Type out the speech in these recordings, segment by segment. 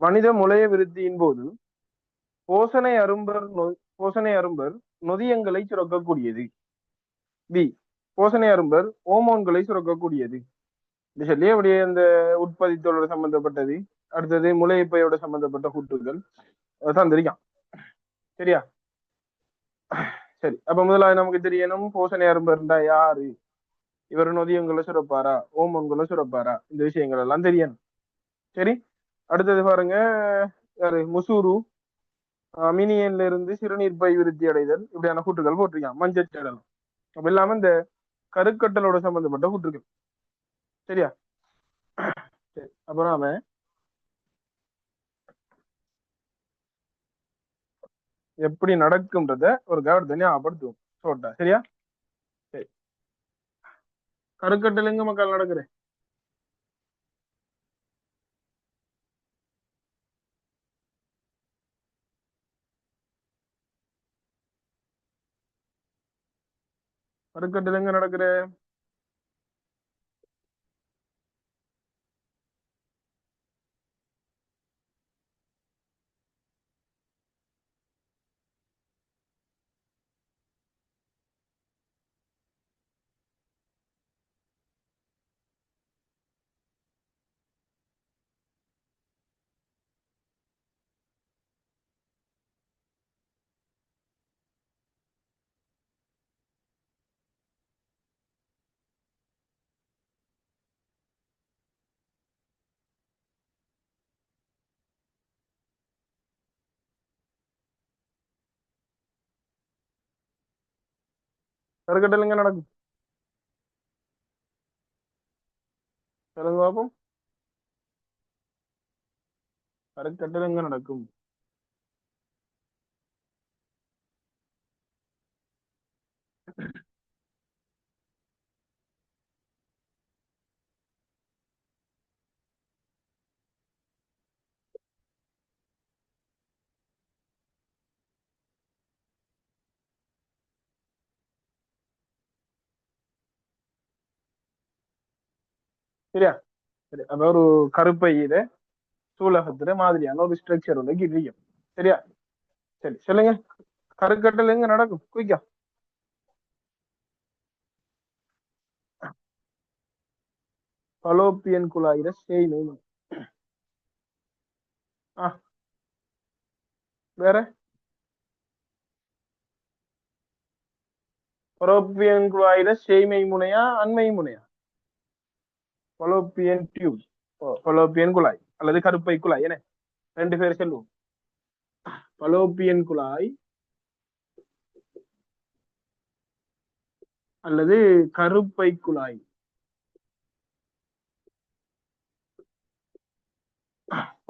மனித முளைய விருத்தியின் போது போசனை அரும்பர் போசனை அரும்பர் நொதியங்களை சுரக்கக்கூடியது. பி, போசனை அரும்பர் ஓமோன்களை சுரக்கக்கூடியது. இது சொல்லி அப்படியே அந்த உட்பதித்தோட சம்பந்தப்பட்டது. அடுத்தது முளைப்பையோட சம்பந்தப்பட்ட கூற்றுகள் தந்திரிக்கான். சரியா? சரி, அப்ப முதலாவது நமக்கு தெரியணும் போசனை அரும்பர்ண்டா யாரு, இவர் நொதியங்களை சுரப்பாரா, ஓமோன்களை சுரப்பாரா, இந்த விஷயங்கள் எல்லாம் தெரியணும். சரி, அடுத்தது பாருங்க, யாரு முசூரு மினியன்ல இருந்து சிறுநீர் பை விருத்தி அடைதல், இப்படியான கூற்றுகள் போட்டிருக்கான். மஞ்சச்சடல் அப்ப இல்லாம இந்த கருக்கட்டலோட சம்பந்தப்பட்ட கூற்றுகள். சரியா? சரி, அப்புறம் அவன் எப்படி நடக்கும்ன்றத ஒரு கவனத்தை ஞாபகப்படுத்துவோம் சோட்டா. சரியா? சரி, கருக்கட்டல் எங்க மக்கள் நடக்குது? கருக்கட்டல் எங்க நடக்குது? கருக்கட்டல் எங்க நடக்கும்? சொல்லுங்க பாப்போம். கருக்கட்டல் எங்க நடக்கும்? சரியா? சரி, அப்ப ஒரு கருப்பையில சூலகத்துல மாதிரியான ஒரு ஸ்ட்ரக்சர் ஒன்று கிரியும். சரியா? சரி, சொல்லுங்க, கருக்கட்டல் எங்க நடக்கும் குயிக்கா? பலோப்பியன் குழாயில சேய்மை. வேற பலோப்பியன் குழாயில சேய்மை முனையா அண்மை முனையா? பலோப்பியன் டியூப், பலோப்பியன் குழாய் அல்லது கருப்பை குழாய் என ரெண்டு பேர் சொல்லுவோம். பலோப்பியன் குழாய் அல்லது கருப்பை குழாய்.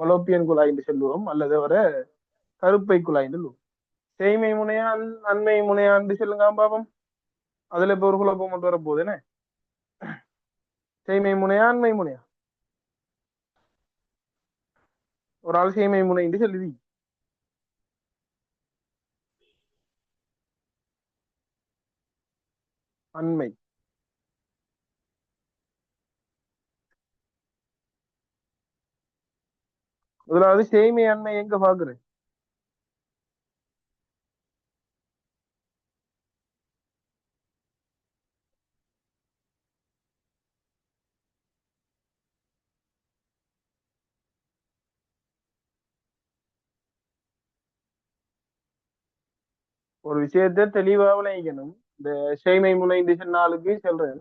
பலோப்பியன் குழாய் என்று சொல்லுவோம் அல்லது வர கருப்பை குழாய் என்று சொல்லுவோம். சேய்மை முனையா அண்மை முனையான்னு சொல்லுங்க பாப்போம். அதுல இப்ப ஒரு குழப்பம் மட்டும் வர போகுது என்ன? சேய்மை முனையா அண்மை முனையா? ஒரு ஆள் சேய்மை முனை என்று சொல்லுதி. அண்மை. முதலாவது சேய்மை அண்மை எங்க பாக்குறேன்? ஒரு விஷயத்த தெளிவா விளங்கிக்கணும். இந்த சேய்மை முனை என்று சொன்னாலுக்கு சொல்றேன்.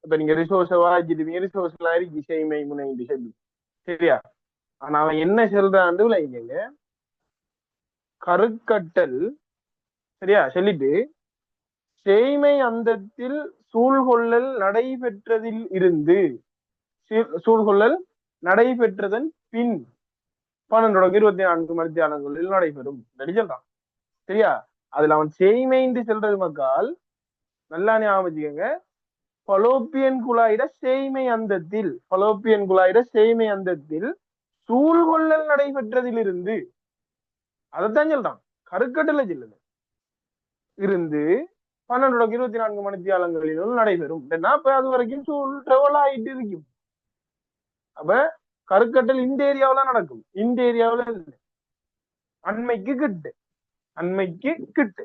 இப்ப நீங்க ரிசோர்ஸ வாங்கிடுவீங்க, ரிசோர்ஸ்ல இருக்கு சேய்மை முனை என்று சொல்லி. சரியா? ஆனா அவன் என்ன சொல்றான்னு விளங்கிக்கங்க. கருக்கட்டல், சரியா சொல்லிட்டு, சேய்மை அந்தத்தில் சூழ்கொள்ளல் நடைபெற்றதில் இருந்து சூழ்கொள்ளல் நடைபெற்றதன் பின் 12 தொடங்கி 24 மணித்தியாலங்களில் நடைபெறும் சொல்றான். சரியா? அதுல அவன் சேய்மைன்னு சொல்றது மக்கால் நல்லா ஞாபகம் வச்சுக்கோங்க. பலோப்பியன் குழாயிட சேய்மை அந்தத்தில், பலோப்பியன் குழாயிட சேய்மை அந்தத்தில் சூழ்கொள்ளல் நடைபெற்றதில் இருந்து, அதைத்தான் சொல்றான். கருக்கட்டல சொல்லுது இருந்து 12 தொடங்கி 24 மணித்தியாலங்களிலும் நடைபெறும். அப்ப அது வரைக்கும் சூழ் டிரவல் ஆயிட்டு இருக்கும். அப்ப கருக்கட்டல் இந்த ஏரியாவில நடக்கும், இந்த ஏரியாவில இல்லை. அண்மைக்கு கிட்டு, அண்மைக்கு கிட்டு.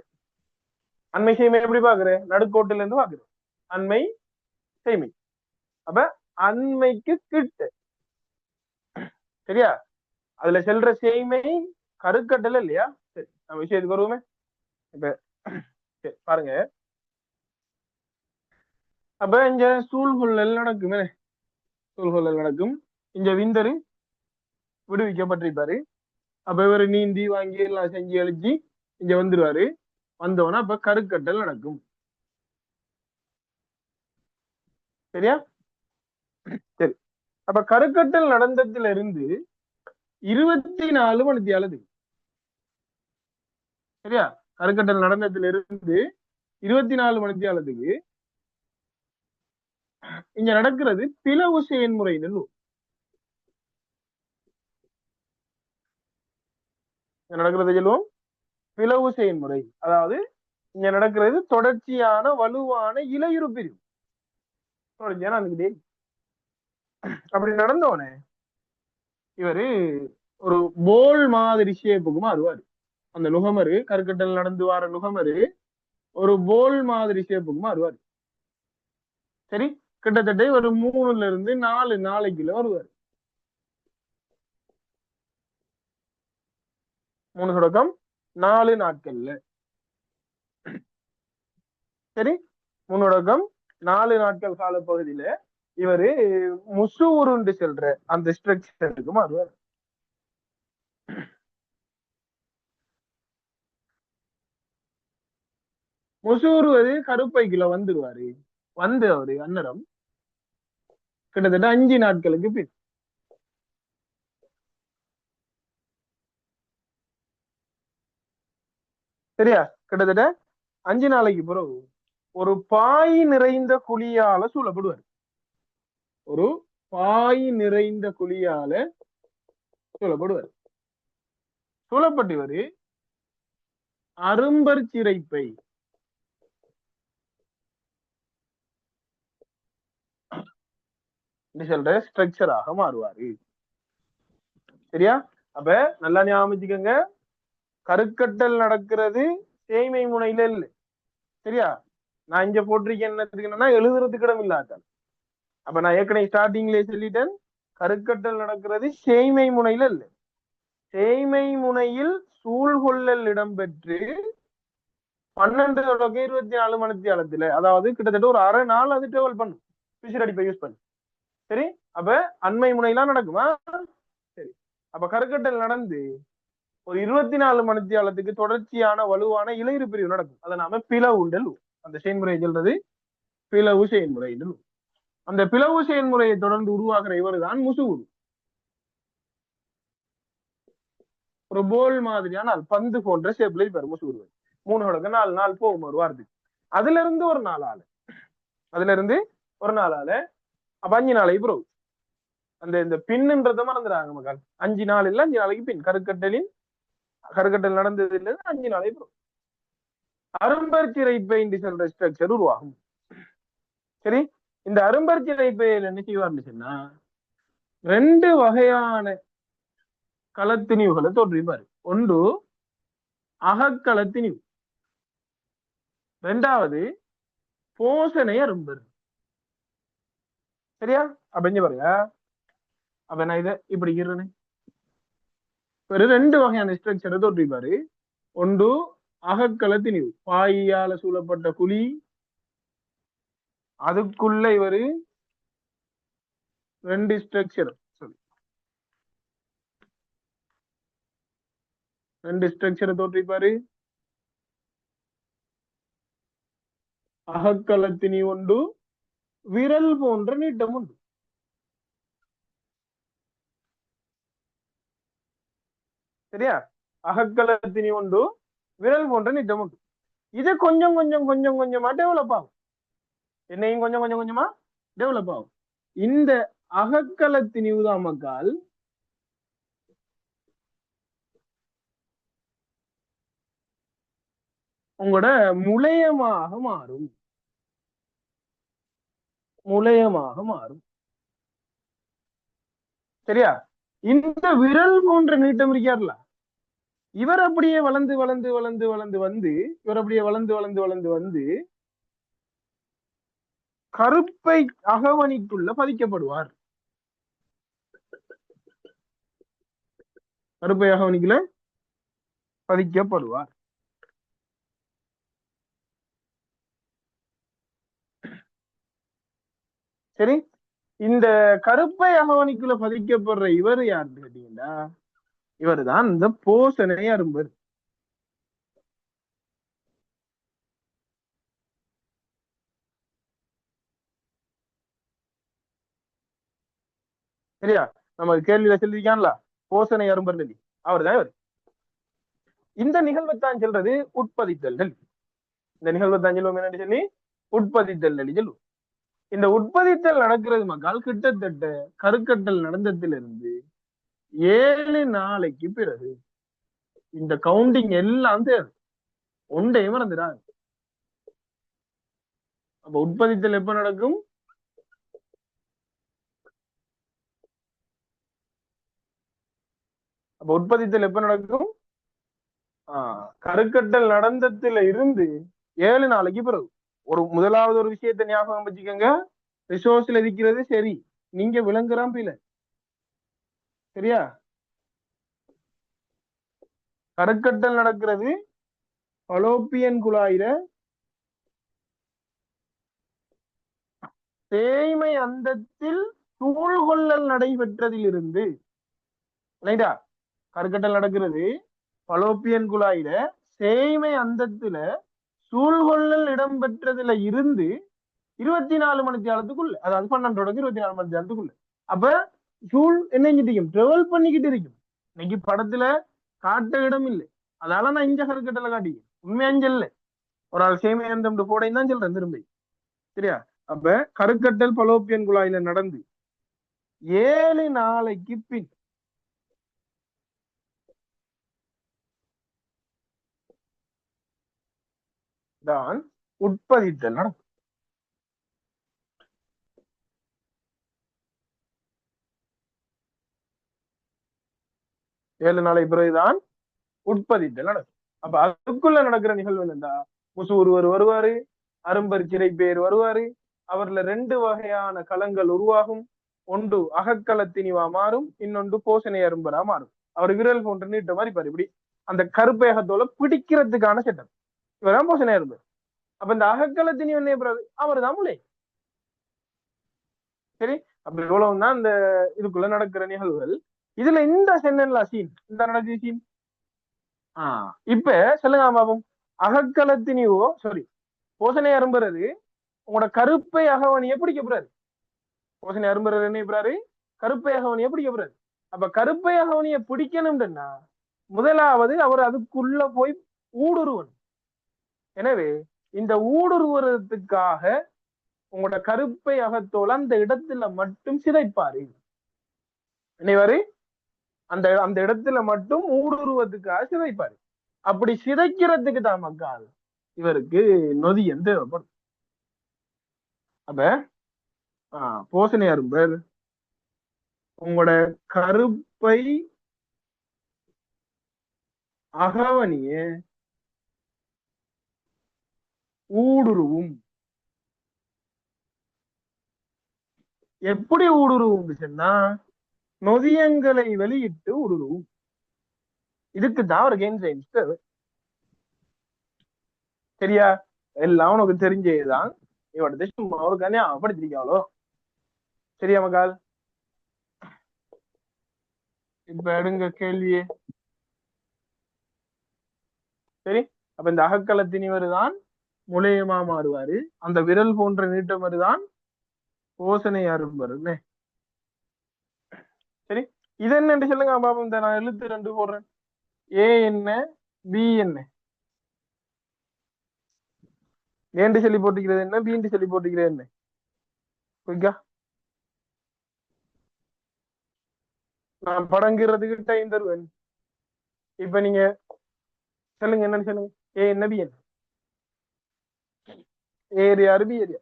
அண்மை செய்மை எப்படி பாக்குறேன்? நடுக்கோட்டில இருந்து பாக்குறேன் அண்மை செய்மை. அப்ப அண்மைக்கு கிட்டு, சரியா? அதுல செல்ற செய்மை கருக்கட்டல் இல்லையா? சரி, நம்ம விஷயத்துக்கு வருவோமே. இப்ப சரி பாருங்க, அப்ப இங்க சூழ்கொள்ளல் நடக்குமே, சூழ்கொள்ளல் நடக்கும். இங்க விந்தரு விடுவிக்கப்பட்டிருப்பாரு. அப்ப இவரு நீந்தி வாங்கி எல்லாம் செஞ்சு அழிச்சு இங்க வந்துருவாரு. வந்தோன்னா அப்ப கருக்கட்டல் நடக்கும், சரியா? சரி, அப்ப கருக்கட்டல் நடந்ததுல இருந்து 24 மணித்தியாலத்துக்கு, சரியா? கருக்கட்டல் நடந்ததுல இருந்து 24 மணித்தியாலத்துக்கு இங்க நடக்கிறது பிளவு செயல்முறைன்னு நடக்கிறது சொல்லுவோம் பிளவு செயல்முறை. அதாவது இங்க நடக்கிறது தொடர்ச்சியான வலுவான இலையுறு பிரிவு, தொடர்ச்சியான அந்த அப்படி நடந்தோடனே இவரு ஒரு போல் மாதிரி ஷேப்புக்கு மாறுவாரு. அந்த நுகமரு, கருக்கட்டல் நடந்து வர நுகமரு ஒரு போல் மாதிரி ஷேப்புக்கு மாறுவாரு. சரி, கிட்டத்தட்ட ஒரு 3 இருந்து 4 நாளைக்குள்ள வருவாரு. 3 தொடக்கம் 4 நாட்கள்ல, சரி, 3 தொடக்கம் 4 நாட்கள் கால பகுதியில இவரு முசூருண்டு செல்ற அந்த ஸ்ட்ரக்சருக்கு மாறுவார். முசூரு கருப்பைக்குள்ள வந்துருவாரு. வந்து அவரு அன்னரம் கிட்டத்தட்ட 5 நாட்களுக்கு பின், சரியா? கிட்டத்தட்ட 5 நாளைக்கு பிறகு ஒரு பாய் நிறைந்த குழியால சூழப்படுவார். ஒரு பாய் நிறைந்த குழியால சூழப்படுவார். சூழப்பட்டவர் அரும்பர் சிரைப்பை சொல்ற ஸ்ட்ரக்சராக மாறுவாரு. சரியா? அப்ப நல்லா ஞாபகம், கருக்கட்டல் நடக்கிறது சேய்மை முனையில இல்லை, சரியா? நான் இங்க போட்டிருக்கேன் என்னன்னா எழுதுறதுக்கு இடம் இல்லாத. அப்ப நான் ஏற்கனவே ஸ்டார்டிங்லேயே சொல்லிட்டேன், கருக்கட்டல் நடக்கிறது சேய்மை முனையில இல்லை. சேய்மை முனையில் சூழ்கொள்ளல் இடம்பெற்று 12 தொடக்க 24 மணித்தியாலத்துல, அதாவது கிட்டத்தட்ட ஒரு அரை நாள் அது டிராவல் பண்ணும் பிசிறடிப்பை யூஸ் பண்ணி. சரி, அப்ப அண்மை முனையெல்லாம் நடக்குமா? சரி, அப்ப கருக்கட்டல் நடந்து ஒரு 24 மணித்தியாலத்துக்கு தொடர்ச்சியான வலுவான இலையுறு பிரிவு நடக்கும். அதை நாம பிளவுண்டல், அந்த செயல்முறை சொல்றது பிளவு செயல்முறை. அந்த பிளவு செயல்முறையை தொடர்ந்து உருவாக்குற இவர் தான் முசுகுரு. ஒரு போல் மாதிரியான பந்து போன்ற ஷேப்ல இருப்பார் முசுகுரு. 3 தொடக்க 4 நாள் போகும் ஒரு வாரத்துக்கு. அதுல இருந்து ஒரு நாள் ஆளு, அதுல இருந்து ஒரு நாள் ஆளு. அப்ப 5 நாளைக்கு பிறகு அந்த இந்த பின்னுன்றத மறந்துறாங்க மக்கள். 5 நாள் இல்ல, 5 நாளைக்கு பின் கருக்கட்டல் நடந்தது இல்ல, 5 நாளைக்கு பிறகு அரும்பர் சிரைப்பை என்று சொல்ற ஸ்ட்ரக்சர் உருவாகும். சரி, இந்த அரும்பர் சிரைப்பையில் என்ன செய்வார்னு சொன்னா 2 வகையான களத்திணிவுகளை தோற்றுவிப்பாரு. ஒன்று அகக்களத்திணிவு, 2வது போசனை அரும்பர். சரியா? அப்ப இங்க பாருங்க, அப்ப நான் இதை இப்படி இருறேன். ஒரு 2 வகையான ஸ்ட்ரக்சரை தோற்றுவிப்பாரு. ஒன்று அகக்களத்திணிவு, பாயால சூழப்பட்ட குழி, அதுக்குள்ள இவரு 2 ஸ்ட்ரக்சர் 2 ஸ்ட்ரக்சரை தோற்றுவிப்பாரு. அகக்களத்தினி ஒன்று, விரல் போன்ற நீட்டம் உண்டு. சரியா? அகக்களத்தினி ஒன்று, விரல் போன்ற நீட்டம் உண்டு. இது கொஞ்சம் கொஞ்சம் கொஞ்சம் கொஞ்சமா டெவலப் ஆகும். என்னையும் கொஞ்சம் கொஞ்சம் கொஞ்சமா டெவலப் ஆகும். இந்த அகக்களத்தினிவு தான் மக்கள் உங்களோட முளையமாக மாறும், முளையமாக மாறும். சரியா? இந்த விரல் போன்ற நீட்டம் இருக்காருல்ல, இவர் அப்படியே வளர்ந்து வளர்ந்து வளர்ந்து வளர்ந்து வந்து இவர் அப்படியே வளர்ந்து வளர்ந்து வளர்ந்து வந்து கருப்பை அகவணிக்குள்ள பதிக்கப்படுவார். கருப்பை அகவணிக்குள்ள பதிக்கப்படுவார். சரி, இந்த கருப்பை அகவணிக்குள்ள பதிக்கப்படுற இவர் யாருன்னு கேட்டீங்கன்னா, இவர் தான் இந்த போசனை அரும்பர். சரியா? நம்ம கேள்வியில சொல்லியிருக்கான்ல, போசனை அரும்பர் சொல்லி, அவர் தான் இவர். இந்த நிகழ்வைத்தான் சொல்றது உட்பதித்தல். இந்த நிகழ்வைத்தான் சொல்லுவோம் என்னன்னு சொல்லி, உட்பதித்தல் சொல்லுவோம். இந்த உட்பதித்தல் நடக்கிறது மக்கள் கிட்டத்தட்ட கருக்கட்டல் நடந்ததிலிருந்து 7 நாளைக்கு பிறகு. இந்த கவுண்டிங் எல்லாம் தேவை, ஒன்றையும் மறந்துடாது. அப்ப உட்பதித்தல் எப்ப நடக்கும்? அப்ப உட்பதித்தல் எப்ப நடக்கும்? கருக்கட்டல் நடந்ததுல இருந்து 7 நாளைக்கு பிறகு. முதலாவது ஒரு விஷயத்தை ஞாபகம் வச்சுக்கோங்க, ரிசோர்ஸ்ல இருக்கிறது சரி, நீங்க விளங்குறான் பில. சரியா? கருக்கட்டல் நடக்கிறது பலோப்பியன் குழாயில தேய்மை அந்தத்தில் தூள்கொள்ளல் நடைபெற்றதில் இருந்து. கருக்கட்டல் நடக்கிறது பலோப்பியன் குழாயில சேய்மை அந்தத்துல சூழ்கொள்ளல் இடம்பெற்றதுல இருந்து 24 மணி நேரத்துக்குள்ள, அதாவது 12 24 மணி நேரத்துக்குள்ள. அப்ப சூழ் என்ன செஞ்சிருக்கும், டிராவல் பண்ணிக்கிட்டு இருக்கும். இன்னைக்கு படத்துல காட்ட இடம் இல்லை, அதனால நான் இங்க கருக்கட்டல காட்டிக்கிறேன். உண்மையாஞ்சல்ல ஒரு ஆள் சேமை அந்தம் போடையும் தான் சொல்றேன் திரும்பி. சரியா? அப்ப கருக்கட்டல் பலோப்பியன் குழாயில நடந்து 7 நாளைக்கு பின் தான் உட்பதித்தல் நடக்கும். 7 நாளைக்கு பிறகுதான் உட்பதித்தல் நடக்கும். அப்ப அதுக்குள்ள நடக்கிற நிகழ்வு என்னன்னா, முசு ஒருவர் வருவாரு, அரும்பர் சிறை பேர் வருவாரு, அவர்ல 2 வகையான களங்கள் உருவாகும். ஒன்று அகக்களத்தினிவா மாறும், இன்னொன்று போசனை அரும்பரா மாறும். அவர் விரல் போன்ற நீட்ட மாதிரி பாரு, இப்படி அந்த கருப்பேகத்தோல பிடிக்கிறதுக்கான செட்டப். இவர்தான் போசனை அரும்பர். அப்ப இந்த அகக்களத்தினி என்ன அவர் தான் முளை. சரி, அப்படி இவ்வளவுதான் இந்த இதுக்குள்ள நடக்கிற நிகழ்வுகள். இதுல இந்த சென்னன்லா சீன், இந்த நடக்குது சீன். இப்ப சொல்லுங்க பாபம், அகக்களத்தினியோ சாரி போசனை அரும்புறது உங்களோட கருப்பை அகவணியை பிடிக்க போறாரு. போசனை அரும்புறது என்ன போறாரு, கருப்பை அகவணியை பிடிக்க போறாரு. அப்ப கருப்பை அகவணியை பிடிக்கணும்னா முதலாவது அவர் அதுக்குள்ள போய் ஊடுருவன். எனவே இந்த ஊடுருவதுக்காக உங்களோட கருப்பை அகத்தோல அந்த இடத்துல மட்டும் சிதைப்பாரு. என்னைவாரு அந்த அந்த இடத்துல மட்டும் ஊடுருவதுக்காக சிதைப்பாரு. அப்படி சிதைக்கிறதுக்கு தான் மக்கள் இவருக்கு நொதியம் தேவைப்படும். அப்ப போசனை அரும்பர் உங்களோட கருப்பை அகவணிய ஊடுருவும். எப்படி ஊடுருவும் சொன்னா, நொதியங்களை வெளியிட்டு ஊடுருவும். இதுக்கு தான் ஒரு கெயின் சயின்ஸ் தேவை. சரியா? எல்லாம் உனக்கு தெரிஞ்சதுதான். இவட சும்மா ஒரு ஞாபகப்படுத்திருக்காளோ. சரியா மகால்? இப்ப எடுங்க கேள்வியே. சரி, அப்ப இந்த அகக்களத்தினிவர் தான் முளையமா மாறுவாரு. அந்த விரல் போன்ற நீட்டவர் தான் போசனை அரும்பர். சரி, இது என்ன சொல்லுங்க பாப்போம். நான் எழுத்து 2 போடுறேன். ஏ என்ன, பி என்ன? ஏண்டு சொல்லி போட்டுக்கிறது என்ன, பீண்டு சொல்லி போட்டுக்கிறது என்ன? குயிக்கா நான் படங்கிறதுக்கு டைம் தருவேன். இப்ப நீங்க சொல்லுங்க, என்னன்னு சொல்லுங்க. ஏ என்ன, பி என்ன? Area B area?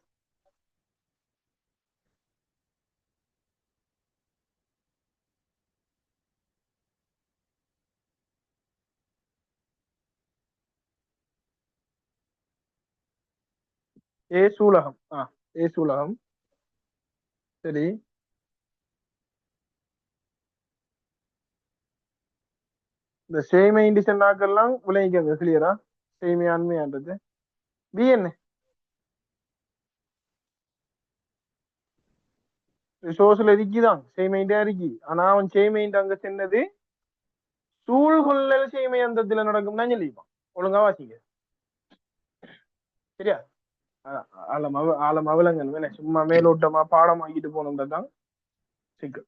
சூலகம். சூலகம். சரி. இந்த சேமை இண்டிசன் நாக்கெல்லாம் விளைவிக்கங்க கிளியரா. சேமை அண்மையான்றது. பி என்ன? சோசியல் அறிக்கைதான் சேமைண்டே அறிக்கை. ஆனா அவன் சேமைண்ட் அங்க சென்னது சூழ்கொள்ளல் சேமை அந்தத்துல நடக்கும்னா சொல்லிப்பான். ஒழுங்கா வாசிங்க. சரியா? ஆழம் அவலங்கள் வேணே சும்மா மேலோட்டமா பாடம் வாங்கிட்டு போனோம்ன்றதான் சிக்கல்.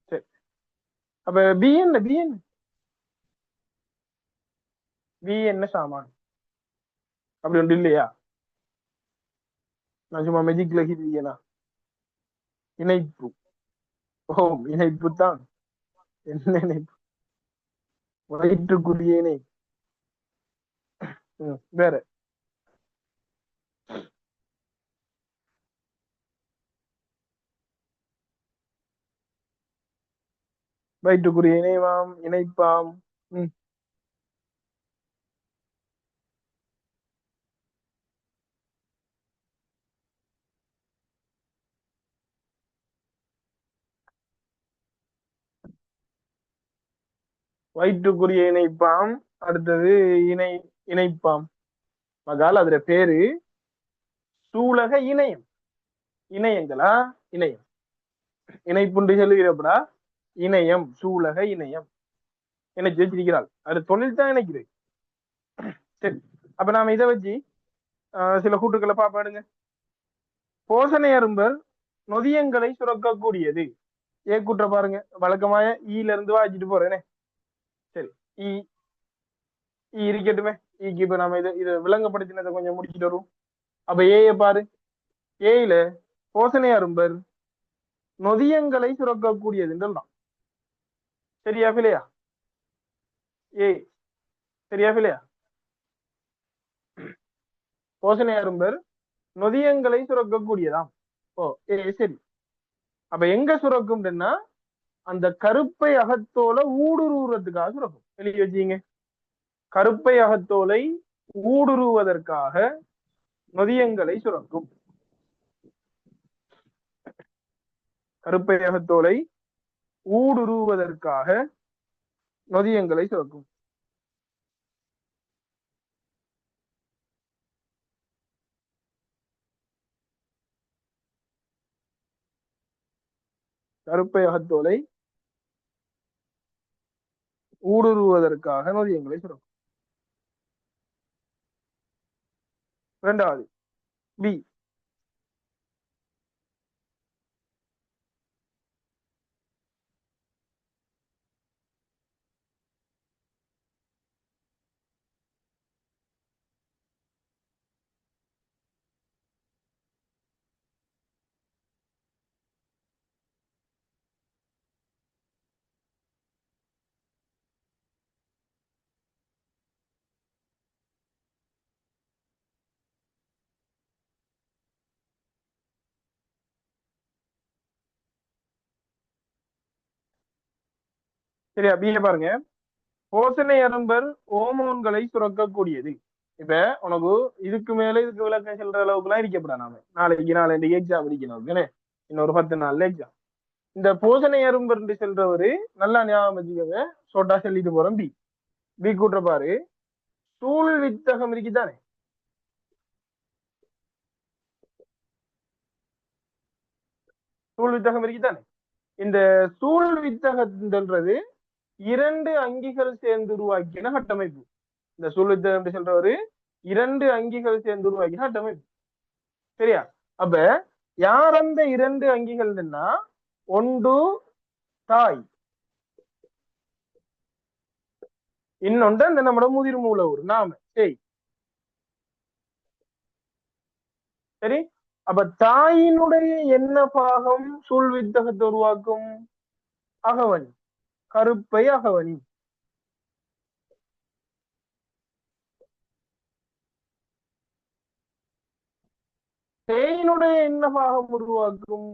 சரி. அப்ப பி என்ன? பி என்ன சாமான் அப்படி ஒன்று இல்லையா? நான் சும்மா மெஜிக்ல ஹிரியனா இணைப்பு. ஓ, இணைப்பு தான். என்ன இணைப்பு? வயிற்றுக்குரிய இணை. வேற வயிற்றுக்குரிய இணைவாம் இணைப்பாம். ம். வயிற்றுக்குரிய இணைப்பாம். அடுத்தது இணை இணைப்பாம். மகால் அதுல பேரு சூலக இணையம். இணையங்களா? இணையம். இணைப்புண்டு சொல்லுகிறப்படா இணையம் சூலக இணையம் இணைச்சு வச்சிருக்கிறாள். அது தொழில் தான் இணைக்குது. சரி. அப்ப நாம இதை வச்சு சில கூட்டுக்களை பாப்பாடுங்க. போசனை அரும்பர் நொதியங்களை சுரக்கக்கூடியது. கூட்ட பாருங்க. வழக்கമായ ஈல இருந்து வாச்சிட்டு போறேனே. சரி. ஈ ஈ இருக்கட்டுமே. ஈக்கு இப்ப நம்ம இதை விளங்கப்படுத்தினதை கொஞ்சம் முடிச்சுட்டு வருவோம். அப்ப ஏய பாரு. ஏயில போசனை அரும்பர் நொதியங்களை சுரக்கக்கூடியதுன்னு சொல்லலாம். சரியா பிள்ளையா? ஏ சரியா பிள்ளையா? போசனை அரும்பர் நொதியங்களை சுரக்கக்கூடியதாம். ஓ, சரி. அப்ப எங்க சுரக்கும்னா அந்த கருப்பை அகத்தோலை ஊடுருவுறதுக்காக சுரக்கும். எழுதி வச்சீங்க. கருப்பை அகத்தோலை ஊடுருவதற்காக நொதியங்களை சுரக்கும். கருப்பை அகத்தோலை ஊடுருவதற்காக நொதியங்களை சுரக்கும். கருப்பை அகத்தோலை ஊடுருவதற்காக நொதியங்களை சுரக்கும். இரண்டாவது பி. சரியா? பிய பாருங்க. போசனை அரும்பர் ஓமோன்களை சுரக்கக்கூடியது. இப்ப உனக்கு இதுக்கு மேல இதுக்கு விளக்கம் சொல்ற அளவுக்கு எல்லாம் இருக்கப்படா. நாம நாளைக்கு எக்ஸாம் படிக்கணும். இன்னொரு 10 நாள்ல எக்ஸாம். இந்த போசனை அரும்பர் என்று செல்றவரு நல்லா ஞாபகம் வச்சுக்கோங்க. சோட்டா சொல்லிட்டு போறோம். பி. பி கூட்டுற பாரு. சூழ் வித்தகம் இருக்குதானே? சூழ் வித்தகம் இருக்குதானே? இந்த சூழ் வித்தகன்றது 2 அங்கிகள் சேர்ந்து உருவாக்கின கட்டமைப்பு. இந்த சூழ் வித்தகம் என்று சொல்றவரு 2 அங்கிகள் சேர்ந்து உருவாக்கின கட்டமைப்பு. சரியா? அப்ப யார் அந்த 2 அங்கிகள்னா ஒன்று தாய், இன்னொன்று அந்த நம்மட முதிர் மூலவர் நாம. சரி. அப்ப தாயினுடைய என்ன பாகம் சூழ் வித்தகத்தை உருவாக்கும்? அகவனி. கருப்பை அகவனி. தேயினுடைய என்ன பாகம் உருவாக்கும்?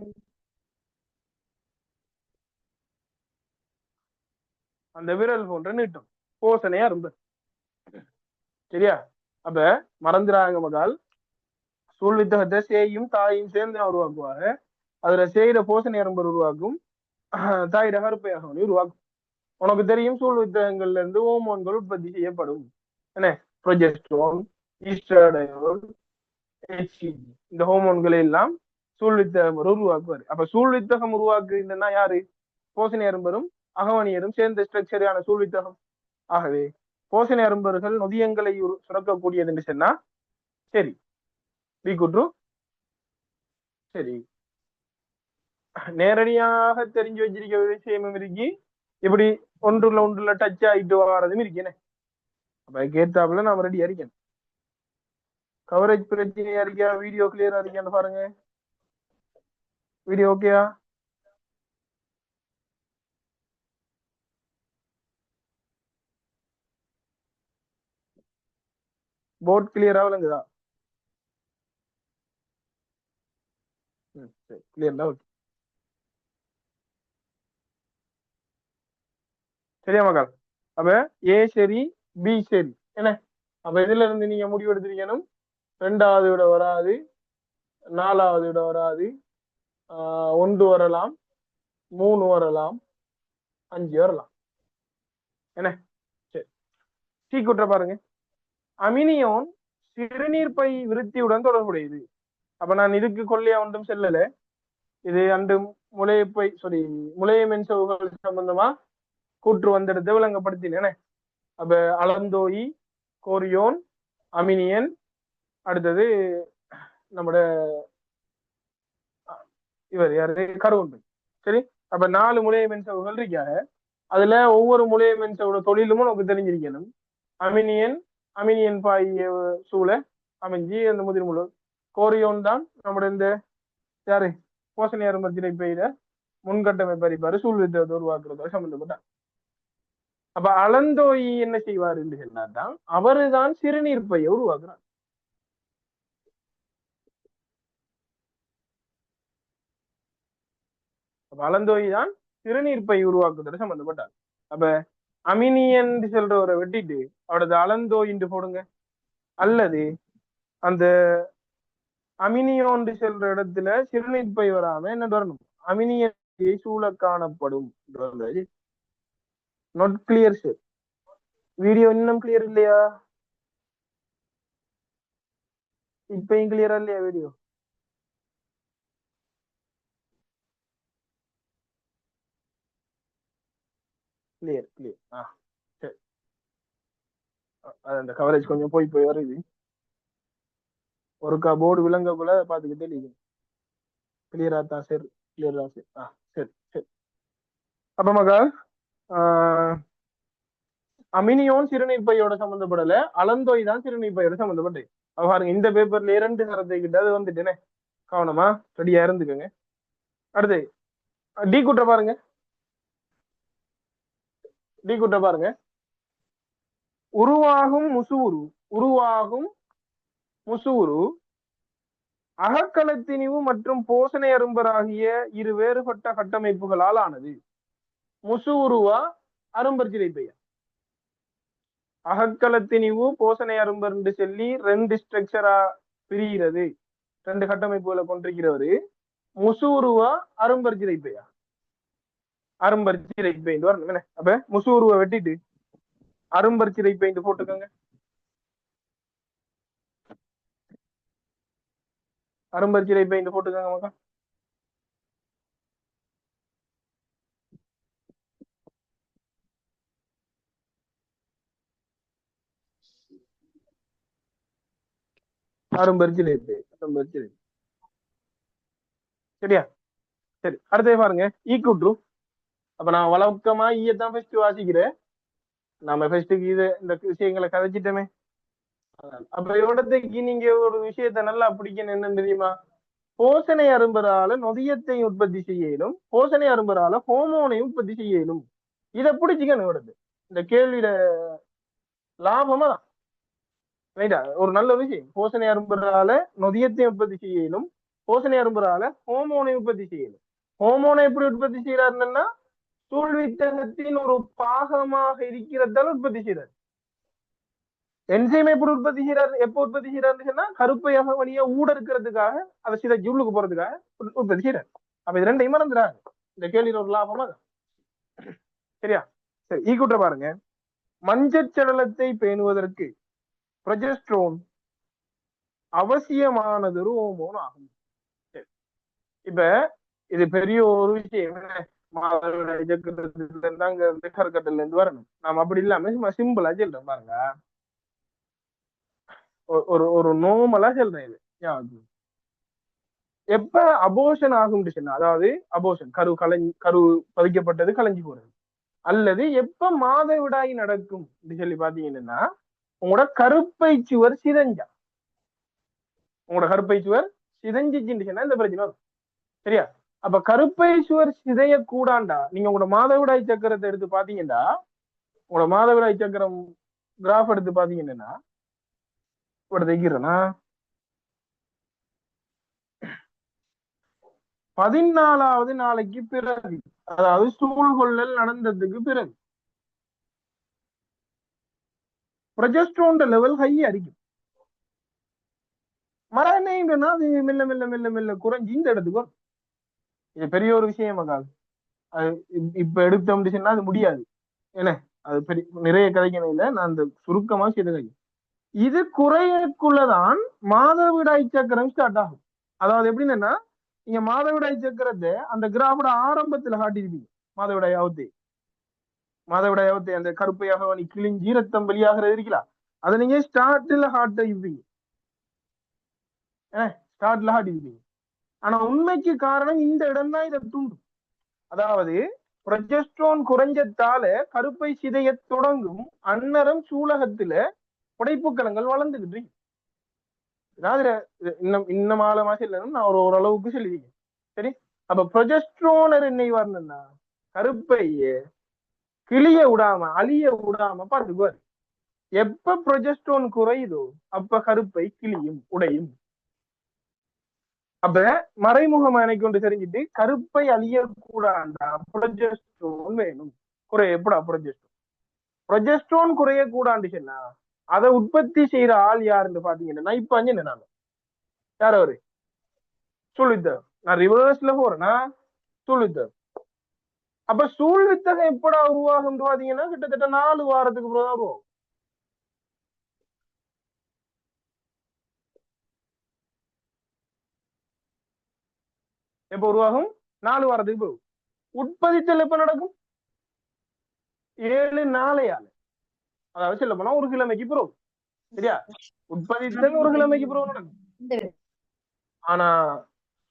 அந்த விரல் போன்ற நீட்டம். போசனையா இருந்த. சரியா? அப்ப மறந்துடாங்க மகால். சூழ் வித்தகத்தை சேயும் தாயும் சேர்ந்து உருவாக்குவாங்க. அதுல சேயிட போசனை அரும்பர் உருவாக்கும், தாயிட கருப்பை அகவனை உருவாக்கும். உனக்கு தெரியும் சூழ் வித்தகங்கள்ல இருந்து ஹோமோன்கள் உற்பத்தி செய்யப்படும். என்ன? ப்ரொஜெஸ்ட்ரோன், ஈஸ்ட்ரோடைன், HCG இந்த ஹோமோன்களை எல்லாம் சூழ் வித்தகம் உருவாக்குவாரு. அப்ப சூழ் வித்தகம் உருவாக்குன்னா யாரு? போசனை அரும்பரும் அகவனியரும் சேர்ந்த ஸ்ட்ரக்சரான சூழ் வித்தகம். ஆகவே போசனை அரும்பர்கள் நொதியங்களை சுரக்கக்கூடியது என்று சொன்னா சரி, பி குற்று சரி. நேரடியாக தெரிஞ்சு வச்சிருக்க விஷயமும் இருக்கு, இப்படி ஒன்றுல டச் ஆயிட்டு வர்றதும் இருக்கேன். அப்ப கேட்டாப்புல நாம ரெடியா இருக்கேன். கவரேஜ் பிரச்சனையா இருக்கியா? வீடியோ கிளியரா இருக்கியான்னு பாருங்க. வீடியோ ஓகேயா? போர்ட் கிளியரா விளங்குதா? சரி, கிளியர்னா ஓகே. சரியா மக்கள்? அப்ப ஏ சரி, பி சரி என்ன? அப்ப இதுல இருந்து நீங்க முடிவு எடுத்திருக்கணும், 2வது விட வராது, 4வது விட வராது, 1 வரலாம், 3 வரலாம், 5 வரலாம் என்ன? சரி, சி குற்ற பாருங்க. அமினியோன் சிறுநீர் பை விருத்தியுடன் தொடர்புடையது. அப்ப நான் இதுக்கு கொள்ளையா ஒன்றும் செல்லல. இது அண்டு முளையப்பை முளைய மென்சவுகள் சம்பந்தமா கூற்று வந்தெடுத்து விளங்கப்படுத்தினேன். அப்ப அலந்தோயி, கோரியோன், அமினியன், அடுத்தது நம்மட இவர் யாரு? கருவொன்று. சரி, அப்ப 4 முளைய மென்சவுகள் இருக்காங்க. அதுல ஒவ்வொரு முளைய மென்சவோட தொழிலும் நமக்கு தெரிஞ்சிருக்கணும். அமினியன் பாய் சூழ அமைஞ்சி அந்த முதிர் முழு. கோரியோன் தான் நம்முடைய இந்த யாரு? போசனை அரும்பத்தினை பெய்த முன்கட்டமைப்பு அறிப்பாரு சூழ் வித்தகத்தை உருவாக்குறதோட சம்பந்தப்பட்டார். அப்ப அலந்தோயி என்ன செய்வார் என்று சொன்னாதான், அவருதான் சிறுநீர் பையை உருவாக்குறார். அப்ப அலந்தோயி தான் சிறுநீர் பை உருவாக்குறதோட சம்பந்தப்பட்டார். அப்ப அமினியன் சொல்றவரை வெட்டிட்டு அவரது அலந்தோயின்னு போடுங்க, அல்லது அந்த அமினியோன்று செல்ற இடத்துல சிறுநீர் பை வராம என்ன வரணும்? அமினியை சூழ காணப்படும். Not clear sir. வீடியோ இன்னும் கிளியர் இல்லையா? இப்பயும் கிளியரா இல்லையா வீடியோ? Clear clear. சரி, அந்த கவரேஜ் கொஞ்சம் போய் வருது. ஒருக்கா போர்டு விளங்கக்குள்ள பாத்துக்கிட்டே நீங்க கிளியரா தான் சார், கிளியரா சார். சரி சரி. அப்ப மகா அமினியோன் சிறுநீர் பையோட சம்பந்தப்படல, அலந்தோய் தான் சிறுநீர் பையோட சம்பந்தப்பட்டு. பாருங்க, இந்த பேப்பர்ல 2 சரத்தை கிட்ட அது வந்துட்டேனே, கவனமா ரெடியா இருந்துக்கோங்க. அடுத்து டி கூட்ட பாருங்க. டி கூட்ட பாருங்க. உருவாகும் முசுவுரு அகக்கலத்திணிவு மற்றும் போசனை அரும்பராகிய 2 வேறுபட்ட கட்டமைப்புகளால் ஆனது. முசுவுருவா அரும்பர் சிறைப்பையா? அகக்கலத்திணிவு போசனை அரும்பர் என்று சொல்லி 2 ஸ்ட்ரக்சரா பிரிகிறது, 2 கட்டமைப்புகளை கொண்டிருக்கிறவரு. முசுவுருவா அரும்பர் சிறைப்பையா? அரும்பர் சிறைப்பை வரணும் என்ன? அப்ப முசுவுருவை வெட்டிட்டு அரும்பர் சிறைப்பை போட்டுக்கோங்க. அரும்பர் சிறைப்பை போட்டுக்கோங்க மக்கா. அரும்பர் சிறைப்பை, அரும்பர் சிறைப்பை. சரியா? சரி, அடுத்தது பாருங்க, ஈக்குட்ரு. அப்ப நான் வழக்கமா ஈயத்தான் ஃபர்ஸ்ட் வாசிக்கிறேன். நாம ஃபர்ஸ்ட்டுக்கு இது இந்த விஷயங்களை கதைச்சிட்டோமே. அப்ப இடத்துக்கு நீங்க ஒரு விஷயத்த நல்லா பிடிக்கணும். என்னன்னு தெரியுமா? போசனை அரும்பரால நொதியத்தை உற்பத்தி செய்யலும், போசனை அரும்பரால ஹோமோனையும் உற்பத்தி செய்யலும். இதை பிடிச்சிக்கணும் இடத்து. இந்த கேள்வியில லாபமா தான் ரைட்டா? ஒரு நல்ல விஷயம். போசனை அரும்பரால நொதியத்தை உற்பத்தி செய்யலும், போசனை அரும்பரால ஹோமோனை உற்பத்தி செய்யலும். ஹோமோனை எப்படி உற்பத்தி செய்யறாருன்னா, சூழ்வித்தகத்தின் ஒரு பாகமாக இருக்கிறதால உற்பத்தி செய்யறாரு. என்சைம் எப்படி உற்பத்தி செய்யறாரு, எப்ப உற்பத்தி செய்யறாருன்னு சொன்னா கருப்பையாக வழியா ஊட இருக்கிறதுக்காக அதை சிதைச்சு உள்ளுக்கு போறதுக்காக உற்பத்தி செய்யறாரு. அப்ப இது ரெண்டையும் மறந்துடாங்க. இந்த கேள்வியில ஒரு லாபமா சரியா? சரி, ஈக்குட்ட பாருங்க. மஞ்சச்சடலத்தை பேணுவதற்கு ப்ரொஜெஸ்ட்ரோன் அவசியமானது ஒரு ஹோமோன் ஆகும். இப்ப இது பெரிய ஒரு விஷயம். கட்டல இருந்து வரணும். நாம அப்படி இல்லாம சிம்பிளா சொல்றேன் பாருங்க. ஒரு ஒரு நோமலா சொல்றேன் இது. எப்ப அபோஷன் ஆகும், அதாவது அபோஷன் கரு பதிக்கப்பட்டது கலைஞ்சு போறது, அல்லது எப்ப மாதவிடாய் நடக்கும் சொல்லி பாத்தீங்கன்னா உங்களோட கருப்பை சுவர் சிதைஞ்சா, உங்களோட கருப்பை சுவர் சிதைஞ்சிச்சுன்னா இந்த பிரச்சனை வரும். சரியா? அப்ப கருப்பை சுவர் சிதைய கூடாண்டா நீங்க உங்களோட மாதவிடாய் சக்கரத்தை எடுத்து பாத்தீங்கன்னா, உங்களோட மாதவிடாய் சக்கரம் கிராஃப் எடுத்து பாத்தீங்கன்னா தைக்கிறேன்னா 14வது நாளைக்கு பிறகு, அதாவது சூழ்கொள்ளல் நடந்ததுக்கு பிறகு ப்ரொஜெஸ்ட்ரோன் லெவல் ஹை அடிக்கும். மரணம்னா அது மெல்ல மெல்ல மெல்ல மெல்ல குறைஞ்சி இந்த இடத்துக்கு வரும். இது பெரிய ஒரு விஷயம். அது இப்ப எடுத்தோம்னா அது முடியாது. என்ன அது பெரிய நிறைய கதைக்கணும் இல்லை, நான் அந்த சுருக்கமா செய்த இது குறையக்குள்ளதான் மாதவிடாய் சக்கரம் ஸ்டார்ட் ஆகும். அதாவது எப்படின்னா நீங்க மாதவிடாய் சக்கரத்தை அந்த கிராஃபோட ஆரம்பத்துல காட்டிருப்பீங்க. மாதவிடாயாவத்தை அந்த கருப்பையாக நீ கிழிஞ்சி ரத்தம் வெளியாகிறது இருக்கலாம், அதை நீங்க ஸ்டார்ட்ல ஹார்ட் இருப்பீங்க. ஸ்டார்ட்ல ஹார்ட் இருப்பீங்க. ஆனா உண்மைக்கு காரணம் இந்த இடம் தான் இதை தூண்டும். அதாவது ப்ரொஜெஸ்ட்ரோன் குறைஞ்சத்தால கருப்பை சிதைய தொடங்கும் அந்நரம் சூலகத்துல புடைப்புக்கலங்கள் வளர்ந்துகிட்டு. அதாவது இன்னும் ஆழமா சொல்லணும், நான் ஓரளவுக்கு சொல்லிருக்கேன். சரி, அப்ப ப்ரொஜெஸ்ட்ரோனர் என்ன வரணும்னா கருப்பைய கிளிய விடாம அழிய விடாம பாத்துக்குவார். எப்ப ப்ரொஜெஸ்ட்ரோன் குறையுதோ அப்ப கருப்பை கிளியும் உடையும். அப்ப மறைமுகமான கொண்டு தெரிஞ்சுட்டு கருப்பை அழியக்கூடாண்டா ப்ரொஜெஸ்ட்ரோன் வேணும். குறையப்படா ப்ரொஜெஸ்ட்ரோன் குறையக்கூடாண்டுச்சுன்னா அதை உற்பத்தி செய்யற ஆள் யாருன்னு பாத்தீங்கன்னா இப்ப என்ன நான் யார் அவரு சூழ்வித்தகம். நான் ரிவர்ஸ்ல போறேன்னா சூழ்வித்தகம். அப்ப சூழ்வித்தகம் எப்படா உருவாகும் பாத்தீங்கன்னா கிட்டத்தட்ட 4 வாரத்துக்கு பிறகுதான் உருவாகும். எப்ப உருவாகும்? 4 வாரத்துக்கு பிறகு. உட்பதித்தல் எப்ப நடக்கும்? 7 நாளையால, அதாவது சொல்ல போனா 1 கிழமைக்கு பிறகு. சரியா? உட்பதித்தல் 1 கிழமைக்கு பிறகு நடக்கும். ஆனா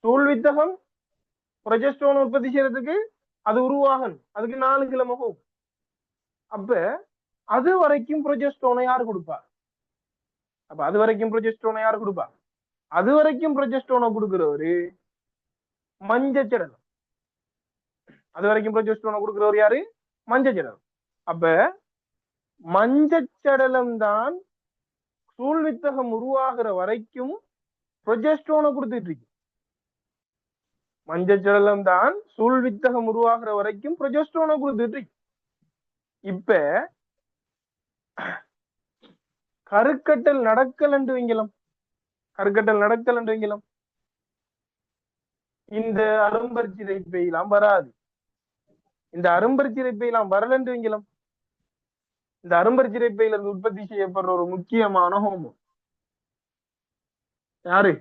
சூழ்வித்தகம் ப்ரொஜெஸ்ட்ரோன் உற்பத்தி செய்யறதுக்கு அது உருவாகணும், அதுக்கு 4 கிழமை போகும். அப்ப அது வரைக்கும் ப்ரொஜெஸ்ட்ரோனை யாரு கொடுப்பா? அப்ப அது வரைக்கும் ப்ரொஜெஸ்ட்ரோனை யாரு கொடுப்பா? அது வரைக்கும் ப்ரொஜெஸ்ட்ரோனை கொடுக்கிறவரு மஞ்சச்சடலம். அது வரைக்கும் ப்ரொஜெஸ்ட்ரோனை கொடுக்கிறவர் யாரு? மஞ்சச்சடலம். அப்ப மஞ்சச்சடலம் தான் சூழ்வித்தகம் உருவாகிற வரைக்கும் ப்ரொஜெஸ்ட்ரோனை கொடுத்துட்டு இருக்கு. மஞ்சச்சடலம் தான் சூழ்வித்தகம் உருவாகிற வரைக்கும் ப்ரொஜெஸ்ட்ரோனை கொடுத்துட்டு இருக்கு. இப்ப கருக்கட்டல் நடக்கல் என்று வைங்கலாம், கருக்கட்டல் நடக்கல் என்று வைங்கலாம், இந்த அரும்பற்சிரைப்பையெல்லாம் வராது. இந்த அரும்பற்சிரைப்பையெல்லாம் வரல என்று வைங்கலாம். இந்த அரும்பற்சிரைப்பையில இருந்து உற்பத்தி செய்யப்படுற ஒரு முக்கியமான ஹோமோன் யாரு?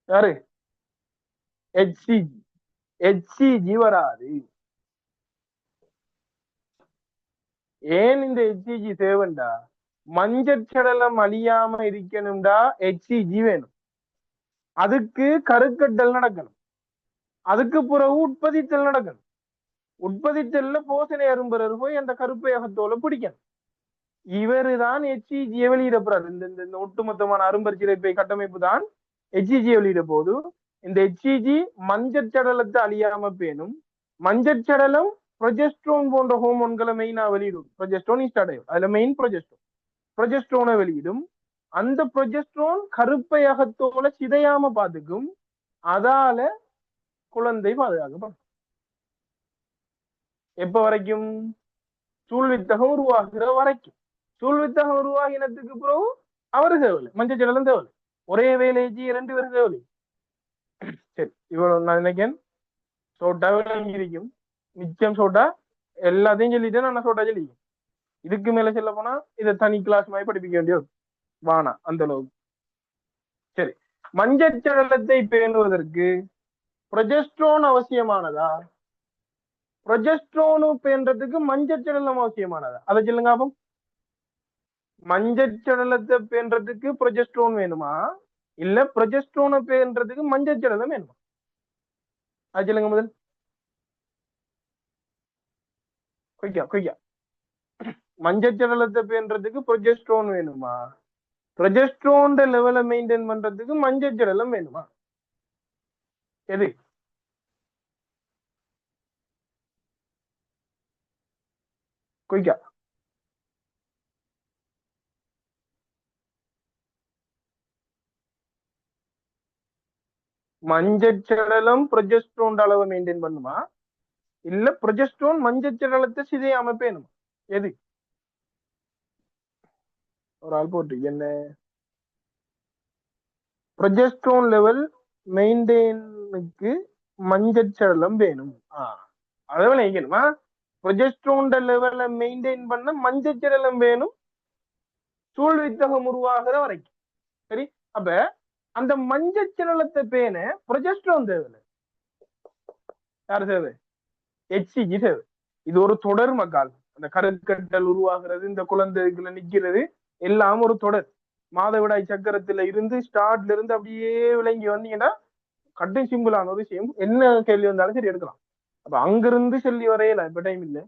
யாரு? HCG. HCG வராது. ஏன் இந்த HCG தேவைண்டா? மஞ்சச்சடலம் அழியாம இருக்கணும்டா HCG வேணும். அதுக்கு கருக்கட்டல் நடக்கணும், அதுக்கு பிறகு உற்பத்தித்தல் நடக்கணும். உற்பத்தித்தல்ல போசனை அரும்புறது போய் அந்த கருப்பையகத்தோல பிடிக்கணும். இவருதான் HCG வெளியிடப்படுறாரு. இந்த ஒட்டுமொத்தமான அரும்பற்சிரைப்பை கட்டமைப்பு தான் HCG வெளியிட போது. இந்த HCG மஞ்சச்சடலத்தை அழியாம பேணும். மஞ்சச்சடலம் ப்ரொஜெஸ்ட்ரோன் போன்ற ஹோமோன்களை மெயினா வெளியிடும். ப்ரொஜெஸ்ட்ரோன் ஸ்டார்ட் அதுல மெயின் ப்ரொஜெஸ்ட்ரோனை வெளியிடும். அந்த ப்ரொஜெஸ்ட்ரோன் கருப்பையகத்தோல சிதையாம பாத்துக்கும். அதால குழந்தை பாதுகாக்கப்படும். எப்ப வரைக்கும்? சூழ்வித்தகம் உருவாகிற வரைக்கும். சூழ்வித்தகம் உருவாகினத்துக்கு பிறகு அவரு தேவையில்லை, மஞ்சள் சடலம் தேவையில்லை. ஒரே வேலைக்கு 2 பேரும் தேவையில்லை. சரி, இவ்வளவு நான் நினைக்கிறேன். சோட்டா விளங்கி இருக்கும். மிச்சம் சோட்டா எல்லாத்தையும் சொல்லிட்டேன். நான் சோட்டா சொல்லிக்கிறேன். இதுக்கு மேல சொல்ல போனா இதை தனி கிளாஸ் மாதிரி படிப்பிக்க வேண்டியது வானா அந்த அளவுக்கு. சரி, மஞ்சச்சடலத்தை பேணுவதற்கு ப்ரொஜெஸ்ட்ரோன் அவசியமானதா? ப்ரொஜெஸ்ட்ரோனு பேன்றதுக்கு மஞ்சச்சடலம் அவசியமானதா? அதை சொல்லுங்க அப்போ. மஞ்சச்சடலத்தை பேன்றதுக்கு ப்ரொஜெஸ்ட்ரோன் வேணுமா, இல்ல ப்ரொஜெஸ்ட்ரோனை பேன்றதுக்கு மஞ்சச்சடலம் வேணுமா? அது சொல்லுங்க முதல். கொய்யா கொய்யா. மஞ்சச்சடலத்தை பேன்றதுக்கு ப்ரொஜெஸ்ட்ரோன் வேணுமா, ப்ரொஜெஸ்ட்ரோன் லெவலை மெயின்டைன் பண்றதுக்கு மஞ்சச்சடலம் வேணுமா? எது? கொய்யா. மஞ்சச்சடலம் ப்ரொஜெஸ்ட்ரோன் அளவை மெயின்டைன் பண்ணுமா, இல்ல ப்ரொஜெஸ்ட்ரோன் மஞ்சச்சடலத்தை சிதையாம பேணுமா? எது? ஒரு ஆள் போட்டு என்ன? ப்ரொஜெஸ்ட்ரோன் லெவல் மெயின்டைனுக்கு மஞ்சச்சடலம் வேணும். அதை நினைக்கணுமா? ப்ரொஜெஸ்ட்ரோன் லெவலை மெயின்டைன் பண்ண மஞ்சச்சடலம் வேணும், சூழ்வித்தகம் உருவாகிற வரைக்கும். சரி, அப்ப அந்த மஞ்சச்சடலத்தை பேண ப்ரொஜெஸ்ட்ரோன் தேவை. யாரு தேவை? HCG தேவை. இது ஒரு தொடர் மக்கால். அந்த கருக்கட்டல் உருவாகிறது, இந்த குழந்தைகளை நிக்கிறது, எல்லாம் ஒரு தொடர். மாதவிடாய் சக்கரத்துல இருந்து ஸ்டார்ட்ல இருந்து அப்படியே விளங்கி வந்தீங்கன்னா கட்டும் சிம்பிளான ஒரு விஷயம். என்ன கேள்வி வந்தாலும் சரி எடுக்கலாம். அப்ப அங்கிருந்து சொல்லி வரையல, இப்ப டைம் இல்லை.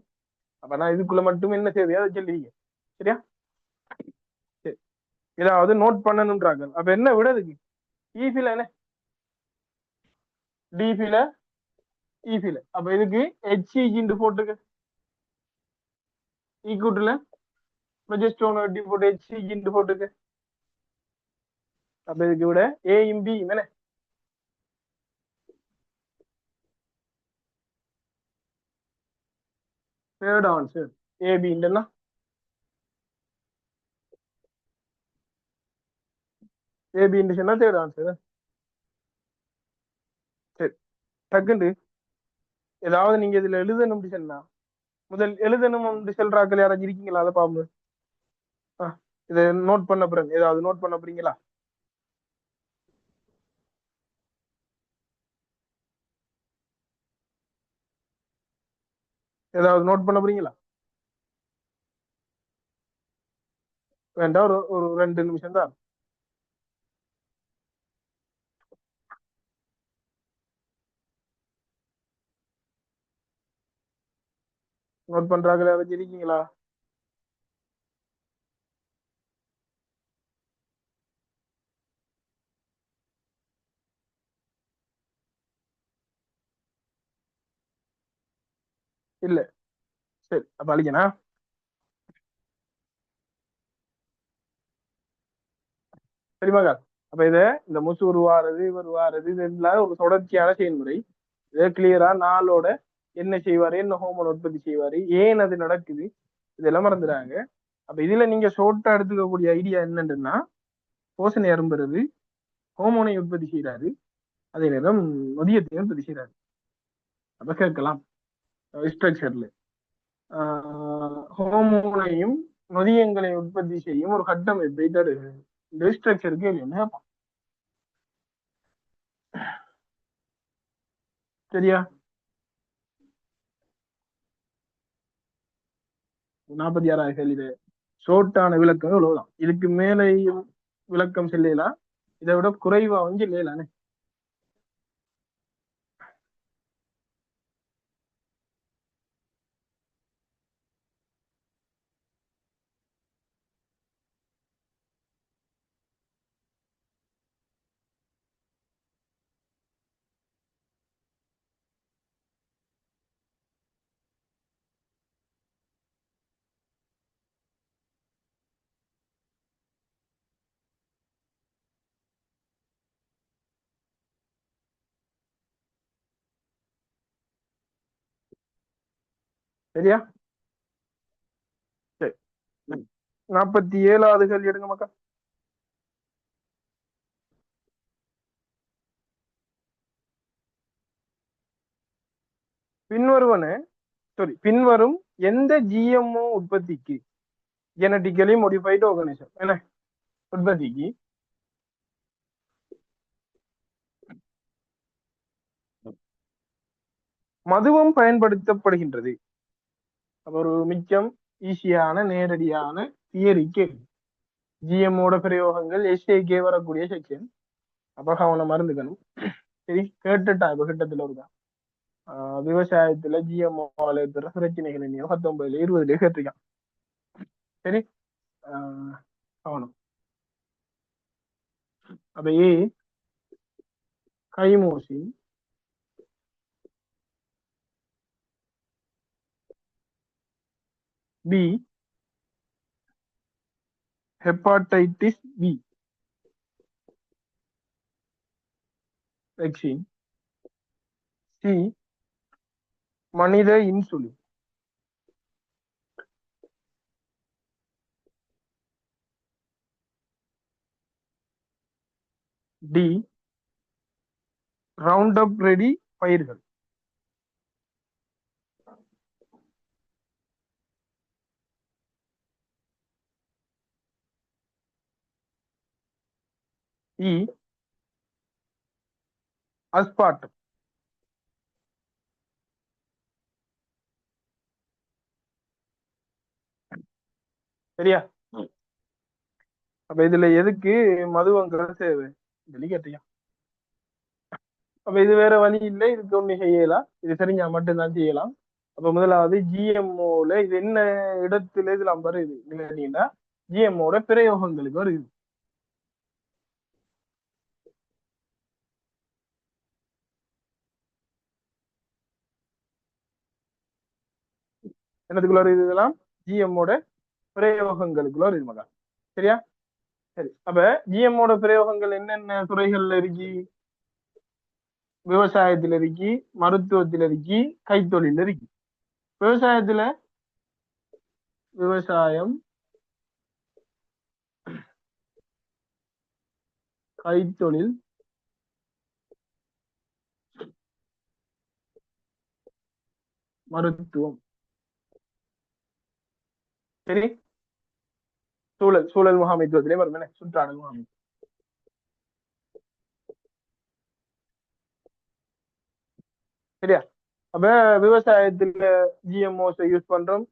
அப்ப நான் இதுக்குள்ள மட்டும் என்ன தேவையோ அதை சொல்லிங்க. சரியா? சரி, ஏதாவது நோட் பண்ணணும்ன்றாங்க. அப்ப என்ன விடதுக்கு? ஈஃபில என்ன, டிஃபில, ஈஃபில. அப்ப இதுக்கு HCG போட்டுக்க. ஈக்குவட்டுல ப்ரொஜெஸ்ட்ரோன் எப்படி போட்டு HCG போட்டுக்க. அப்ப இதுக்கு விட ஏயும் பி என்ன? Third answer A B. ஏபி சொன்னா தேர்ட் ஆன்சர். சரி, டக்குண்டு ஏதாவது நீங்க இதுல எழுதணும் சொன்னா முதல் எழுதணும் சொல்றாக்கள் யாராச்சும் இருக்கீங்களா? அதை பாம்பு இதை நோட் பண்ண போறேன். ஏதாவது நோட் பண்ண போறீங்களா? ஏதாவது நோட் பண்ண போறீங்களா? வேண்டாம், ஒரு ஒரு 2 நிமிஷம் தான். நோட் பண்றாக்கள் யாராச்சும் இருக்கீங்களா? இல்ல. சரி, அப்ப அழிக்கணா. சரிமாக்கா. அப்ப இத இந்த முசு உருவாறது, இவர் வாரது, இது எல்லாம் ஒரு தொடர்ச்சியான செயல்முறை. இதை கிளியரா நாளோட என்ன செய்வாரு, என்ன ஹோமோன் உற்பத்தி செய்வாரு, ஏன் அது நடக்குது, இதெல்லாம் மறந்துடாங்க. அப்ப இதுல நீங்க ஷோர்ட்டா எடுத்துக்கக்கூடிய ஐடியா என்னன்னா, போசனை அரும்புறது ஹோமோனை உற்பத்தி செய்யறாரு, அதே நேரம் நொதியத்தையும் உற்பத்தி செய்யறாரு. அப்ப கேட்கலாம் ஸ்ட்ரக்சர்ல ஹோமோனையும் நொதியங்களை உற்பத்தி செய்யும் ஒரு கட்டமைப்பை தருகிறது. இந்த ஸ்ட்ரக்சருக்கு என்ன? சரியா? 46வது கேள்வி. ஷோர்ட்டான விளக்கம் இவ்வளவுதான். இதுக்கு மேலேயும் விளக்கம் செல்லலாம், இதை விட குறைவாகவும் செல்லலானே. சரியா? சரி, 47வது கேள்வி எடுங்க மக்கா. பின்வருவன பின்வரும் எந்த ஜிஎம்ஓ உற்பத்திக்கு, ஜெனட்டிக்கலி மோடிஃபைடு ஆர்கானிசம் என்ன உற்பத்திக்கு மதுவம் பயன்படுத்தப்படுகின்றது? அப்ப ஒரு மிச்சம் ஈஸியான நேரடியான தியரிக்கு ஜிஎம்ஓட பிரயோகங்கள் எஸ்ஏகே வரக்கூடிய செக்ஷன். அப்ப அவனை மறந்துக்கணும். சரி, கேட்டுட்டா இப்ப கிட்டத்துல இருக்கா விவசாயத்துல ஜிஎம்ஓல இருக்கிற பிரச்சனைகள் என்னையோ 19 20 கேட்டிருக்கான். சரி, கவனம். அப்ப A chymosin, B hepatitis B vaccine, C மனித இன்சுலின். டி ரவுண்ட் அப் ரெடி பயிர்கள். இ அஸ்பார்டம். சரியா? அப்ப இதுல எதுக்கு மதுவங்கள் தேவை சொல்லி கேட்டீங்க. அப்ப இது வேற வழி இல்லை, இதுக்கு ஒண்ணு செய்யலாம், இது தெரிஞ்சா மட்டும்தான் செய்யலாம். அப்ப முதலாவது ஜிஎம்ஓல இது என்ன இடத்துல இதுல வருது இல்லைன்னா ஜிஎம்ஓட பிரயோகங்களுக்கு வருது. என்னதுக்குள்ள வருது? இதெல்லாம் ஜிஎம்ஓட பிரயோகங்களுக்குள்ள வருது மகா. சரியா? சரி, அப்ப ஜிஎம்ஓட பிரயோகங்கள் என்னென்ன துறைகள்ல இருக்கு? விவசாயத்துல இருக்கு, மருத்துவத்துல இருக்கு, கைத்தொழில் இருக்கு. விவசாயத்துல விவசாயம், கைத்தொழில், மருத்துவம். சரி, சூழல் முகாமைத்துவத்திலே வரும் என்ன சுற்றாடல் முகாமைத்துவம். சரியா? அப்ப விவசாயத்துல ஜிஎம்ஓஸ் யூஸ் பண்றோம்,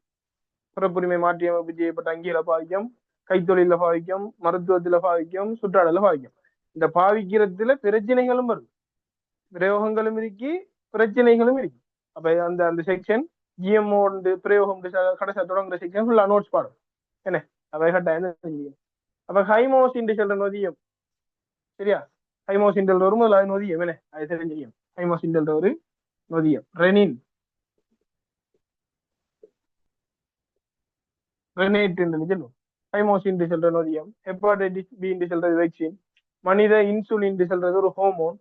பிறப்புரிமை மாற்றி அமைப்பு செய்யப்பட்ட அங்கியில பாவிக்கும், கைத்தொழில பாவிக்கும், மருத்துவத்துல பாவிக்கும், சுற்றாடல பாவிக்கும். இந்த பாவிக்கிறதுல பிரச்சனைகளும் வரும், பிரயோகங்களும் இருக்கு, பிரச்சனைகளும் இருக்கு. அப்ப அந்த அந்த செக்ஷன் ஜிஎம்ஓ பிரயோகம் கடைசியா தொடங்குற செக்ஷன் ஃபுல்லா நோட்ஸ் பாடும் என்ன அவை கட்டாயம். அப்ப ஹைமோஸ் என்று சொல்ற நொதியம். சரியா? ஹைமோஸ் என்ற ஒரு முதலாவது நொதியம் என்ன அது தெரிஞ்சியும். ஹைமோஸ் என்ற ஒரு நொதியம். ரெனின், ரெனேட் என்று சொல்லுவோம். ஹைமோஸ் என்று சொல்ற நொதியம். ஹெப்பாடைட்டிஸ் பி என்று சொல்றது வேக்சின். மனித இன்சுலின் என்று சொல்றது ஒரு ஹோமோன்.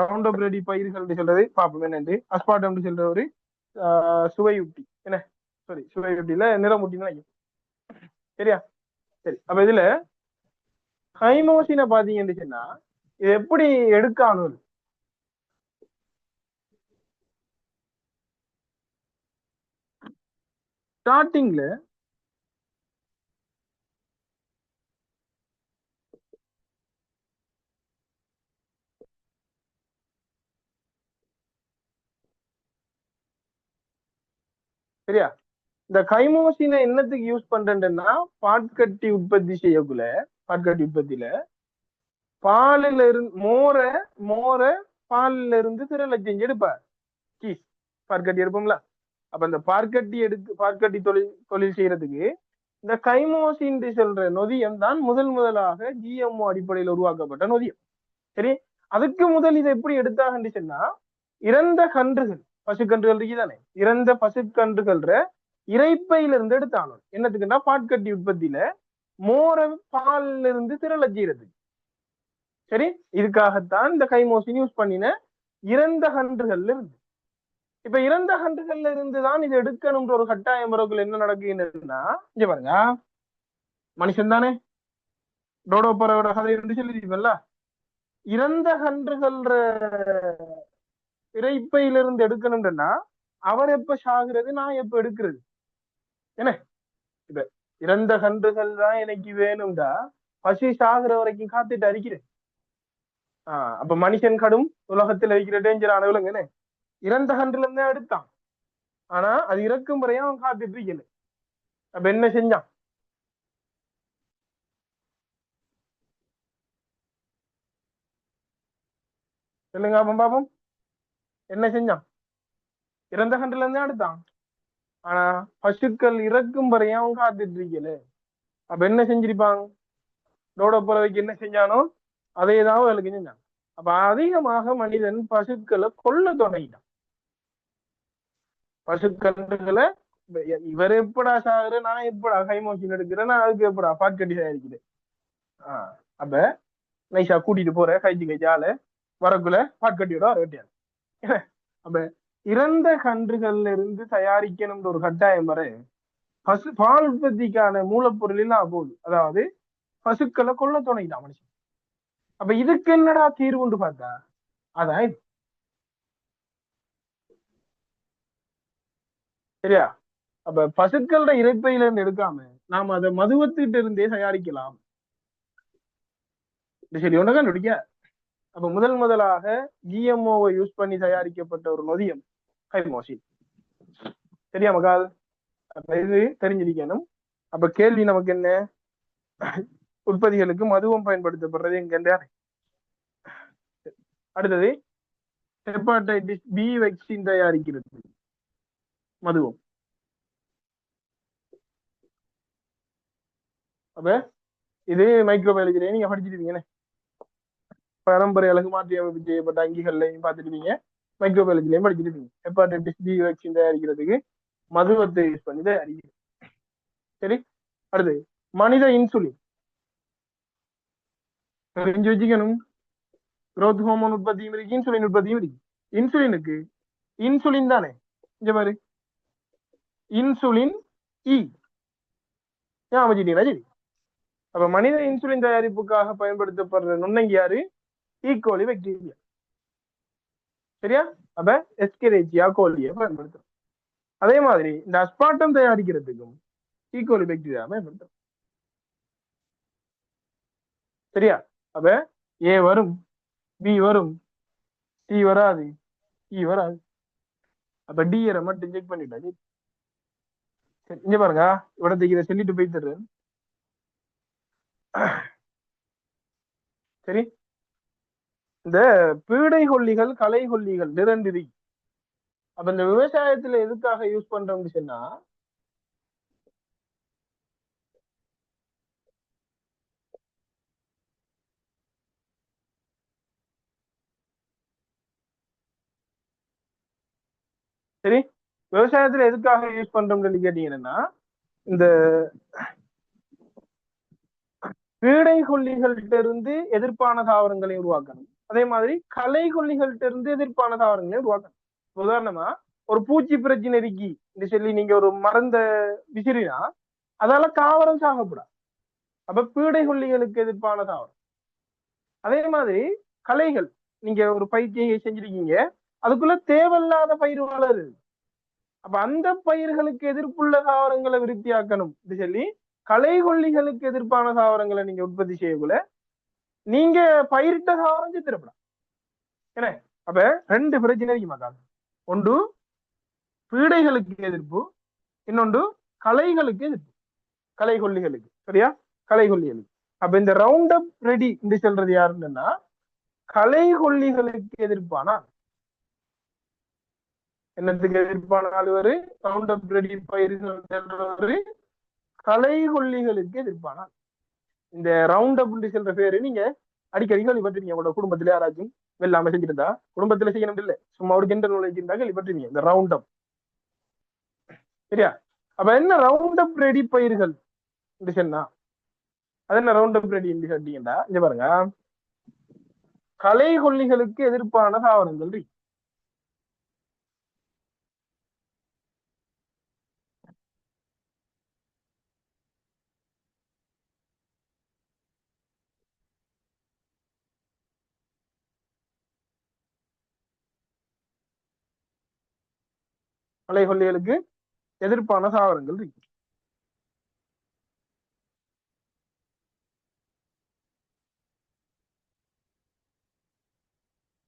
ரவுண்ட் அப் ரெடி பயிர்கள் என்று சொல்றது பாப்போம் என்னண்டு. அஸ்பார்டம் என்று சொல்ற ஒரு சுவையூட்டி என்ன சுவையூட்டியில நிறமூட்டின்னு நினைக்கும். சரியா? சரி, அப்ப இதுல ஹைமோசினை பாத்தீங்கன்னு சொன்னா இது எப்படி எடுக்கானு ஸ்டார்டிங்ல சரியா? இந்த கைமோசினை என்னத்துக்கு யூஸ் பண்றேன்னா பாட்கட்டி உற்பத்தி செய்யக்குள்ள பாட்கட்டி உற்பத்தியில பாலில இருந்து மோர பாலில இருந்து திரள செஞ்சு எடுப்பார். கீஸ் பார்க்கட்டி எடுப்போம்ல. அப்ப இந்த பார்க்கட்டி தொழில் செய்யறதுக்கு இந்த கைமோசின் சொல்ற நொதியம் தான் முதலாக ஜிஎம்ஓ அடிப்படையில் உருவாக்கப்பட்ட நொதியம். சரி, அதுக்கு முதல் இதை எப்படி எடுத்தாங்கன்னு சொன்னா இறந்த கன்றுகள், பசுக்கன்றுகள் இருக்குதானே, இறந்த பசுக்கன்றுகள்ற இறைப்பையில இருந்து எடுத்தாங்க. என்னத்துக்குன்னா பாட்கட்டி உற்பத்தியில மோர பால்ல இருந்து திரள செய்யறதுக்கு. சரி, இதுக்காகத்தான் இந்த கைமோசின் யூஸ் பண்ணின இறந்த கன்றுகள்ல இருந்து. இப்ப இறந்த கன்றுகள்ல இருந்துதான் இது எடுக்கணும்ன்ற ஒரு கட்டாய முறைகள் என்ன நடக்குதுன்னா இங்க பாருங்க, மனுஷன் தானே டோடோ பறவையோட கதை இருந்து சொல்லிருக்கீங்கல்ல, இறந்த கன்றுகள்ற இறைப்பையிலிருந்து எடுக்கணும்னா அவர் எப்ப சாகுறது, நான் எப்ப எடுக்கிறது என்ன? இப்ப இறந்த கன்றுகள் தான் எனக்கு வேணும்டா, பசி சாகுற வரைக்கும் காத்துட்டு அரிக்கிறேன். அப்ப மனுஷன் கடும் உலகத்தில் இருக்கிற டேஞ்சரான விலங்குன்னு இறந்த கன்றுல இருந்தா எடுத்தான், ஆனா அது இறக்கும் வரையும் அவன் காத்துட்டு இருக்கல. அப்ப என்ன செஞ்சான்? சொல்லுங்க அப்ப பாப்போம், என்ன செஞ்சான்? இறந்த கன்றுல இருந்தா எடுத்தான், ஆனா பசுக்கள் இறக்கும் வரையும் அவன் காத்துட்டு இருக்கல. அப்ப என்ன செஞ்சிருப்பாங்க? டோடோ பறவைக்கு என்ன செஞ்சானோ அதே தான் அவளுக்கு செஞ்சான். அப்ப அதிகமாக மனிதன் பசுக்களை கொல்ல தொடங்கிட்டான். பசுக்கன்றுகளை இவர் எப்படா சாகுற, நான் எப்படா கைமோஷன் எடுக்கிறேன், நான் அதுக்கு எப்படா பாட்கட்டி தயாரிக்கிறேன். அப்ப நைசா கூட்டிட்டு போற கைச்சு கைச்சால வரக்குள்ள பாட்கட்டியோட வர வெட்டியாரு. அப்ப இறந்த கன்றுகள்ல இருந்து தயாரிக்கணும்ன்ற ஒரு கட்டாயம் வர பசு பால் உற்பத்திக்கான மூலப்பொருள் எல்லாம் போகுது. அதாவது பசுக்களை கொல்ல தொடங்கிட்டான் மனுஷன். அப்ப இதுக்கு என்னடா தீர்வுன்னு பார்த்தா அதான் இது. சரியா? அப்ப பசுக்களோட இறைப்பையில இருந்து எடுக்காம நாம அதை மதுவத்திட்ட இருந்தே தயாரிக்கலாம். சரி, ஒன்றுதான் கண்டுபிடிக்க. அப்ப முதலாக ஜிஎம்ஓவை யூஸ் பண்ணி தயாரிக்கப்பட்ட ஒரு நொதியம் கைமோசின். சரியா மகால்? அப்ப இது தெரிஞ்சிருக்கணும். அப்ப கேள்வி நமக்கு என்ன, உற்பத்திகளுக்கு மதுவம் பயன்படுத்தப்படுறது எங்க? அடுத்தது ஹெப்பாடைட்டிஸ் பி வேக்சின் தயாரிக்கிறது மதுவம். அப்ப இது மைக்ரோபயாலஜில நீங்க படிச்சிருப்பீங்கன்னு, பரம்பரை அழகு மாற்றி அமைப்பு செய்யப்பட்ட அங்கிகள்லையும் பார்த்துருப்பீங்க, மைக்ரோபயாலஜிலையும் படிச்சிருப்பீங்க. ஹெப்பாடைட்டிஸ் பி வேக்சின் தயாரிக்கிறதுக்கு மதுவத்தை யூஸ் பண்ணி தயாரிக்கிறது. சரி, அடுத்து மனித இன்சுலின் தெரிஞ்சு வச்சுக்கணும். குரோத் ஹோமோன் உற்பத்தியும் இருக்கு, இன்சுலின் உற்பத்தியும் இருக்கு. இன்சுலினுக்கு இன்சுலின் தானே, இங்க பாரு இன்சுலின் இ அமைச்சிட்டீங்களா? சரி, அப்ப மனித இன்சுலின் தயாரிப்புக்காக பயன்படுத்தப்படுற நுண்ணங்கி யாரு? E. coli bacteria. சரியா? அப்ப எஸ்கெரேச்சியா கோலியை பயன்படுத்தும். அதே மாதிரி இந்த அஸ்பார்டம் தயாரிக்கிறதுக்கும் ஈகோலி பாக்டீரியா பயன்படுத்தும். சரியா? அப்ப ஏ வரும், பி வரும், சி வராது, இ வராது. அப்ப டிஏ மட்டும் செக் பண்ணிட்டாச்சு. இங்க பாருங்க, இவ்வளவுக்கு இதை சொல்லிட்டு போய் தர்றேன். சரி, இந்த பீடை கொல்லிகள் களை கொல்லிகள் நிரண்டிரி. அப்ப இந்த விவசாயத்துல எதுக்காக யூஸ் பண்றோம்னு சொன்னா, சரி, விவசாயத்துல எதுக்காக யூஸ் பண்றோம்னு கேட்டீங்கன்னா, இந்த பீடை கொல்லிகள்கிட்ட இருந்து எதிர்ப்பான தாவரங்களை உருவாக்கணும். அதே மாதிரி களை கொல்லிகள்கிட்ட இருந்து எதிர்ப்பான தாவரங்களை உருவாக்கணும். உதாரணமா ஒரு பூச்சி பிரச்சனை இருக்கி இந்த சொல்லி நீங்க ஒரு மருந்த விசிறினா அதால தாவரம் சாகப்படாது. அப்ப பீடை கொல்லிகளுக்கு எதிர்ப்பான தாவரம். அதே மாதிரி களைகள், நீங்க ஒரு பயிற்சியை செஞ்சிருக்கீங்க, அதுக்குள்ள தேவையில்லாத பயிர் வளருது. அப்ப அந்த பயிர்களுக்கு எதிர்ப்புள்ள தாவரங்களை விருத்தியாக்கணும் சொல்லி களை கொல்லிகளுக்கு எதிர்ப்பான தாவரங்களை நீங்க உற்பத்தி செய்யக்குள்ள நீங்க பயிரிட்ட தாவரம் சித்திரப்படும். என்ன? அப்ப ரெண்டு பிரச்சனை இருக்கு மக்கள். ஒன்று பீடைகளுக்கு எதிர்ப்பு, இன்னொன்று களைகளுக்கு எதிர்ப்பு, களை கொல்லிகளுக்கு. சரியா? களை கொல்லிகளுக்கு. அப்ப இந்த ரவுண்ட் அப் ரெடி என்று சொல்றது யாருன்னா களை கொல்லிகளுக்கு எதிர்ப்பானா. என்னத்துக்கு எதிர்ப்பான ஆளுவரு? ரவுண்ட் அப் ரெடி பயிர்கள் செல்றவரு களை கொல்லிகளுக்கு எதிர்ப்பானா. இந்த ரவுண்ட் அப் சொல்ற பேரு நீங்க அடிக்கடி கேள்விப்பட்டிருக்கீங்க. உங்களோட குடும்பத்திலே யாராச்சும் வெள்ளாம செஞ்சிருந்தா, குடும்பத்துல செய்யணும் இல்ல, சும்மா ஒரு ஜென்ரல் நாலேஜ் இருந்தா கேள்விப்பட்டிருக்கீங்க இந்த ரவுண்ட் அப். சரியா? அப்ப என்ன ரவுண்ட் அப் ரெடி பயிர்கள் சொன்னா, அது என்ன ரவுண்ட் அப் ரெடி கேட்டீங்கன்னா, இங்க பாருங்க, களை கொல்லிகளுக்கு எதிர்ப்பான தாவரங்கள். களைக்கொல்லிகளுக்கு எதிர்ப்பான தாவரங்கள் இருக்கு.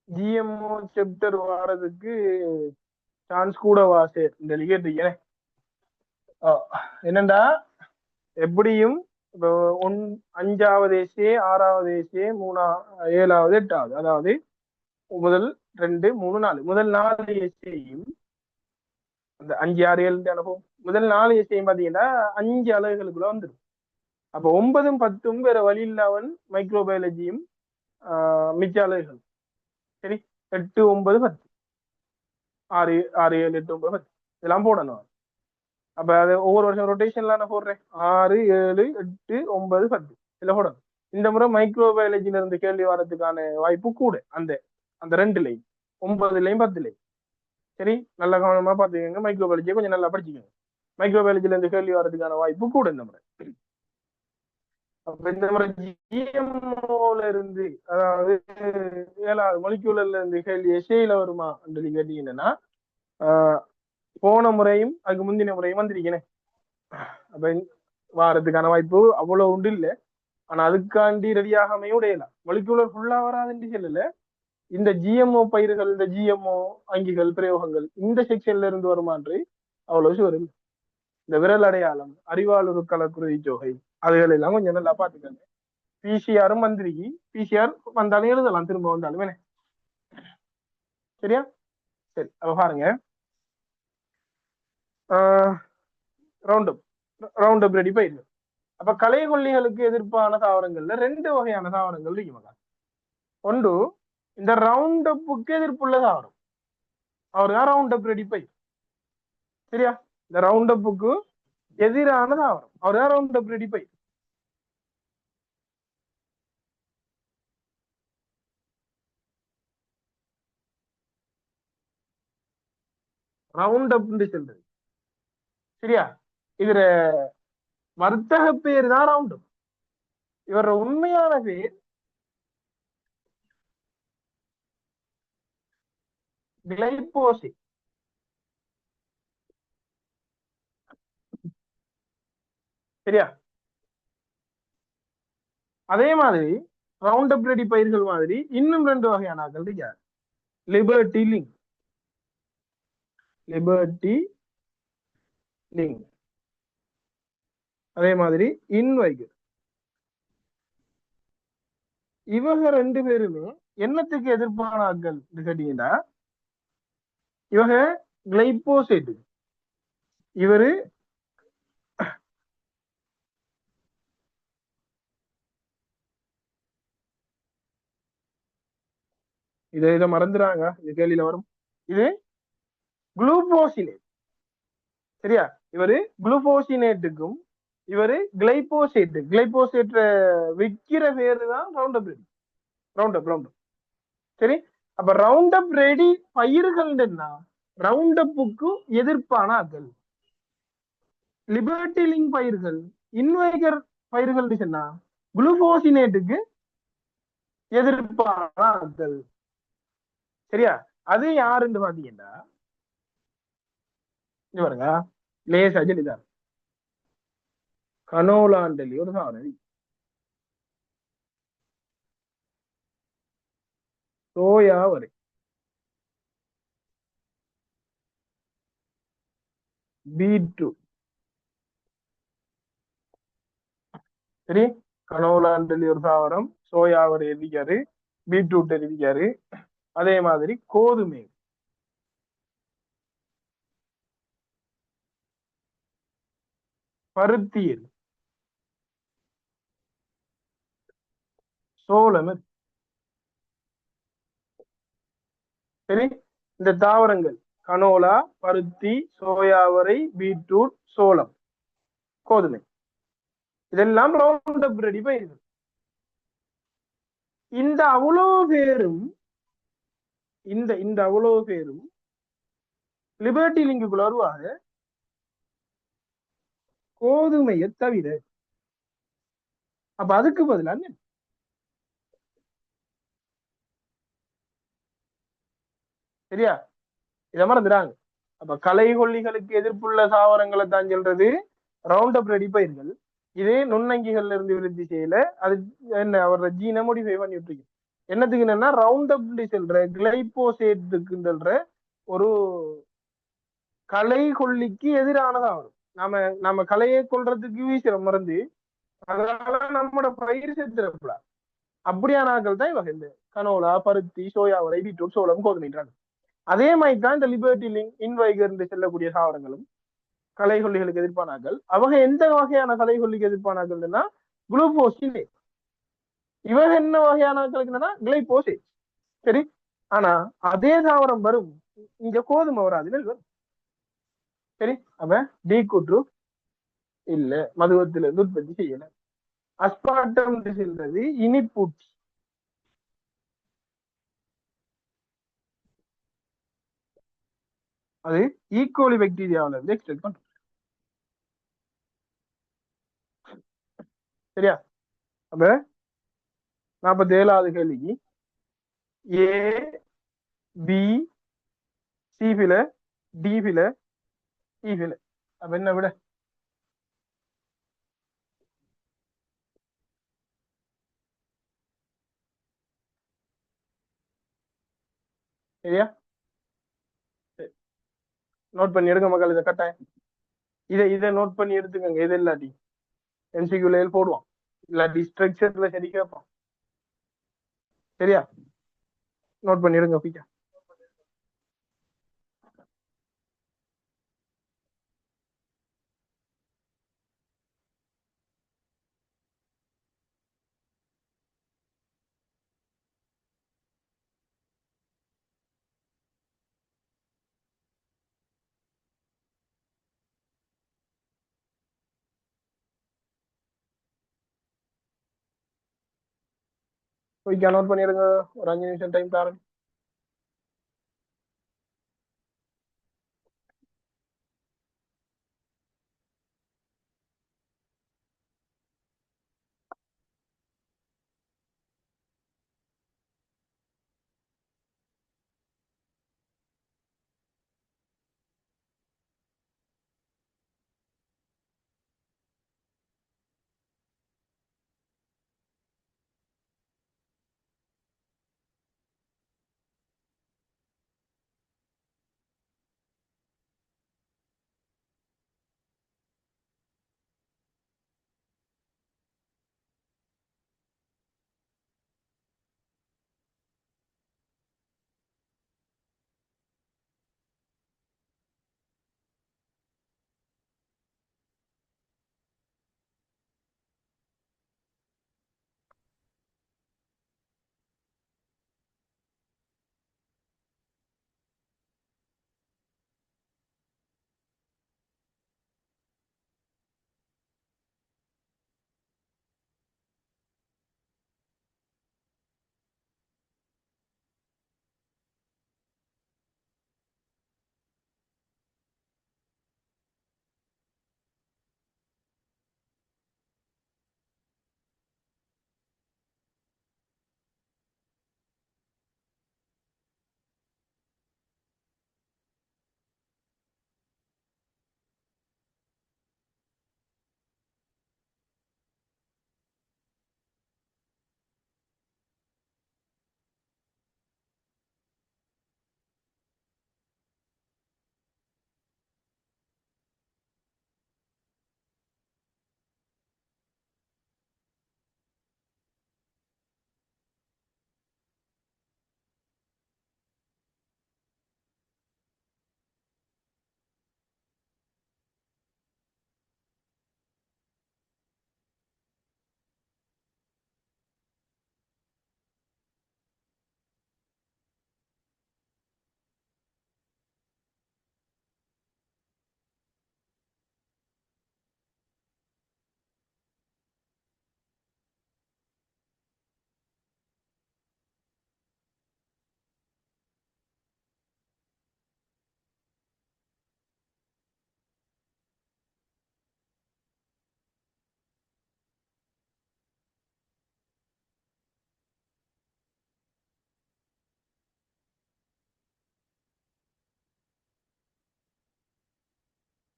ஜிஎம்ஓ செப்டர் வாரதுக்கு சான்ஸ் கூட வாசே இந்த கேட்டீங்க. என்னண்டா எப்படியும் இப்போ 5வது ஏசியே 6வது ஏசியே 7வது 8வது, அதாவது முதல் 2 3 4 முதல் 4 ஏசியையும் அந்த 5 6 7 அனுபவம் முதல் 4 ஏசியையும் பாத்தீங்கன்னா 5 அலகுகளுக்குள்ள வந்துடும். அப்ப 9ம் 10ம் வேற வழி இல்லாமல் மைக்ரோபயாலஜியும் மிச்ச அலகுகள் சரி 8 9 10 6 6 7 8 9 10 இதெல்லாம் போடணும். அப்ப அது ஒவ்வொரு வருஷம் ரொட்டேஷன்ல நான் போடுறேன் 6 7 8 9 10 இதுல போடணும். இந்த முறை மைக்ரோபயாலஜில இருந்து கேள்வி வரதுக்கான வாய்ப்பு கூட அந்த அந்த 2லையும் 9லையும் 10லையும். சரி நல்ல கவனமா பாத்துக்கோங்க. மைக்ரோபயாலஜியை கொஞ்சம் நல்லா படிச்சுக்கோங்க. மைக்ரோபயாலஜில இருந்து கேள்வி வரதுக்கான வாய்ப்பு கூட இந்த முறை. அப்ப இந்த முறை ஜிஎம்ஓல இருந்து அதாவது 7வது மொலிக்யூலர்ல இருந்து கேள்வி எஸ்ஏல வருமா அப்படின்னு கேட்டீங்கன்னா போன முறையும் அதுக்கு முந்தின முறையும் வந்திருக்கேன். அப்ப வாரத்துக்கான வாய்ப்பு அவ்வளவு உண்டு இல்லை. ஆனா அதுக்காண்டி ரெடியாகாமையும் உடையலாம். மொலிக்யூலர் ஃபுல்லா வராதுன்னு சொல்லல. இந்த ஜிஎம்ஓ பயிர்கள் இந்த ஜிஎம்ஓ அங்கிகள் பிரயோகங்கள் இந்த செக்ஷன்ல இருந்து வருமான்று அவ்வளவு வரும். இந்த விரல் அடையாளம் அறிவாளுரு கலக்குருதி தொகை அதுகள் எல்லாம் கொஞ்சம் நல்லா பாத்துக்காங்க. பிசிஆரும் வந்திருக்கி. பிசிஆர் வந்தாலும் எழுதலாம் திரும்ப வந்தாலும் வேணே. சரியா சரி அப்ப பாருங்க ரவுண்ட் அப் ரெடி பயிர்கள். அப்ப களைக்கொல்லிகளுக்கு எதிர்ப்பான தாவரங்கள்ல 2 வகையான தாவரங்கள் இருக்குமாங்க. ஒன்று இந்த ரவுண்ட் அப்புக்கு எதிர்ப்புள்ள தாவரம் அவர்தான் ரவுண்ட் அப் ரெடி பயிர். சரியா இந்த ரவுண்ட் அப்புக்கு எதிரான தாவரம் அவர்தான் ரவுண்ட் அப் ரெடி பயிர். ரவுண்ட் அப் சொல்றது சரியா. இதுல வர்த்தக பேர் தான் ரவுண்ட் அப். இவர உண்மையான பேர் கிளைபோசிட். சரியா அதே மாதிரி ரவுண்ட் அப் ரெடி பயிர்கள் மாதிரி இன்னும் 2 வகையான ஆக்கள் இருக்க. லிபர்டி லிங்க் அதே மாதிரி இன்வைகர். இவங்க 2 பேருமே என்னத்துக்கு எதிர்ப்பான ஆக்கள் கேட்டீங்கன்னா இவங்க கிளைபோசேட். இவரு இதை மறந்துறாங்க. இது கேள்வியில வரும். இது குளுபோசினேட். சரியா இவரு குளுபோசினேட்டுக்கும் இவரு கிளைபோசேட். கிளைபோசேட் விற்கிற பேரு தான் round up ready. Round up சரி. அப்ப ரவுண்ட் அப் ரெடி பயிர்கள் ரவுண்ட் அப்புக்கு எதிர்ப்பான ஆக்கள். லிபர்டி லிங்க் பயிர்கள் இன்வைகர் பயிர்கள் சொன்னா குளுபோசினேட்டுக்கு எதிர்ப்பான ஆக்கள். சரியா அது யாருன்னு பாத்தீங்கன்னா பாருங்க லேசா ஜெலிதா கனோலான்னு சொல்லி ஒரு சாதனை. சோயா வரை பீட்ரூட். சரி கனோலான்னு சொல்லி ஒரு தாவரம். சோயாவரை எரிக்காரு. பீட்ரூட் எரிக்காரு. அதே மாதிரி கோதுமை பருத்தியல் சோளம். சரி இந்த தாவரங்கள் கனோலா பருத்தி சோயாவரை பீட்ரூட் சோளம் கோதுமை இதெல்லாம் ரவுண்ட் அப் ரெடி பயிர்கள். இந்த அவ்வளவு பேரும் இந்த அவ்வளவு பேரும் லிபர்டி லிங்குக்குள்ள வருவாங்க கோதுமையை தவிர. அப்ப அதுக்கு பதிலாக சரியா இத மறந்துடாங்க. அப்ப களை கொல்லிகளுக்கு எதிர்ப்புள்ள தாவரங்களை தான் சொல்றது ரவுண்ட் அப் ரெடி பயிர்கள். இதே நுண்ணங்கிகள்ல இருந்து விருத்தி செய்யல அது என்ன அவரோட ஜீனை மோடிஃபை பண்ணி விட்டுருக்கு. என்னத்துக்கு என்னன்னா ரவுண்ட் அப் சொல்ற கிளைபோசேட்டுக்கு சொல்ற ஒரு களை கொல்லிக்கு எதிரானதா வரும். நாம நம்ம களையை கொல்றதுக்கு வீசுற மருந்து, அதனால நம்மளோட பயிர் செத்துறப்படாது. அப்படியான ஆட்கள் தான் இவங்க இந்த கனோலா, பருத்தி, சோயாவரை, பீட்ரூட், சோளம், கோதுமைன்றாங்க. அதே மாதிரி தான் இந்த லிபர்டி இன்வைகர் என்று செல்லக்கூடிய தாவரங்களும் களை கொல்லிகளுக்கு எதிர்ப்பானார்கள். அவங்க எந்த வகையான களை கொல்லிக்கு எதிர்ப்பானார்கள்னா குளுபோசின். இவங்க என்ன வகையான ஆட்களுக்கு என்னன்னா கிளைபோசேட். சரி, ஆனா அதே தாவரம் வரும் இங்க கோதுமை வராது வரும். சரி, அவன் டீ கூற்று இல்ல மதுவத்திலிருந்து உற்பத்தி செய்யல. அஸ்பார்டம் சொல்றது இனிப்பூட்டி. அது ஈகோலி பாக்டீரியாவில இருந்து எக்ஸ்ட்ராக்ட் பண்றோம். சரியா? அப்ப 47வது கேள்விக்கு ஏ, பி, சி பில, டி பில, இ பில. அப்ப என்ன விட? சரியா? நோட் பண்ணி எடுங்க மக்கள், இதை கட்டாயம் இதை நோட் பண்ணி எடுத்துக்கங்க. இது இல்லாட்டி எம்சிக்யூல போடுவான், இல்லாட்டி ஸ்ட்ரக்சர்ல சரி கேட்பான். சரியா? நோட் பண்ணி எடுங்க பீக்கா. பீக்கா நோட் பண்ணி எடுங்க. ஒரு 5 நிமிஷம் டைம் தரேன்.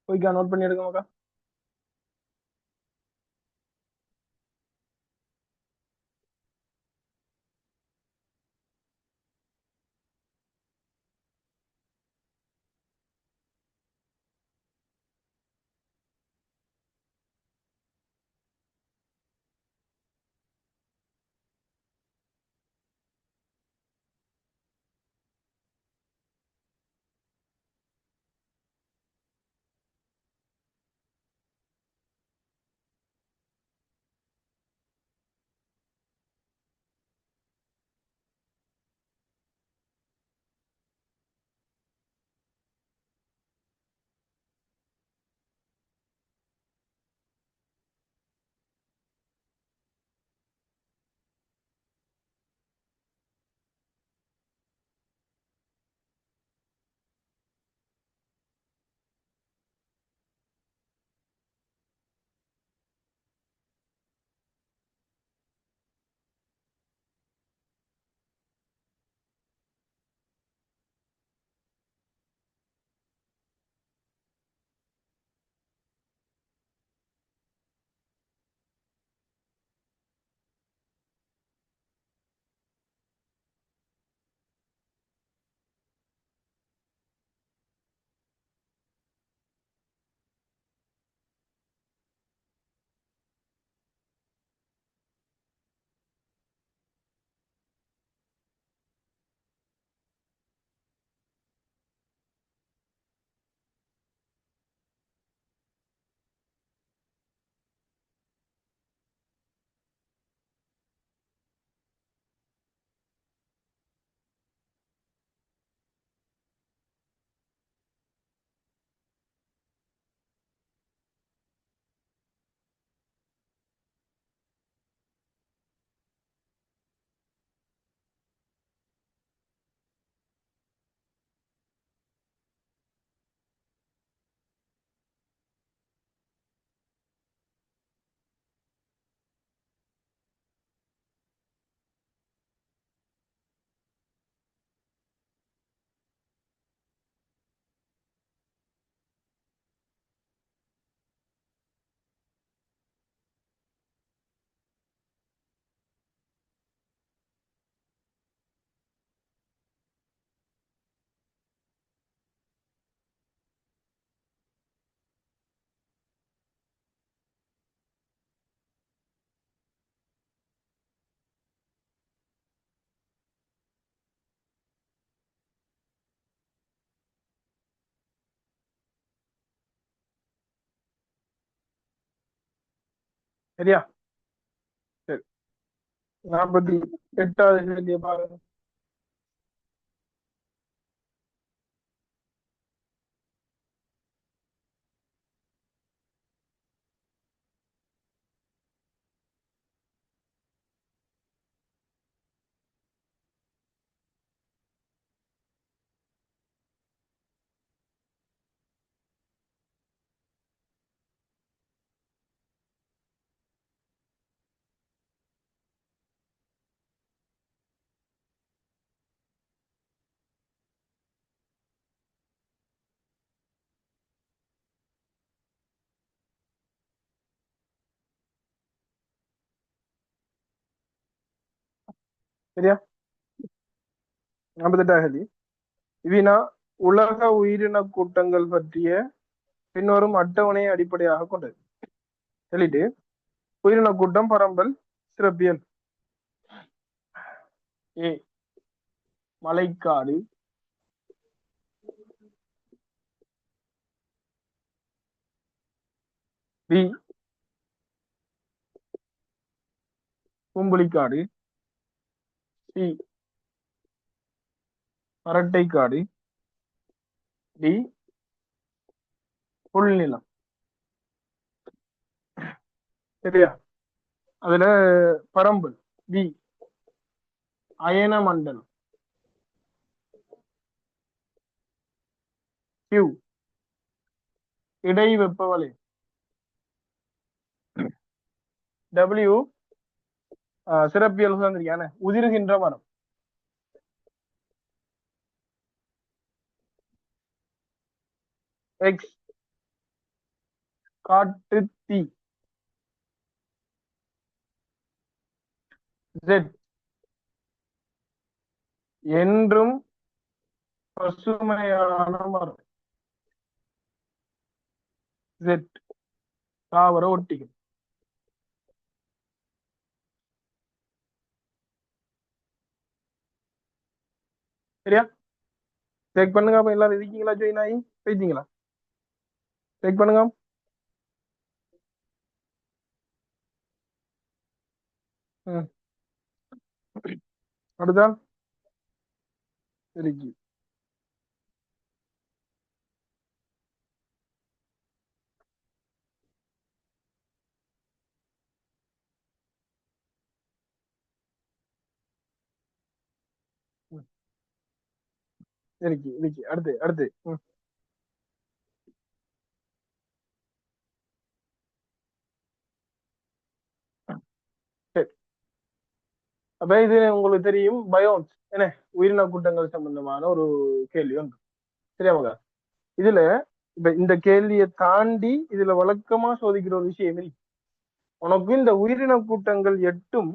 போய்க்கா நோட் பண்ணி எடுக்கமாக்கா. சரியா? சரி, 48வது கேள்வியை பாருங்க. சரியா? 48வது கேள்வி. இவினா உலக உயிரின கூட்டங்கள் பற்றிய பின்வரும் அட்டவணையை அடிப்படையாக கொண்டது. சொல்லிட்டு உயிரின கூட்டம், பரம்பல், சிறப்பியல். ஏ மலைக்காடு, பி பூம்புலிக்காடு, சி அரட்டைக்காடு, டி புல்நிலம். சரியா? அதுல பரம்பல் பி அயன மண்டலம், கியூ இடை வெப்பவலயம், டபிள்யூ சிறப்பியல் சுதந்திரியான உதிர்கின்ற மரம். எக்ஸ் காட்டு தீ. Z என்றும் பசுமையான மரம். Z தாவர ஒட்டிகள். சரியா? செக் பண்ணுங்க. அப்ப எல்லாரும் இருக்கீங்களா? ஜாயின் ஆகி போயிட்டீங்களா? செக் பண்ணுங்க. அடுத்தா இருக்கு. இருக்கு இருக்கு. அடுத்து அடுத்து. சரி. அப்ப இது உங்களுக்கு தெரியும் பயோன்ஸ் என்ன உயிரின கூட்டங்கள் சம்பந்தமான ஒரு கேள்வி ஒன்று. சரியாங்க? இதுல இப்ப இந்த கேள்வியை தாண்டி இதுல வழக்கமா சோதிக்கிற ஒரு விஷயம் இருக்கு. உனக்கு இந்த உயிரின கூட்டங்கள் 8ம்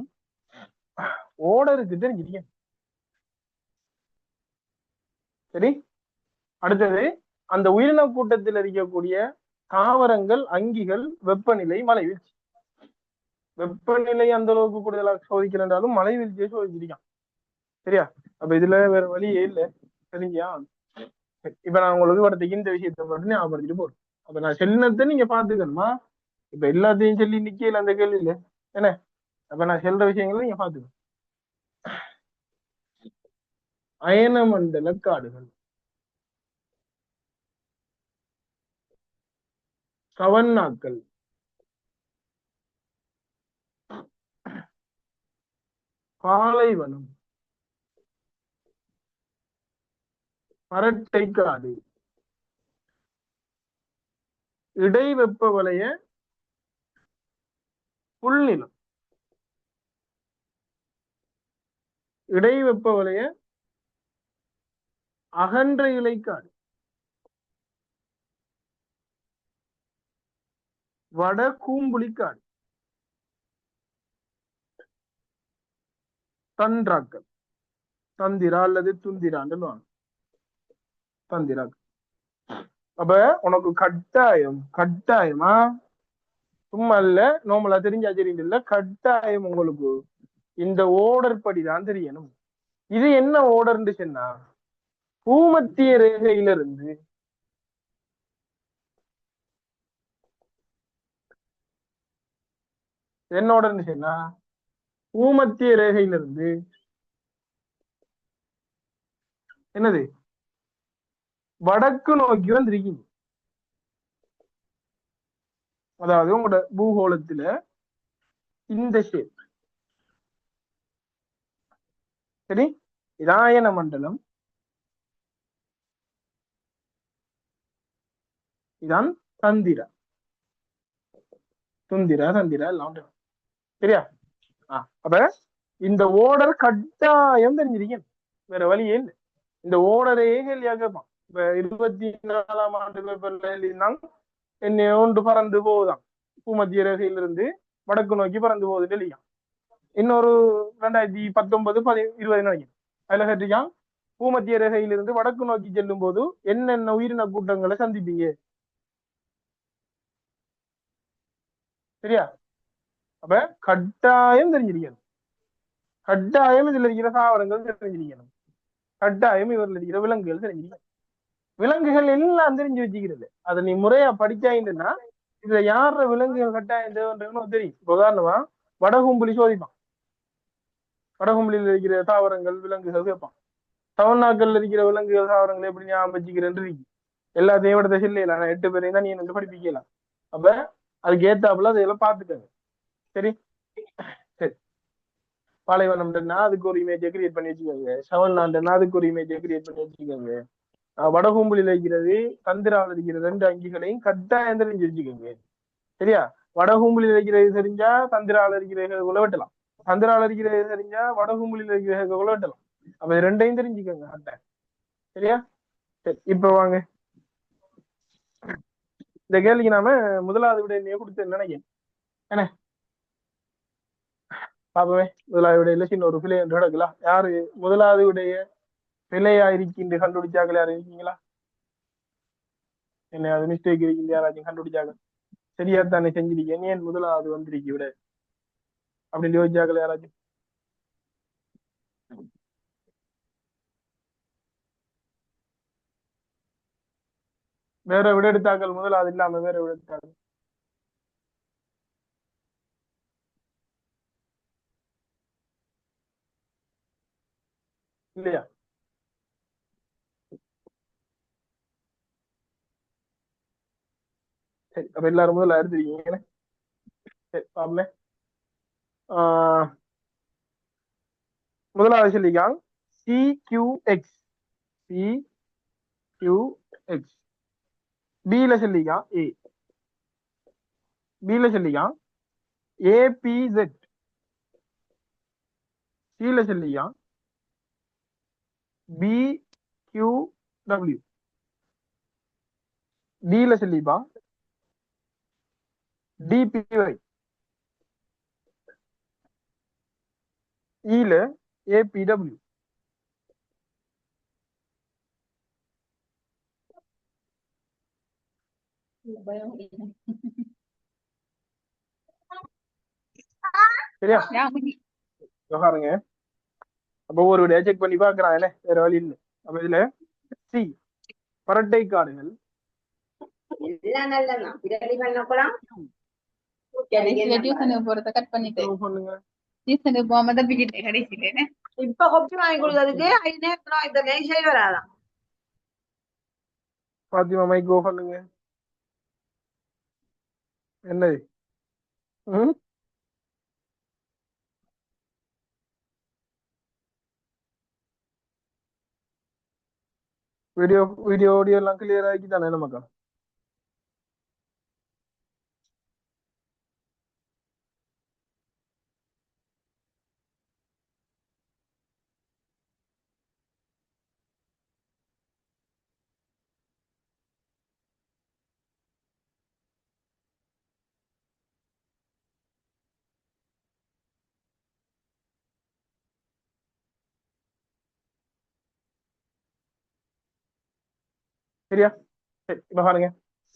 ஓடருக்கு தெரிஞ்சிருக்கேன். சரி. அடுத்தது அந்த உயிரின கூட்டத்தில் இருக்கக்கூடிய தாவரங்கள், அங்கிகள், வெப்பநிலை, மழை வீழ்ச்சி. வெப்பநிலை அந்த அளவுக்கு கூடுதலாக சோதிக்கிறேன்றாலும் மழை வீழ்ச்சியை சோதிச்சிருக்கான். சரியா? அப்ப இதுல வேற வழியே இல்லை. சரிங்களா? இப்ப நான் உங்களுக்கு வரதுக்கு இந்த விஷயத்தை மட்டும் ஞாபகப்படுத்திட்டு போறேன். அப்ப நான் செல்லினத்தை நீங்க பாத்துக்கணுமா? இப்ப எல்லாத்தையும் சொல்லி நிக்கல அந்த கேள்வியில என்ன. அப்ப நான் செல்ற விஷயங்களை நீங்க பாத்துக்கணும். அயனமண்டல காடுகள், சவன்னாக்கள், பாலைவனம், பரட்டை காடு, இடைவெப்ப வலய புல்நிலம், இடைவெப்ப வலய அகன்ற இலைக்காடு, வட கூம்புளிக்காடு, தன்றாக்கள், தந்திரா அல்லது துந்திரான்னு தந்திராக்கள். அப்ப உனக்கு கட்டாயம் கட்டாயமா சும்மா இல்ல நோமலா தெரிஞ்சா தெரியும் இல்ல, கட்டாயம் உங்களுக்கு இந்த ஓர்டர் படிதான் தெரியணும். இது என்ன ஓர்டர்ன்னு சொன்னா, பூமத்திய ரேகையிலிருந்து என்ன ஓர்டர்ன்னு சொன்னா, பூமத்திய ரேகையிலிருந்து என்னது வடக்கு நோக்கி வந்திருக்கீங்க. அதாவது உங்களோட பூகோளத்துல இந்த ஷேப். சரி. இதாயன மண்டலம், இதான் தந்திரா, துந்திரா, தந்திரா எல்லாம். சரியா? அப்ப இந்த ஓர்டர் கட்டாயம் தெரிஞ்சிருக்கேன். வேற வழியே இல்லை. இந்த ஓர்டரையே கேள்வியா கேட்பான். இப்ப 24ஆம் ஆண்டு பேப்பர்ல எழுதினான் என்ன ஒன்று பறந்து போகுதான், பூமத்திய ரேகையிலிருந்து வடக்கு நோக்கி பறந்து போகுது டெல்லியா. இன்னொரு 2019 20 நினைக்கிறேன். அதுல கேட்டிருக்கான் பூமத்திய ரேகையிலிருந்து வடக்கு நோக்கி செல்லும் போது என்னென்ன உயிரின கூட்டங்களை சந்திப்பீங்க. சரியா? அப்ப கட்டாயம் தெரிஞ்சிருக்கணும். கட்டாயம் இதுல இருக்கிற தாவரங்கள் தெரிஞ்சிருக்கணும். கட்டாயம் இவர்கள் இருக்கிற விலங்குகள் தெரிஞ்சிருக்கணும். விலங்குகள் எல்லாம் தெரிஞ்சு வச்சுக்கிறது. அதை நீ முறையா படிச்சாயின்னா இதுல யார விலங்குகள் கட்டாயம் தேவைன்றதுன்னு தெரியும். உதாரணமா வடகும்புலி சோதிப்பான். வடகும்புலியில் இருக்கிற தாவரங்கள், விலங்குகள் கேட்பான். தமிழ்நாட்டில் இருக்கிற விலங்குகள், தாவரங்கள் எப்படி ஞாபகம் வச்சுக்கிறேன் இருக்கு. எல்லாத்தையும் விட இல்லையில நான் 8 பேரையும் தான் நீ எனக்கு படிப்பிக்கலாம். அப்ப அதுக்கு ஏத்தாப்புல அதையெல்லாம் பாத்துக்கங்க. சரி. சரி. பாலைவனம்னா அதுக்கு ஒரு இமேஜை கிரியேட் பண்ணி வச்சுக்கோங்க. செவன்லாண்டுனா அதுக்கு ஒரு இமேஜை கிரியேட் பண்ணி வச்சுக்கோங்க. வடகூம்புலில் இருக்கிறது, தந்திராவில் இருக்கிறது, 2 அங்கிகளையும் கட்டாயம் தெரிஞ்சு வச்சுக்கோங்க. சரியா? வடகூம்புலில் இருக்கிறது தெரிஞ்சா தந்திராவில் இருக்கிற வெட்டலாம். தந்திராவில் இருக்கிறது தெரிஞ்சா வடகூம்புலில் இருக்கிற வெட்டலாம். அப்ப 2ஐயும் தெரிஞ்சுக்கோங்க கட்டாயம். சரியா? சரி. இப்ப வாங்க இந்த கேள்விக்கு நாம முதலாவது விடையிலேயே கொடுத்து நினைக்கிறேன் என்ன பாப்பவே. முதலாவது விடையில சின்ன ஒரு பிழை என்று நடக்கலாம். யாரு முதலாவது விடைய பிழையா இருக்கின்ற கண்டுபிடிச்சாக்கள் யாரும் இருக்கீங்களா? என்ன அது மிஸ்டேக் இருக்கின்ற யாராச்சும் கண்டுபிடிச்சாங்க? சரியா தானே செஞ்சிருக்கீங்க, ஏன் முதலாவது வந்திருக்கு விட அப்படின்னு யோசிச்சாக்கள் யாராச்சும்? வேற விட எடுத்தாக்கள் முதலாவது இல்லாம வேற விட எடுத்தாக்கள் இல்லையா? சரி, அப்ப எல்லாரும் முதல்ல எடுத்துருக்கீங்க. சரி பாப்போமே. முதலாவது சொல்லிக்காங்க CQX. CQX. பில சொல்லிக்கான் பில சொல்லிக்கான் APZ. சில சொல்லிக்கான் BQW. டில சொல்லிப்பான் DPY. ஈல APW. சரியா? பாருங்க, அப்ப ஒரு விட செக் பண்ணி பாக்குறான் என்ன, வேற வழி இல்லை. அப்ப இதுல சி பரட்டை காடுகள் பண்ணுங்க. இப்ப கொப்பி வாங்கி கொடுத்ததுக்கு இந்த நெய் வராதான். பாத்திமா மைக் ஓ பண்ணுங்க. என்னது வீடியோ வீடியோ ஆடியோ எல்லாம் கிளியர் ஆக்கி தானே நமக்கா? சரியா? சரி, இப்ப பாருங்க,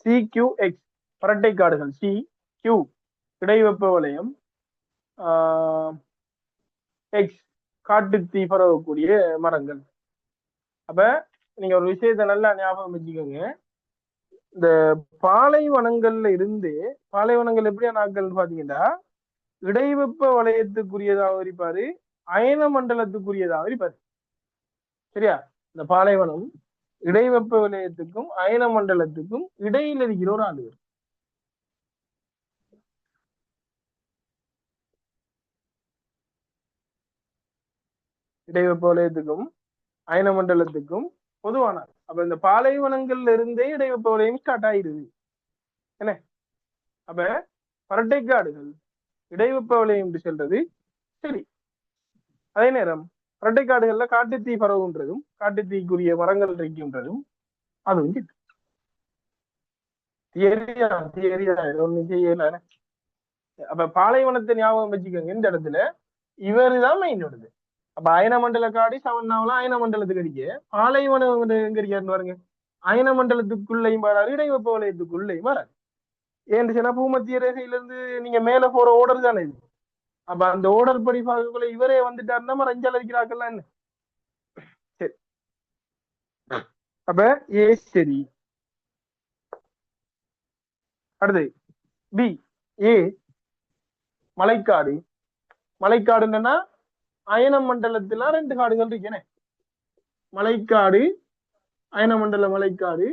CQX பரட்டை காடுகள். CQ இடைவெப்ப வலயம், X காட்டு தீ பரவக்கூடிய மரங்கள். அப்ப நீங்க ஒரு விஷயத்த நல்லா ஞாபகம் வச்சுக்கோங்க. இந்த பாலைவனங்கள்ல இருந்து, பாலைவனங்கள் எப்படியா நாட்கள் பாத்தீங்கன்னா இடைவெப்ப வலயத்துக்குரியதாக இருப்பாரு, அயன மண்டலத்துக்குரியதாக இருப்பாரு. சரியா? இந்த பாலைவனம் இடைவெப்ப வலயத்துக்கும் அயன மண்டலத்துக்கும் இடையில் இருக்கிற ஒரு ஆண்டு. இடைவெப்ப வலயத்துக்கும் அயன மண்டலத்துக்கும் பொதுவான. அப்ப இந்த பாலைவனங்கள்ல இருந்தே இடைவெப்ப வலயம் ஸ்டார்ட் ஆயிருது என்ன. அப்ப பரட்டை காடுகள் இடைவெப்ப வலயம் என்று சொல்றது சரி. அதே நேரம் பரட்டை காடுகள்ல காட்டுத்தீ பரவுன்றதும் காட்டுத்தீக்குரிய மரங்கள் இருக்கின்றதும் அதுவும் தியரியா ஒன்னும் செய்யல. அப்ப பாலைவனத்தை ஞாபகம் வச்சுக்கோங்க. இந்த இடத்துல இவருதான் மெயின் வருது. அப்ப அயன மண்டல காடு சவன்னாவெல்லாம் அயன மண்டலத்துக்கு அடிக்க, பாலைவனம் எங்க இருக்காருன்னு பாருங்க, அயன மண்டலத்துக்குள்ளையும் வராது, இடைவெப்ப வலயத்துக்குள்ளையும் வராது. ஏன்னு சொன்னா பூமத்திய ரேகையிலிருந்து நீங்க மேல போற ஓர்டர் தானே இது. அப்ப அந்த ஓர்டர் படி பார்க்கக்குள்ள இவரே வந்துட்டாருன்னா நம்ம ரஞ்சால இருக்கிறாக்கெல்லாம் என்ன. சரி, அப்ப ஏ சரி. அடுத்து பி. ஏ மலைக்காடு. மலைக்காடு என்னன்னா அயன மண்டலத்துல ரெண்டு காடுகள் இருக்கேனே, மலைக்காடு, அயனமண்டல மலைக்காடு,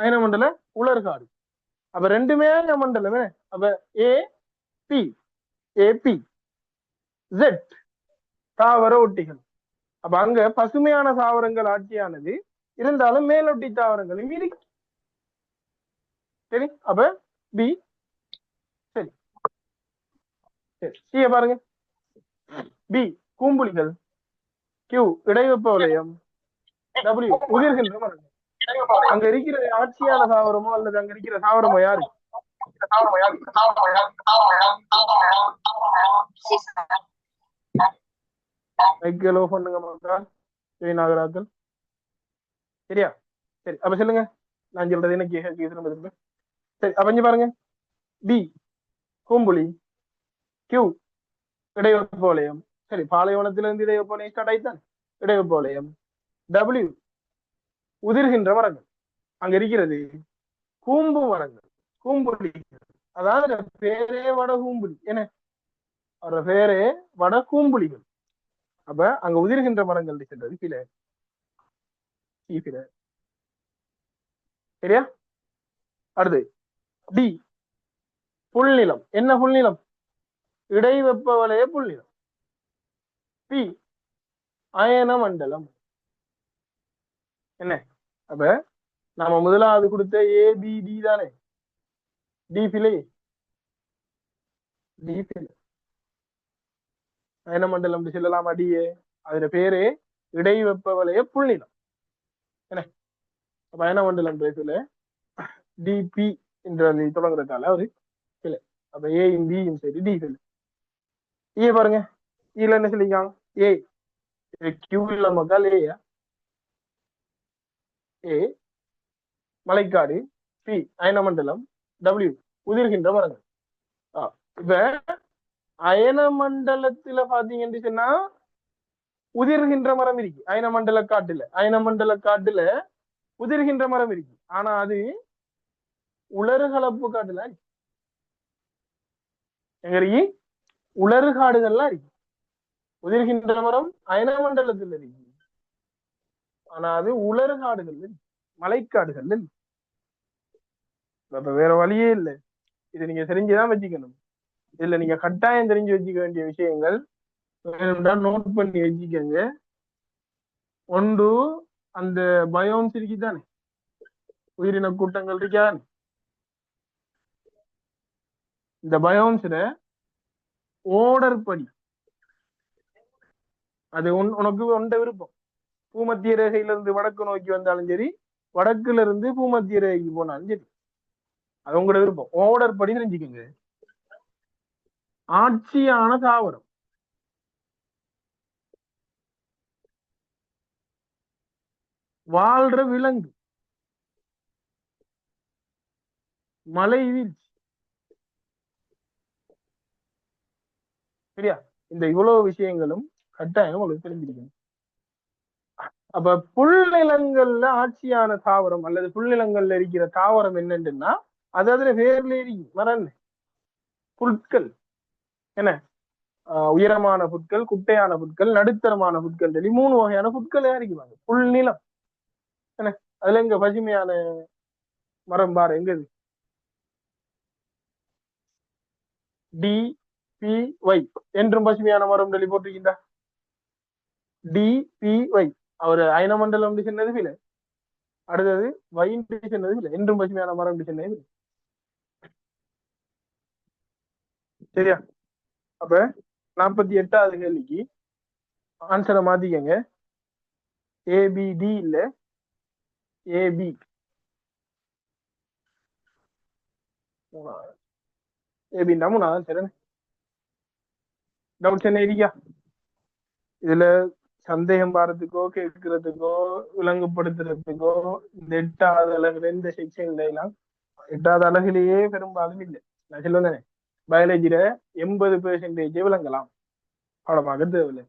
அயனமண்டல உலர்காடு. அப்ப ரெண்டுமே அயன மண்டலமே. அப்ப ஏபி ஏபி ஜெட் தாவர ஒட்டிகள். அப்ப அங்க பசுமையான தாவரங்கள் ஆட்சியானது இருந்தாலும் மேலொட்டி தாவரங்களும் இருக்கு. சரி, அப்ப பி சரி. சரி, சி பாருங்க. பி கூம்புலிகள். கியூ இடைவெப்ப வலயம். டபிள்யூ உதிர்கின்ற மரங்கள். அங்க இருக்கிற ஆட்சியான தாவரமோ அல்லது அங்க இருக்கிற தாவரமோ யாரு? மைக்கேல் ஓ பண்ணுங்க மக்கள், நாகராக்கள். சரியா? சரி, அப்ப சொல்லுங்க. நான் சொல்றது என்ன திரும்ப திரும்ப. சரி, அப்ப இங்க பாருங்க. பி கூம்புலி, கியூ இடைவெப்ப வலயம். சரி, பாலைவனத்திலிருந்து இடைவெப்ப வலயம் ஸ்டார்ட் ஆயிட்டான். இடைவெப்ப வலயம். டபிள்யூ உதிர்கின்ற மரங்கள். அங்க இருக்கிறது கூம்பு மரங்கள், கூம்புலி. அதாவது பேரே வட கூம்புலி. என்ன அவரோட பேரே வட கூம்புலிகள். அப்ப அங்க உதிர்கின்ற மரங்கள் சென்றது கீழே. சரியா? அடுத்து டி புல்நிலம். என்ன புல்நிலம்? இடைவெப்ப வலய புல்நிலம். பி அயன மண்டலம். என்ன அப்ப நாம முதலாவது கொடுத்த ஏபிடி தானே? டி பிலே, டி பிலே அயன மண்டலம் சொல்லலாம். அடியே அதுல பேரே இடைவெப்ப வலய புல்நிலம். என்ன அப்ப அயன மண்டலம் பேசல டிபி என்ற தொடங்குறதால அவரு பிள்ளை. அப்ப ஏயும் பியும் சரி, டி பிள்ளை. ஏ பாருங்க, இதுல என்ன சொல்லிருக்காங்க? ஏ கியூ இல்ல மக்கள். ஏயா ஏ மலைக்காடு, பி அயனமண்டலம், டபிள்யூ உதிர்கின்ற மரங்கள். இப்ப அயனமண்டலத்துல பாத்தீங்கன்னு சொன்னா உதிர்கின்ற மரம் இருக்கு. அயனமண்டல காட்டுல, அயனமண்டல காட்டுல உதிர்கின்ற மரம் இருக்கு. ஆனா அது உலரு கலப்பு காட்டுல எங்க இருக்கு? உலரு காடுகள்லாம் இருக்கு. உதிர்கின்ற மரம் அயனமண்டலத்துல இருக்கு. ஆனா அது உலரு காடுகள், மலைக்காடுகள். அப்ப வேற வழியே இல்லை. இதை நீங்க தெரிஞ்சுதான் வச்சுக்கணும். இதுல நீங்க கட்டாயம் தெரிஞ்சு வச்சுக்க வேண்டிய விஷயங்கள் நோட் பண்ணி வச்சுக்கோங்க. ஒன்று, அந்த பயோம்ஸ் இருக்குதானே, உயிரின கூட்டங்கள் இருக்கானே, இந்த பயோம்ஸ்ல ஓர்டர் படி அது உனக்கு ஒன்ற விருப்பம். பூமத்திய ரேகையில இருந்து வடக்கு நோக்கி வந்தாலும் சரி, வடக்குல இருந்து பூமத்திய ரேகைக்கு போனாலும் சரி, அது உங்களோட விருப்பம். ஓர்டர் படி தெரிஞ்சுக்கோங்க. ஆட்சியான தாவரம், வாழ்ற விலங்கு, மலை வீழ்ச்சி. சரியா? இந்த இவ்வளவு விஷயங்களும் கட்டாயம் உங்களுக்கு தெரிஞ்சிருக்கணும். அப்ப புல்நிலங்கள்ல ஆட்சியான தாவரம் அல்லது புல்நிலங்கள்ல இருக்கிற தாவரம் என்னன்னா அது அதுல வேர்ல மரம், புற்கள். என்ன உயரமான புற்கள், குட்டையான புற்கள், நடுத்தரமான புற்கள், சொல்லி 3 வகையான புற்கள் இருக்குவாங்க புல்நிலம். என்ன அதுல எங்க பசுமையான மரம் பாரு எங்க இருக்கு? டி பி ஒய் என்றும் பசுமையான மரம் சொல்லி போட்டிருக்கின்றா. டி பி ஒய் அவர் அயனமண்டலம் சொன்னது இல்ல. அடுத்தது வைன் சொன்னது இல்ல. என்றும் பசுமையான மரம் சொன்னது. சரியா? அப்ப 48வது கேள்விக்கு ஆன்சரை மாத்திக்கங்க. ஏபிடி இல்ல, ஏபி. ஏபின்னா 3வது. சரி, டவுட்ஸ் என்ன இருக்கா? இதுல சந்தேகம் பாரத்துக்கோ கேட்கறதுக்கோ விளங்குபடுத்துறதுக்கோ இந்த 8வது அலகுல இந்த செக்ஷன்ல எல்லாம் 8வது அலகுலயே பெரும்பாலும் இல்லை. நான் சொல்லுவேன், பயாலஜில 80% விளங்கலாம், பாடமாக தேவையில்லை.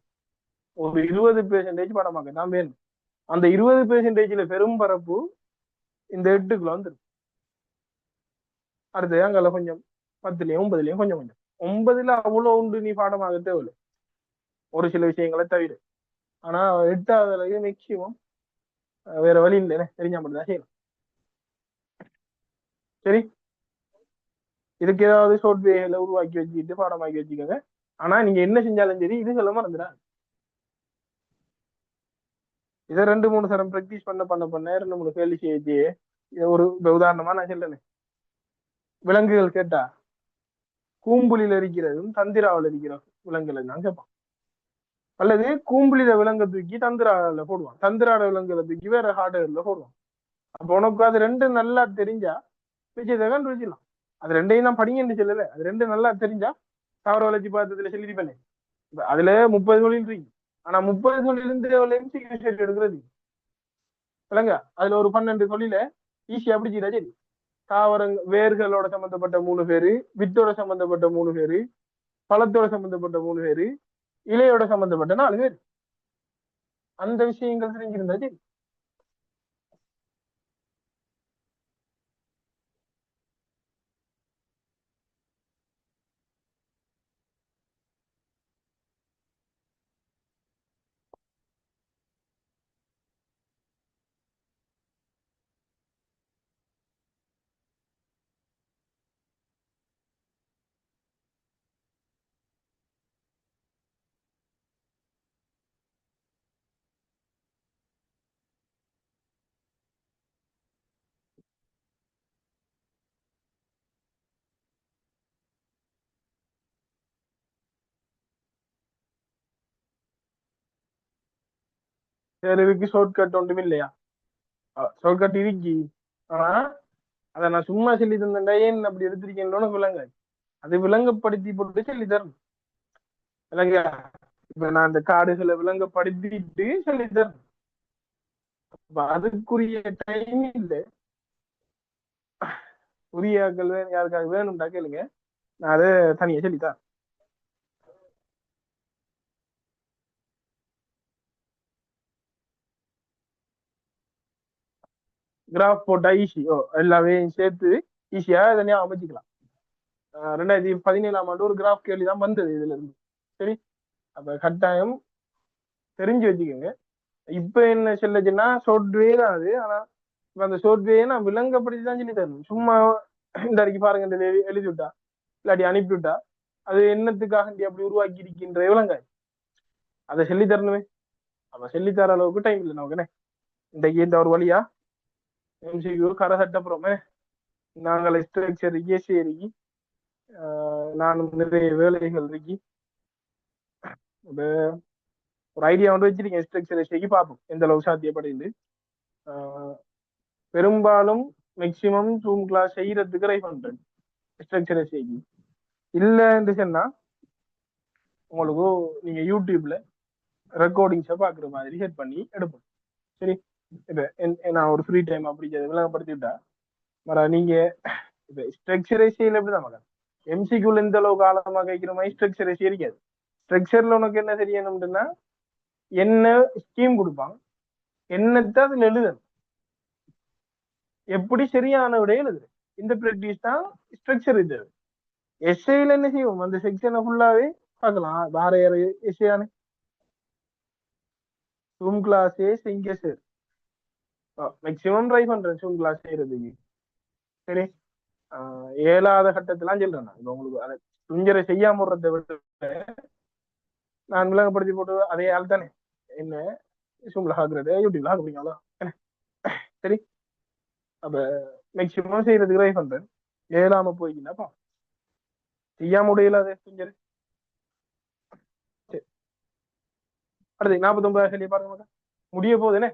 ஒரு 20% பாடமாக தான் வேணும். அந்த 20%ல பெரும் பரப்பு இந்த 8க்குள்ள வந்துடும். அடுத்து அங்கால கொஞ்சம் 10லயும் 9லயும் கொஞ்சம் கொஞ்சம். 9ல அவ்வளவு உண்டு நீ பாடமாக தேவையில்லை, ஒரு சில விஷயங்களை தவிர. ஆனா 8வது மேக்சிமம் வேற வழி இல்லை, தெரிஞ்சா மட்டும்தான் செய்யணும். சரி, இதுக்கு ஏதாவது சாஃப்ட்வேர்ல உருவாக்கி வச்சுக்கிட்டு பாடமாக்கி வச்சுக்கோங்க. ஆனா நீங்க என்ன செஞ்சாலும் சரி இது சொல்ல மறந்துடா. இதை 2-3 தரம் பிராக்டிஸ் பண்ண 2-3 கேள்வி செய்ய. ஒரு உதாரணமா நான் சொல்றேன். விலங்குகள் கேட்டா கூம்புலில இருக்கிறதும் தந்திராவில் இருக்கிற விலங்குகளை நான் கேட்பான். அல்லது கூம்புலில விலங்கு தூக்கி தந்திரால போடுவான், தந்திராட விலங்குகளை தூக்கி வேற ஹார்ட்வேர்ல போடுவான். அப்ப உனக்கு அது ரெண்டு நல்லா தெரிஞ்சா விஜயத்தை கண்டுபிடிச்சிடலாம். அது ரெண்டையும் தான் படிங்கன்னு சொல்லல, அது ரெண்டு நல்லா தெரிஞ்சா தாவர வளர்ச்சி பாத்ததுல சொல்லிருப்பேன். அதுல 30 தொழில் இருக்கு. ஆனா 30 தொழில் இருந்து எம்சிக்யூ செட் எடுக்கிறது இல்லைங்க. அதுல ஒரு 12 தொழில ஈஸியா பிடிச்சிட்டா சரி. தாவரங்கள் வேர்களோட சம்பந்தப்பட்ட 3 பேரு, வித்தோட சம்பந்தப்பட்ட 3 பேரு, பழத்தோட சம்பந்தப்பட்ட 3 பேரு, இலையோட சம்பந்தப்பட்ட 4 பேர். அந்த விஷயங்கள் தெரிஞ்சிருந்தா சரி. சரி, இதுக்கு ஷார்ட் கட் ஒன்றும் இல்லையா? ஷார்ட் கட் இருக்கு. ஆனா அதை நான் சும்மா சொல்லி தந்தேன்டா ஏன் அப்படி எடுத்திருக்கேன்னு விளங்க. அது விளங்கப்படுத்தி போட்டு சொல்லி தரணும். விளங்க. இப்ப நான் அந்த காடுகளை விளங்கப்படுத்திட்டு சொல்லி தரணும். அதுக்குரிய டைம் இல்லை. உரிய ஆட்கள் யாருக்காக வேணும்டா கேளுங்க, நான் அதை தனியா சொல்லித்தரேன். கிராஃப் போட்டா ஈஸி. எல்லாமே சேர்த்து ஈஸியா தனியா அமைச்சிக்கலாம். 2017ஆம் ஆண்டு ஒரு கிராஃப் கேள்வி தான் வந்தது இதுல இருந்து. சரி, அப்ப கட்டாயம் தெரிஞ்சு வச்சுக்கோங்க. இப்ப என்ன சொல்லுச்சுன்னா ஷார்ட்வே தான் அது. ஆனா இப்ப அந்த ஷார்ட்வே நான் விளங்கப்படுத்தி தான் சொல்லி தரணும். சும்மா இந்த அன்றைக்கு பாருங்க இந்த எழுதி விட்டா இல்லாட்டி அனுப்பி விட்டா அது என்னத்துக்காக அப்படி உருவாக்கி இருக்கின்ற விளங்க அதை சொல்லி தரணுமே. அப்ப சொல்லி தர அளவுக்கு டைம் இல்லை நமக்கு. இன்றைக்கு இந்த ஒரு வழியா எம்சிக்கு கரை சட்டப்புறமே நாங்கள் ஸ்ட்ரக்சர் இயேசி இருக்கு. நானும் நிறைய வேலைகள் இருக்கு. ஒரு ஐடியா வந்து வச்சிருக்கேன். ஸ்ட்ரக்சர் செய்ய பார்ப்போம் எந்த அளவு சாத்தியப்படுது. பெரும்பாலும் மேக்சிமம் ஜூம் கிளாஸ் செய்யறதுக்கு ட்ரை பண்றேன். ஸ்ட்ரக்சரை செய்ய இல்லைன்னு சொன்னா உங்களுக்கு நீங்க யூடியூப்ல ரெக்கார்டிங்ஸை பாக்குற மாதிரி செட் பண்ணி எடுப்போம். சரி, இப்ப நான் ஒரு ஃப்ரீ டைம் அப்படி விளங்கப்படுத்திவிட்டா நீங்க இப்ப ஸ்ட்ரக்சரை செய்யல எப்படிதான் மகன் எம்சிக்யூல இந்த அளவுக்கு ஆழமா கேட்கிற மாதிரி ஸ்ட்ரக்சரை இருக்காது. ஸ்ட்ரக்சர்ல உனக்கு என்ன தெரியணும்னா என்ன ஸ்கீம் கொடுப்பாங்க, என்னத்தை அதுல எழுதணும், எப்படி சரியான விட எழுதுறது. இந்த பிராக்டிஸ் தான் ஸ்ட்ரக்சர். இது எஸ்ஐல என்ன செய்வோம், அந்த செக்ஷனை ஃபுல்லாவே பார்க்கலாம். வேற யாரு எஸ்ஐயானு ஜூம் கிளாஸே செய்ய சார் மேக்சிமம் ட்ரை பண்றேன் ஜூம் கிளாஸ் செய்யறதுக்கு. சரி, ஏழாவது கட்டத்தெல்லாம் சொல்றேன் நான். இப்ப உங்களுக்கு அதை துஞ்சரை செய்யாம விடுறதை விட்டு நான் விளங்கப்படுத்தி போட்டு அதே ஆள் தானே என்ன ஜூம்ல ஆகுறது யூடியூப்ல ஆகுறீங்களா. சரி, அப்ப மேக்சிமம் செய்யறதுக்கு ட்ரை பண்றேன். ஏழாம போய்க்கினாப்பா செய்யாம முடியல அது துஞ்சரு. சரி, அடுத்து 49 சொல்லி பாருங்க முடிய போகுதுன்னு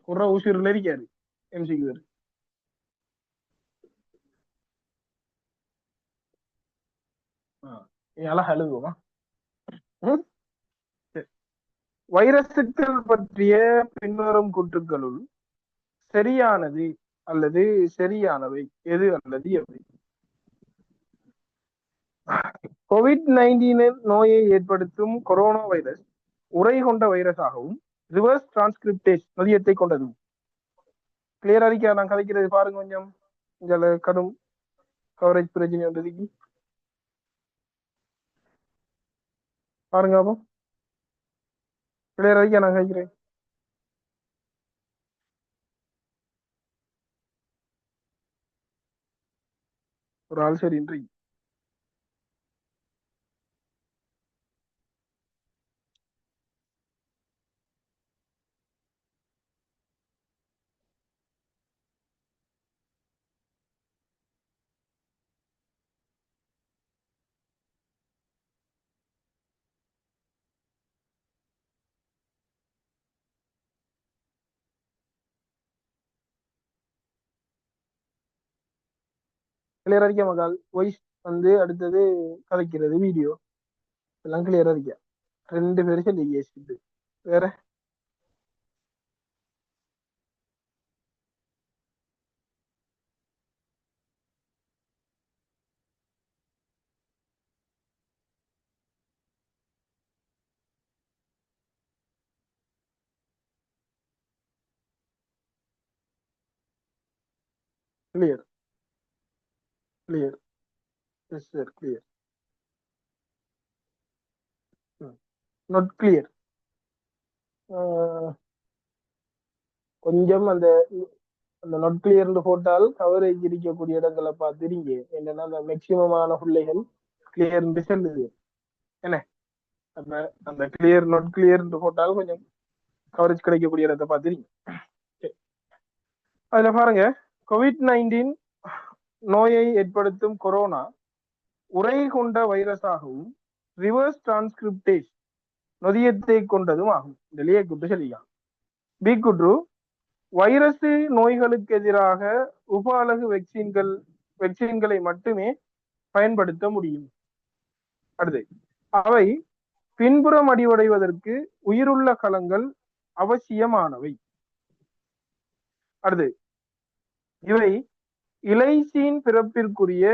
குற ஊசியில் இருக்காரு எம்சிக்கு. அழகா எழுதுவோமா. வைரசுகள் பற்றிய பின்வரும் கூற்றுக்களுள் சரியானது அல்லது சரியானவை எது அல்லது எவை? COVID-19 நோயை ஏற்படுத்தும் கொரோனா வைரஸ் உரை கொண்ட வைரஸாகவும் ரிவர்ஸ் டிரான்ஸ்கிரிப்டேஸ் நொதியத்தை கொண்டது. கிளியரா இருக்கா நான் கதைக்கிறது பாருங்க கொஞ்சம். இதில் கடும் கவரேஜ் பிரச்சனை வந்ததுக்கு பாருங்க. அப்போ கிளியரா இருக்கா நான் கதைக்கிறேன். ஒரு ஆள் சரி இன்றி கிளியரா இருக்கியா மகால்? வாய்ஸ் வந்து அடுத்தது கதைக்கிறது வீடியோ எல்லாம் கிளியரா இருக்கியா? 2 பேரும் சொல்லி ஏசிட்டு வேற clear clear. Yes sir clear. Not clear. கொஞ்சம் அந்த அந்த நாட் கிளியர் போட்டால் கவரேஜ் இருக்கக்கூடிய இடங்களை பார்த்துறீங்க. என்னன்னா அந்த மேக்சிமமான பிள்ளைகள் கிளியர் செல்லுது என்ன. அப்ப அந்த கிளியர் நாட் கிளியர் போட்டால் கொஞ்சம் கவரேஜ் கிடைக்கக்கூடிய இடத்தை பார்த்துறீங்க. அதுல பாருங்க, COVID-19 நோயை ஏற்படுத்தும் கொரோனா உரை கொண்ட வைரஸாகவும் ரிவர்ஸ் டிரான்ஸ்கிரிப்டேஸ் நொதியத்தை கொண்டதும் ஆகும். வெளியே குட்டு சொல்லிக்கலாம். பி குட்ரு வைரஸ் நோய்களுக்கு எதிராக உப அலகு வெக்சின்களை மட்டுமே பயன்படுத்த முடியும். அடுத்து, அவை பின்புறம் அடிவடைவதற்கு உயிருள்ள களங்கள் அவசியமானவை. அடுத்து, இவை இலைசீன் பிறப்பிற்குரிய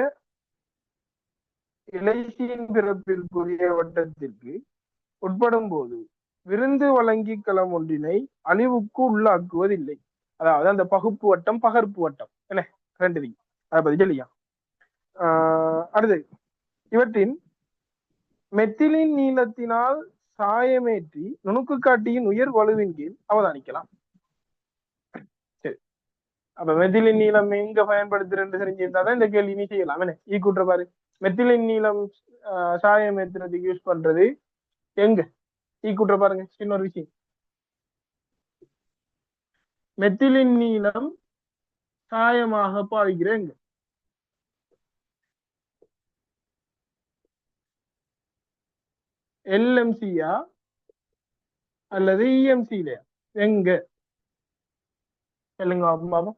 வட்டத்திற்கு உட்படும் போது விருந்து வழங்கி களம் ஒன்றினை அழிவுக்கு உள்ளாக்குவதில்லை. அதாவது அந்த பகுப்பு வட்டம் பகர்ப்பு வட்டம் என்ன ரெண்டு அதை பத்தி சொல்லியா. அடுத்து, இவற்றின் மெத்திலின் நீளத்தினால் சாயமேற்றி நுணுக்கு காட்டியின் உயர் வலுவின் கீழ் அவதானிக்கலாம். சரி, அப்ப மெத்திலின் நீளம் எங்க பயன்படுத்துறேன்னு தெரிஞ்சிருந்தாதான் இந்த கேள்வி நீ செய்யலாம். என்ன ஈ கூட்டுற பாரு, மெத்திலின் நீளம் சாயம் ஏற்றுறதுக்கு யூஸ் பண்றது எங்க ஈ கூட்டுற பாருங்க. இன்னொரு விஷயம், மெத்திலின் நீளம் சாயமாக பாவிக்கிறேன் எங்க? எல்எம்சியா அல்லது இஎம்சிலையா? எங்க சொல்லுங்க பாபா.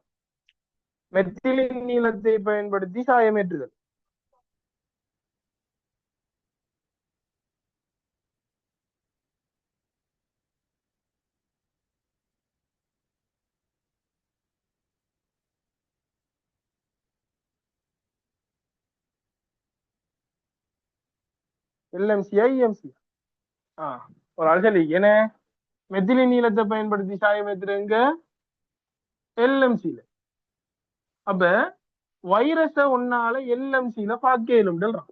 மெத்திலின் நீளத்தை பயன்படுத்தி சாயமேற்றுதல். எல்எம்சியா இஎம்சியா? ஒரு ஆள் சொல்லி என்ன மெத்திலின் நீளத்தை பயன்படுத்தி சாயமேற்றுறங்க எல்எம்சில. அப்ப வைரஸ ஒன்னால எல்எம்சில பார்க்கலும்ன்றான்.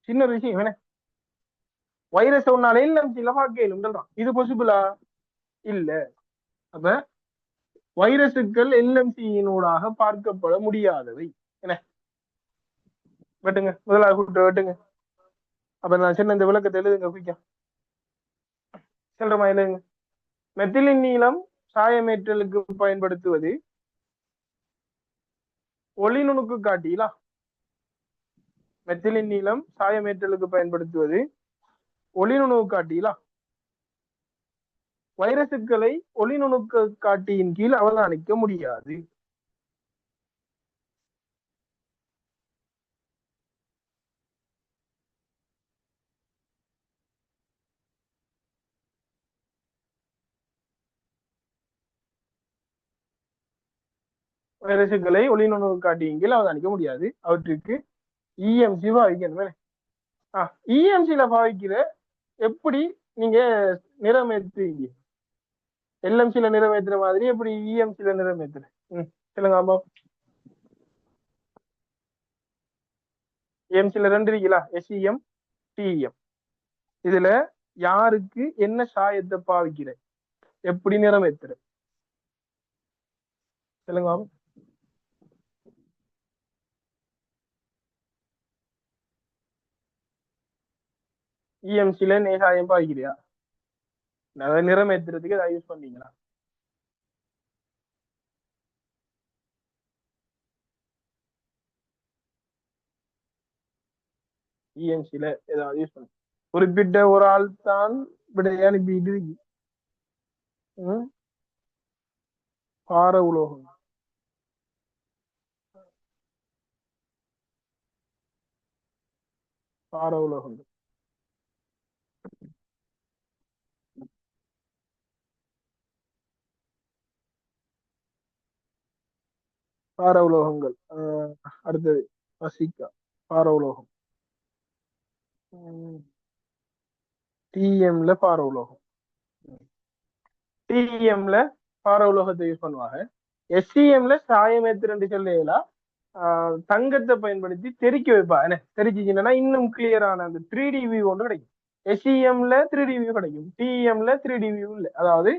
சின்ன விஷயம் என்ன, வைரஸ ஒன்னால எல்எம்சில பார்க்கலும்ன்றான். இது பாசிபிளா? இல்ல. அப்ப வைரசுகள் எல்எம்சியினூடாக பார்க்கப்பட முடியாதவை என்ன. வெட்டுங்க, முதலாவது கூட்டு வெட்டுங்க. அப்ப நான் சின்ன இந்த விளக்கத்தை எழுதுங்க குயிக்கா. சொல்றமா எழுதுங்க. மெத்திலின் நீளம் சாயமேற்றலுக்கு பயன்படுத்துவது ஒளி நுணுக்கு காட்டிலா. மெத்திலின் நீளம் சாயமேற்றலுக்கு பயன்படுத்துவது ஒளி நுணுக்கு காட்டிலா. வைரசுகளை ஒளி நுணுக்கு காட்டியின் கீழ் அவதானிக்க முடியாது. வைரசுகளை ஒளி நுணுக்கு காட்டியின் கீழ் அவதானிக்க முடியாது. அவற்றுக்கு இஎம்சி பாவிக்கணும். இஎம்சில பாவிக்கிற எப்படி நீங்க நிறமேற்றுவீங்க? எல்எம்சில நிறைவேற்றுற மாதிரி எப்படி இஎம்சில நிறைவேற்றுற? சொல்லுங்க ஆமா. எம்சில 2 இருக்குல்ல, எஸ்இஎம் டிஎம். இதுல யாருக்கு என்ன சாயத்தை பாவிக்கிற, எப்படி நிறைவேற்றுற? சொல்லுங்க ஆமா. இஎம்சில சாயம் பாவிக்கிறியா? நிறமேற்றுறதுக்கு அதை யூஸ் பண்ணீங்களா? இஎம்சில ஏதாவது யூஸ் பண்ண குறிப்பிட்ட ஒரு ஆள் தான் விடைய அனுப்பிட்டு பார உலோகம் பார உலோகங்கள். பார உலோகங்கள். அடுத்தது வசிக்கா. பார உலோகம். டிஎம்ல பார உலோகம். டிஎம்ல பார உலோகத்தை யூஸ் பண்ணுவாங்க. எஸ்சிஎம்ல சாயமேத்திரண்டு சொல்லலாம். தங்கத்தை பயன்படுத்தி தெறிக்க வைப்பா. என்ன தெரிச்சிச்சுன்னா இன்னும் கிளியரான அந்த 3D வியூ ஒன்று கிடைக்கும். எஸ்சிஎம்ல 3D வியூ கிடைக்கும், டிஎம்ல 3D வியூ இல்லை. அதாவது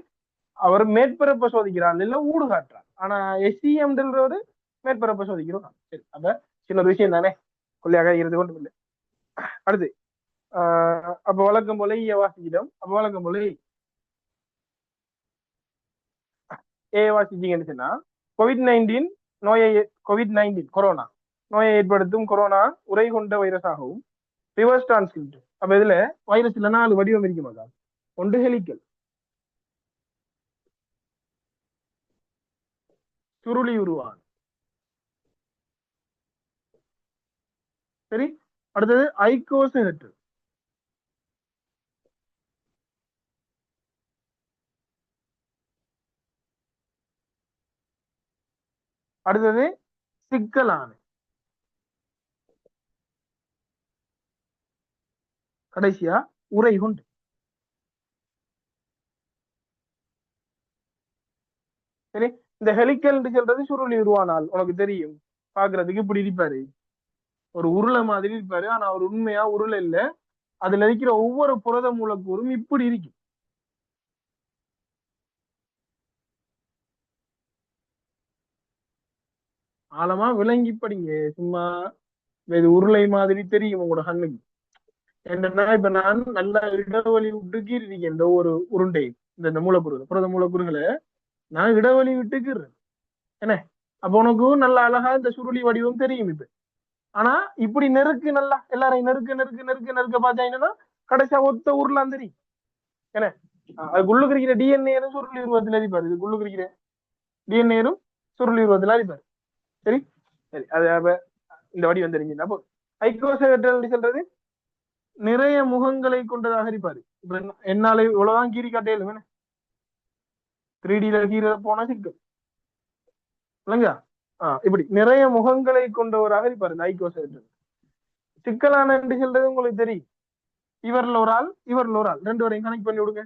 அவர் மேற்பரப்பை சோதிக்கிறான் இல்ல ஊடு காட்டுறான். ஆனா எஸ்சிஎம்ன்றவர் மேற்பரப்பை சோதிக்கிறோம். சரி, அப்ப சின்ன ஒரு விஷயம் தானே, கொள்ளையாக இருந்து கொண்டு இல்லை. அடுத்து அப்ப வழக்கம் போல வாசிக்கிட்டோம். அப்ப வழக்கம் போல வாசிச்சீங்கன்னு சொன்னா COVID-19 நோயை கொரோனா நோயை ஏற்படுத்தும் கொரோனா உரை கொண்ட வைரஸாகவும் ரிவர்ஸ் டிரான்ஸ்கிரிப்ட். அப்ப இதுல வைரஸ்ல 4 வடிவம் இருக்குமாக்கா. ஒன்று ஹெலிக்கல், சுருளி உருவான். சரி, அடுத்தது ஐகோசெஹெட்ரல். அடுத்தது சிக்கலான. கடைசியா உரை கொண்டு. சரி, இந்த ஹெலிக்கல் சொல்றது சுருளி உருவானால் உனக்கு தெரியும். பாக்குறதுக்கு இப்படி இருப்பாரு, ஒரு உருளை மாதிரி இருப்பாரு. ஆனா அவர் உண்மையா உருளை இல்ல. அதுல இருக்கிற ஒவ்வொரு புரத மூலக்கூறும் இப்படி இருக்கு. ஆழமா விளங்கி படிங்க. சும்மா இது உருளை மாதிரி தெரியும் உங்களோட கண்ணுக்கு. என்னன்னா இப்ப நான் நல்லா இடைவெளி விட்டு கீறிருக்கேன். இந்த ஒரு உருண்டை இந்த மூலக்கூறுகள் புரத மூலக்கூறுகளை நான் இடைவெளி விட்டு கீறேன். என்ன அப்ப உனக்கு நல்லா அழகா இந்த சுருளி வடிவம் தெரியும் இப்ப. ஆனா இப்படி நெருக்கு நல்லா எல்லாரையும் நெருக்க பார்த்தாங்கன்னா கடைசியா ஒத்த உருளாம் தெரியும். என்ன அதுக்குள்ளுக்கு இருக்கிற டிஎன்ஏரும் சுருளி உருவத்தில் அடிப்பாரு. இதுக்குள்ளுக்கு இருக்கிற டிஎன்ஏரும் சுருளி உருவத்தில் அடிப்பாரு. சரி சரி, அது இந்த வடிவம் தெரிஞ்சுன்னா அப்போ ஐகோசெஹெட்ரல் சொல்றது நிறைய முகங்களை கொண்டதாக இருப்பாரு. இப்ப என்னால இவ்வளவுதான் கீரி காட்டையிலும் 3Dல கீரை போனா சிக்கல் இல்லைங்க. இப்படி நிறைய முகங்களை கொண்டவராக இருப்பாரு இந்த ஐகோசெஹெட்ரல். சிக்கலான சொல்றது உங்களுக்கு தெரியும். இவர்ல ஒரு ஆள் இவர்ல ஒரு ஆள், ரெண்டு வரையும் கனெக்ட் பண்ணி விடுங்க.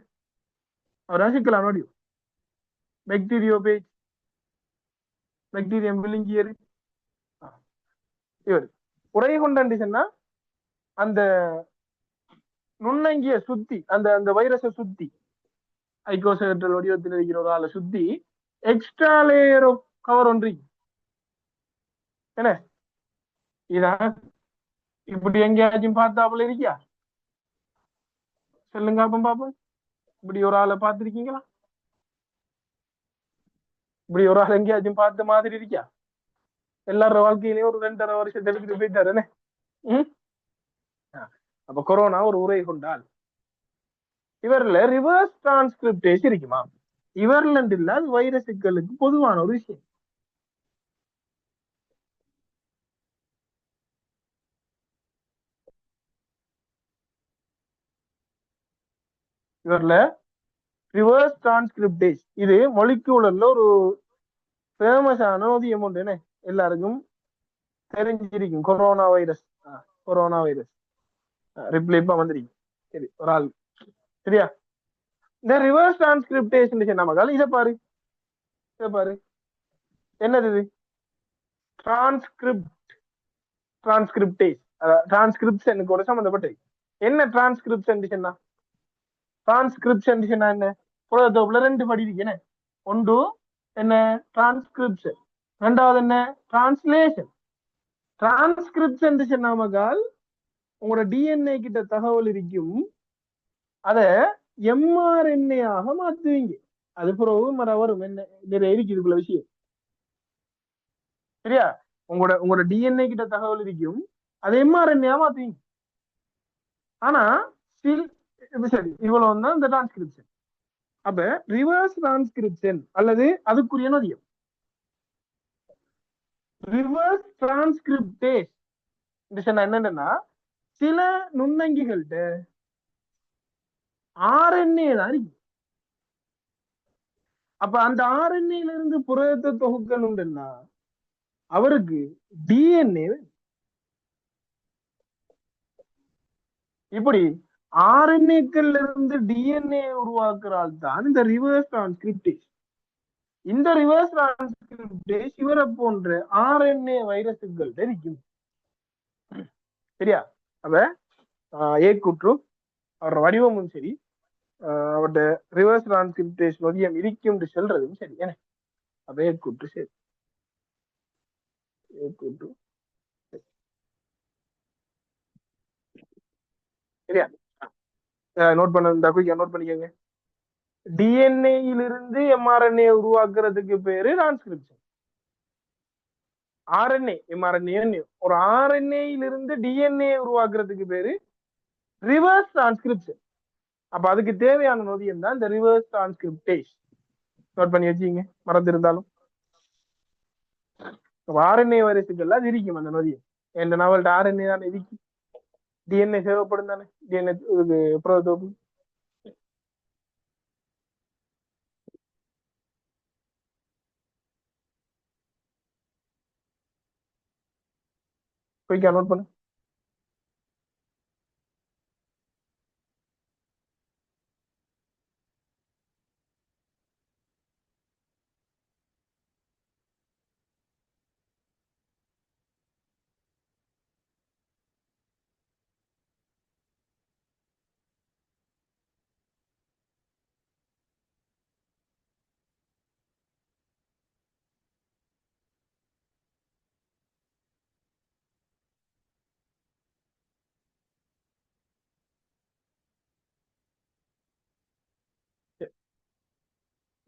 அவரா சிக்கலான வடிவம். பாக்டீரியோ பேஜ், பாக்டீரியம் விழுங்கியரு. இவர் உரை கொண்ட சொன்னா அந்த நுண்ணங்கிய சுத்தி அந்த அந்த வைரஸை சுத்தி ஐகோசெஹெட்ரல் வடிவத்தில் இருக்கிற ஒரு ஆளை சுத்தி எக்ஸ்ட்ரா லேயர் ஆஃப் கவர் ஒன்றி. என்ன இதான் இப்படி எங்கேயாச்சும் பார்த்தாப்புல இருக்கியா? சொல்லுங்க அப்ப பாப்போம். இப்படி ஒரு ஆளை பார்த்திருக்கீங்களா? இப்படி ஒரு ஆள் எங்கேயாச்சும் பார்த்த மாதிரி இருக்கியா? எல்லாரோட வாழ்க்கையிலயும் ஒரு 2.5 வருஷத்தை எடுத்துட்டு போயிட்டாரு. என்ன அப்ப கொரோனா ஒரு உரை கொண்டால் இவர்ல ரிவர்ஸ் டிரான்ஸ்கிரிப்டேஸ் இருக்குமா? இவர்ல இல்ல, அது வைரஸுகளுக்கு பொதுவான ஒரு விஷயம். இவர்ல ரிவர்ஸ் டிரான்ஸ்கிரிப்டேஸ் இது மொலிக்யூலர்ல ஒரு ஃபேமஸான நோதியம் உண்டு. என்ன எல்லாருக்கும் தெரிஞ்சிருக்கும். கொரோனா வைரஸ் ரிப்ளேப்பா வந்திருக்கும். சரி, ஒரு ஆள் சரியா. இந்த ரிவர்ஸ் டிரான்ஸ்கிரிப்டேஷன் சொன்ன மகள் இதை பாரு என்னது இது? டிரான்ஸ்கிரிப்ஷன் கூட சம்பந்தப்பட்டது. என்ன டிரான்ஸ்கிரிப்ஷன் சொன்னா? டிரான்ஸ்கிரிப்ஷன் சொன்னா என்ன? புலத்தொகுப்புல 2 படி இருக்கு. என்ன ஒன்று என்ன? டிரான்ஸ்கிரிப்ஷன். ரெண்டாவது என்ன? டிரான்ஸ்லேஷன். டிரான்ஸ்கிரிப்ஷன் சொன்னா மகள் உங்களோட டிஎன்ஏ கிட்ட தகவல் இருக்கும், அத எம்ஆர்என்ஏ ஆக மாத்துவீங்க. அது பிறகு வரும். என்ன நிறைய இருக்கு இதுக்குள்ள விஷயம். சரியா? உங்களோட டிஎன்ஏ கிட்ட தகவல் இருக்கும், அது எம்ஆர்என்ஏ மாத்துவீங்க. ஆனா சரி, இவ்வளவுதான் இந்த டிரான்ஸ்கிரிப்ஷன். அப்ப ரிவர்ஸ் டிரான்ஸ்கிரிப்ஷன் அல்லது அதுக்குரிய நோதியம் ரிவர்ஸ் டிரான்ஸ்கிரிப்டேஸ் என்னன்னா சில நுண்ணங்கிகள்கிட்ட RNA தான் இருக்கு. அப்ப அந்த RNA இருந்து புரதத்தை தொகுக்கணும்னா அவருக்கு DNA. இப்படி RNA-க்கள் இருந்து DNA உருவாக்குறால் தான் இந்த ரிவர்ஸ் டிரான்ஸ்கிரிப்டேஸ். இந்த ரிவர்ஸ் டிரான்ஸ்கிரிப்டேஸ் இவரை போன்ற RNA வைரஸுகள் இருக்கும். சரியா? அப்ப ஏ கூற்று அவரோட வடிவமும் சரி, அவருடைய ரிவர்ஸ் டிரான்ஸ்கிரிப்டேஸ் நொதியம் இருக்கும் என்று சொல்றதும் சரி. என்ன அப்ப ஏ கூற்று சரி. ஏ கூற்று சரியா? நோட் பண்ண குயிக்கா நோட் பண்ணிக்கோங்க. டிஎன்ஏயிலிருந்து mRNA உருவாக்குறதுக்கு பேரு டிரான்ஸ்கிரிப்ஷன். RNA mRNA ஒரு RNA-யிலிருந்து DNA உருவாக்குறதுக்கு பேரு ரிவர்ஸ் டிரான்ஸ்கிரிப்ஷன். அப்ப அதுக்கு தேவையான நொதியம் தான் இந்த ரிவர்ஸ் டிரான்ஸ்கிரிப்டேஸ். நோட் பண்ணி வச்சுங்க மறந்துருந்தாலும். RNA வைரஸுக்கெல்லாம் இருக்கும் அந்த நொதியம். எந்த நாவல்ட RNA தான் இருக்கு. DNA தேவைப்படும் தானே, DNA புரதத்தோப்பு. குயிக்கா நோட் பண்ணு.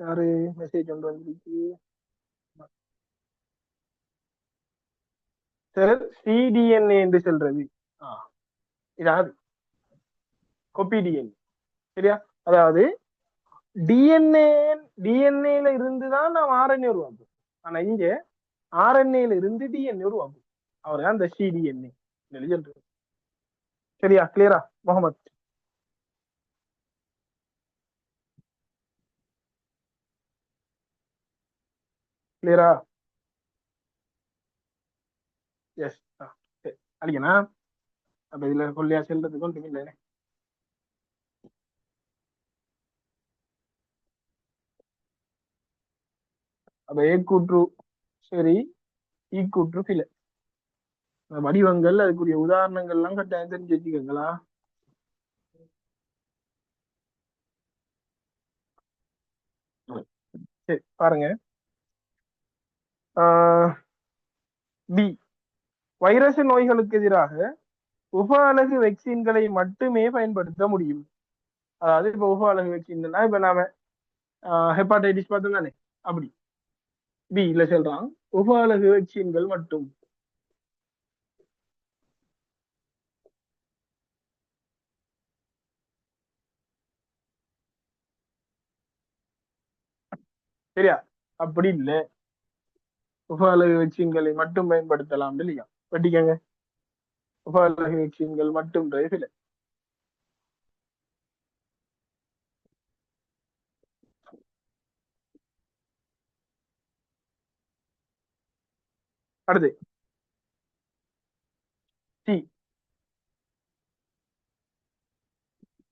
யாரு மெசேஜ் கொண்டு வந்திருக்கு? சார் cDNA என்று சொல்றது இதாவது காப்பி டிஎன்ஏ. சரியா? அதாவது டிஎன்ஏல இருந்துதான் நாம் RNA உருவாக்கும். ஆனா இங்க RNA-ல இருந்து DNA உருவாக்கும். அவர் அந்த cDNA சொல்றது. சரியா? கிளியரா முகமது? கிளியரா? எஸ். அடிக்கணா அப்ப இதுல கொள்ளையா செல்றதுக்கு ஒன்றும் இல்லை. அப்ப ஏ கூற்று சரி, ஈ கூற்று சில வடிவங்கள் அதுக்குரிய உதாரணங்கள் எல்லாம் கட்டாயம் தெரிஞ்சு வச்சுக்கோங்களா? சரி பாருங்க. பி வைரஸ் நோய்களுக்கு எதிராக உப அலகு வெக்சின்களை மட்டுமே பயன்படுத்த முடியும். அதாவது இப்ப உப அலகு வெக்சின்னா இப்ப நாம ஹெப்பாடைட்டிஸ் பார்த்தோம் தானே, அப்படி பி இல்ல சொல்றான் உப அலகு வெக்சின்கள் மட்டும். சரியா? அப்படி இல்ல, உப அலகு வெக்சின்களை மட்டும் பயன்படுத்தலாம் இல்லையா? வெட்டிக்கங்க. உப அலகு வெக்சின்கள் மட்டும் இல்லை. அடுத்து சி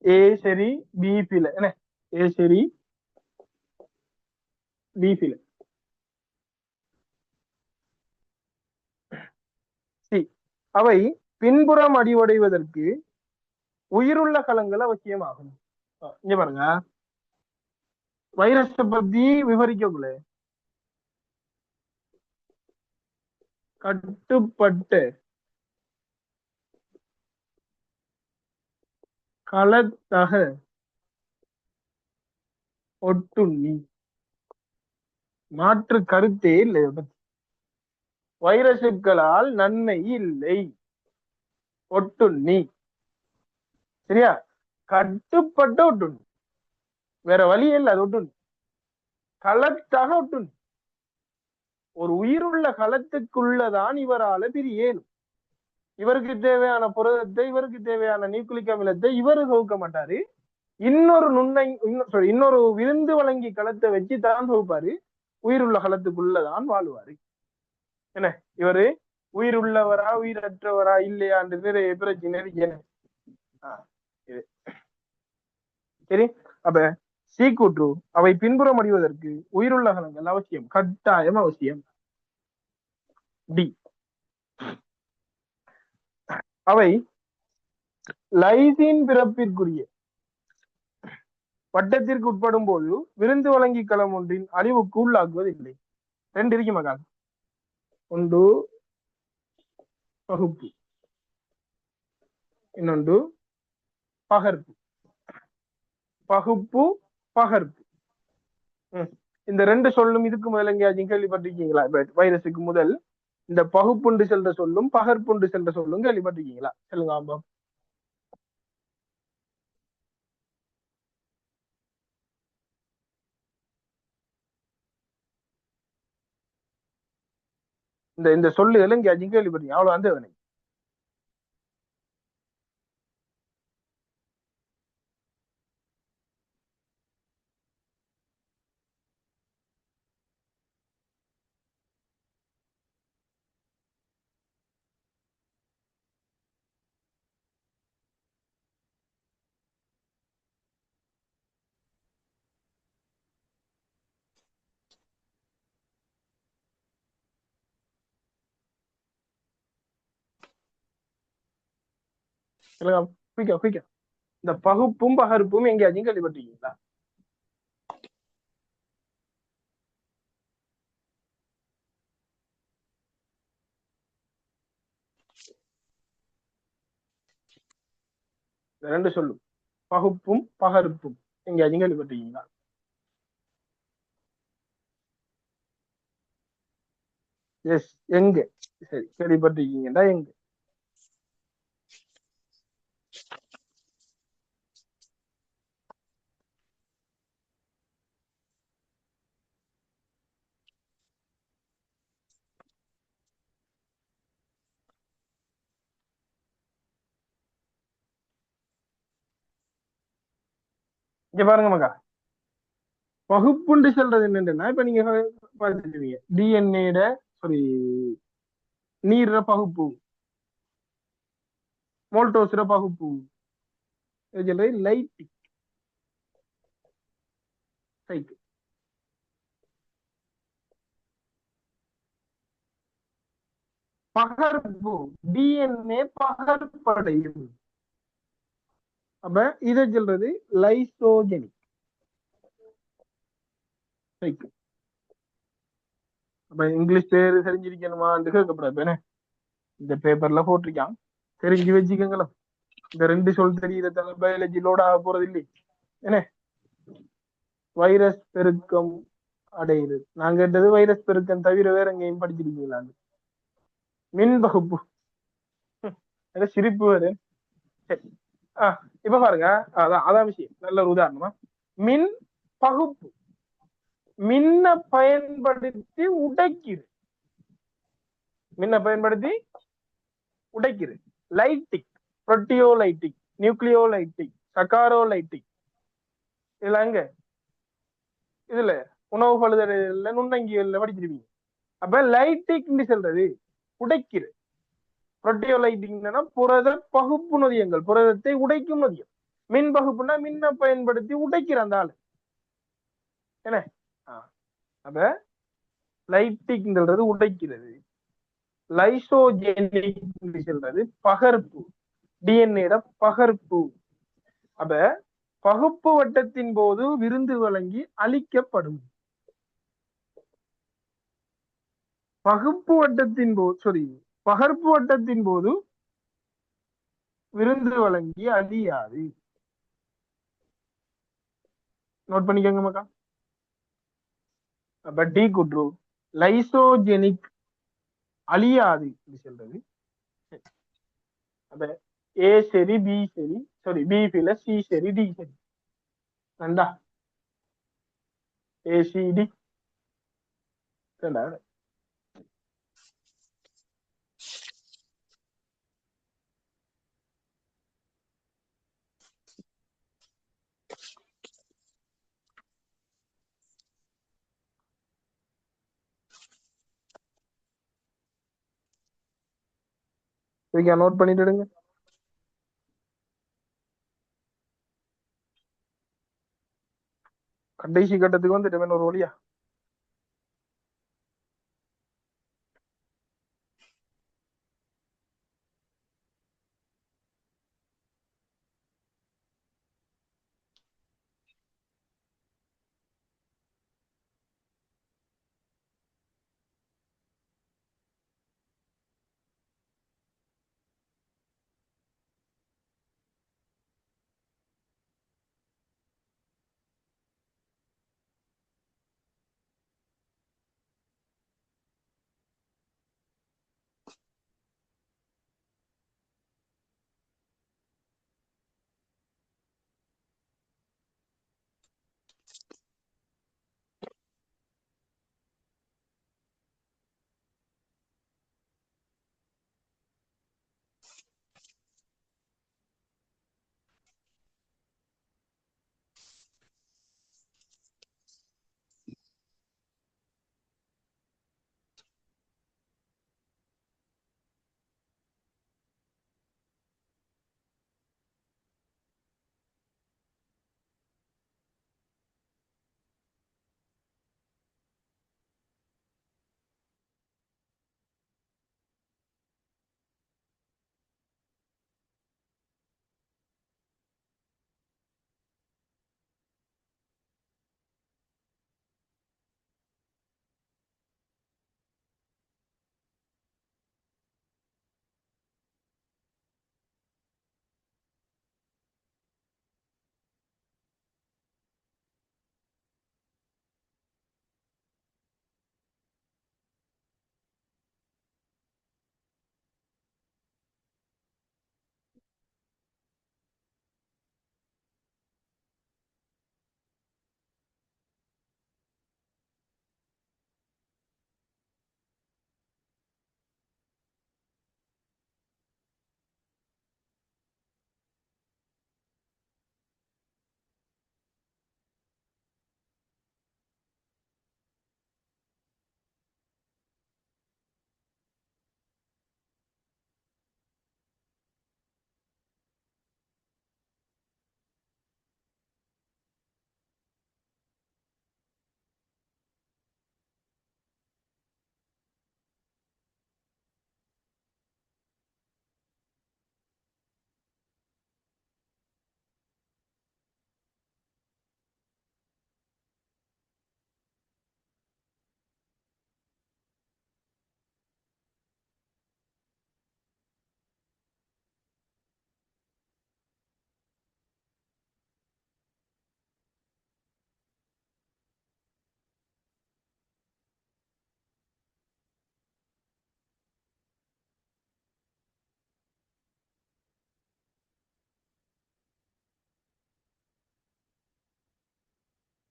ஏ சரி பி பில என்ன? ஏ சரி பி பில. சி அவை பின்புறம் அடிவடைவதற்கு உயிருள்ள கலங்கள் அவசியமாகும். இங்க பாருங்க, வைரஸ் பத்தி விவரிக்கக்குள்ள கட்டுப்பட்ட கலத்தக ஒட்டுண்ணி, மாற்று கருத்தே இல்லை. வைரசுகளால் நன்மை இல்லை. ஒட்டுண்ணி. சரியா? கட்டுப்பட்ட ஒட்டுண்ணி, வேற வழி இல்லை. அது ஒட்டுண்ணி, களத்தாக ஒட்டுண்ணி. ஒரு உயிருள்ள களத்துக்குள்ளதான் இவரால பிரியேனும். இவருக்கு தேவையான புரதத்தை, இவருக்கு தேவையான நியூக்ளிக் அமிலத்தை இவரு தொகுக்க மாட்டாரு. இன்னொரு இன்னொரு விருந்து வழங்கி களத்தை வச்சு தான் தொகுப்பாரு. உயிருள்ள களத்துக்குள்ளதான் வாழுவாரு. என்ன இவரு உயிர் உள்ளவரா உயிரற்றவரா இல்லையான்னு பிரச்சனை இருக்கு. சரி, அப்ப சி கூற்று அவை பின்புறம் அடைவதற்கு உயிருள்ள கலங்கள் அவசியம், கட்டாயம் அவசியம். டி, அவை லைசின் பிறப்பிற்குரிய வட்டத்திற்கு உட்படும் போது விருந்து வழங்கி களம் ஒன்றின் அழிவுக்கு உள்ளாக்குவதில்லை. ரெண்டு இருக்கு மகால். ஒன்று பகுப்பு, இன்னொன்று பகர்ப்பு. பகுப்பு, பகர்ப்பு. இந்த ரெண்டு சொல்லும் இதுக்கு முதல்ல எங்கேயாச்சும் கேள்விப்பட்டிருக்கீங்களா? வைரஸுக்கு முதல் இந்த பகுப்புண்டு செல்ற சொல்லும் பகர்ப்புண்டு செல்ற சொல்லும் கேள்விப்பட்டிருக்கீங்களா? சொல்லுங்க ஆம்பா. இந்த சொல்லுகள் எங்கேயாச்சும் கேள்விப்பட்டீங்க? அவ்வளவு அந்த வேலை. இந்த பகுப்பும் பகர்ப்பும் எங்கேயாச்சும் கேள்விப்பட்டிருக்கீங்களா? ரெண்டு சொல்லும் பகுப்பும் பகர்ப்பும் எங்கேயாச்சும் கேள்விப்பட்டிருக்கீங்களா? எஸ், எங்க? சரி, கேள்விப்பட்டிருக்கீங்கடா. எங்க? இங்க பாருங்க மகா, பகுப்புண்டு சொல்றது என்னன்னா, இப்ப நீங்க பார்த்துருவீங்க டிஎன்ஏட சாரி நீர்ற பகுப்பு, மோல்டோஸ்ற பகுப்பு, லைட்டிக் சைக்கிள். பகர்ப்பு, டிஎன்ஏ பகர்ப்படையும். அப்ப இதை சொல்றது லைசோஜெனிக் சைக்கிள். அப்ப இங்கிலீஷ் பேரு தெரிஞ்சிருக்கணுமான்னு கேட்கப்படாது. இந்த பேப்பர்ல போட்டிருக்கான், தெரிஞ்சு வச்சுக்கோங்களா. இந்த ரெண்டு சொல் தெரியறதால பயாலஜி லோட் ஆக போறது இல்லை. என்ன வைரஸ் பெருக்கம் அடையுது, நான் கேட்டது வைரஸ் பெருக்கம் தவிர வேற எங்கேயும் படிச்சிருக்கீங்களான்னு. மின் பகுப்பு, சிரிப்பு வேறு. சரி, இப்ப பாருங்க, அதான் விஷயம். நல்ல ஒரு உதாரணமா மின் பகுப்பு, மின்ன பயன்படுத்தி உடைக்கிறது, மின்ன பயன்படுத்தி உடைக்கிறது. லைட்டிக், புரோட்டியோலைட்டிக், நியூக்ளியோலைட்டிக், சகாரோலைட்டிக், இதெல்லாம் எங்க இதுல உணவு பழுதடைதல்ல நுண்ணங்கிகள்ல படிச்சிருப்பீங்க. அப்ப லைட்டிக் சொல்றது உடைக்கிறது. புரோட்டியோலைட்டிக்னா புரத பகுப்பு நொதியங்கள், புரதத்தை உடைக்கும் நொதியம். மின் பகுப்புனா மின்ன பயன்படுத்தி உடைக்கிற அந்த ஆளு. என்ன அப்ப லைட்டிக்ன்றது உடைக்கிறது, லைசோஜெனிக் சொல்றது பகர்ப்பு, டிஎன்ஏட பகர்ப்பு. அப்ப பகுப்பு வட்டத்தின் போது விருந்து வழங்கி அளிக்கப்படும். பகுப்பு வட்டத்தின் போது சாரி பகர்ப்பு வட்டத்தின் போது விருந்து வழங்கி அழியாது. நோட் பண்ணிக்கோங்க மக்கா. அப்ப டி குட்ரு லைசோஜெனிக் அழியாது சொல்றது. அப்ப ஏ சரி, பி சரி, சாரி பி பில சி சரி, டி சரி. ரெண்டா ஏசிடி ரெண்டா. இதுக்கு நோட் பண்ணிட்டுடுங்க. கடைசி கட்டத்துக்கு வந்துட்டு ஒரு வழியா.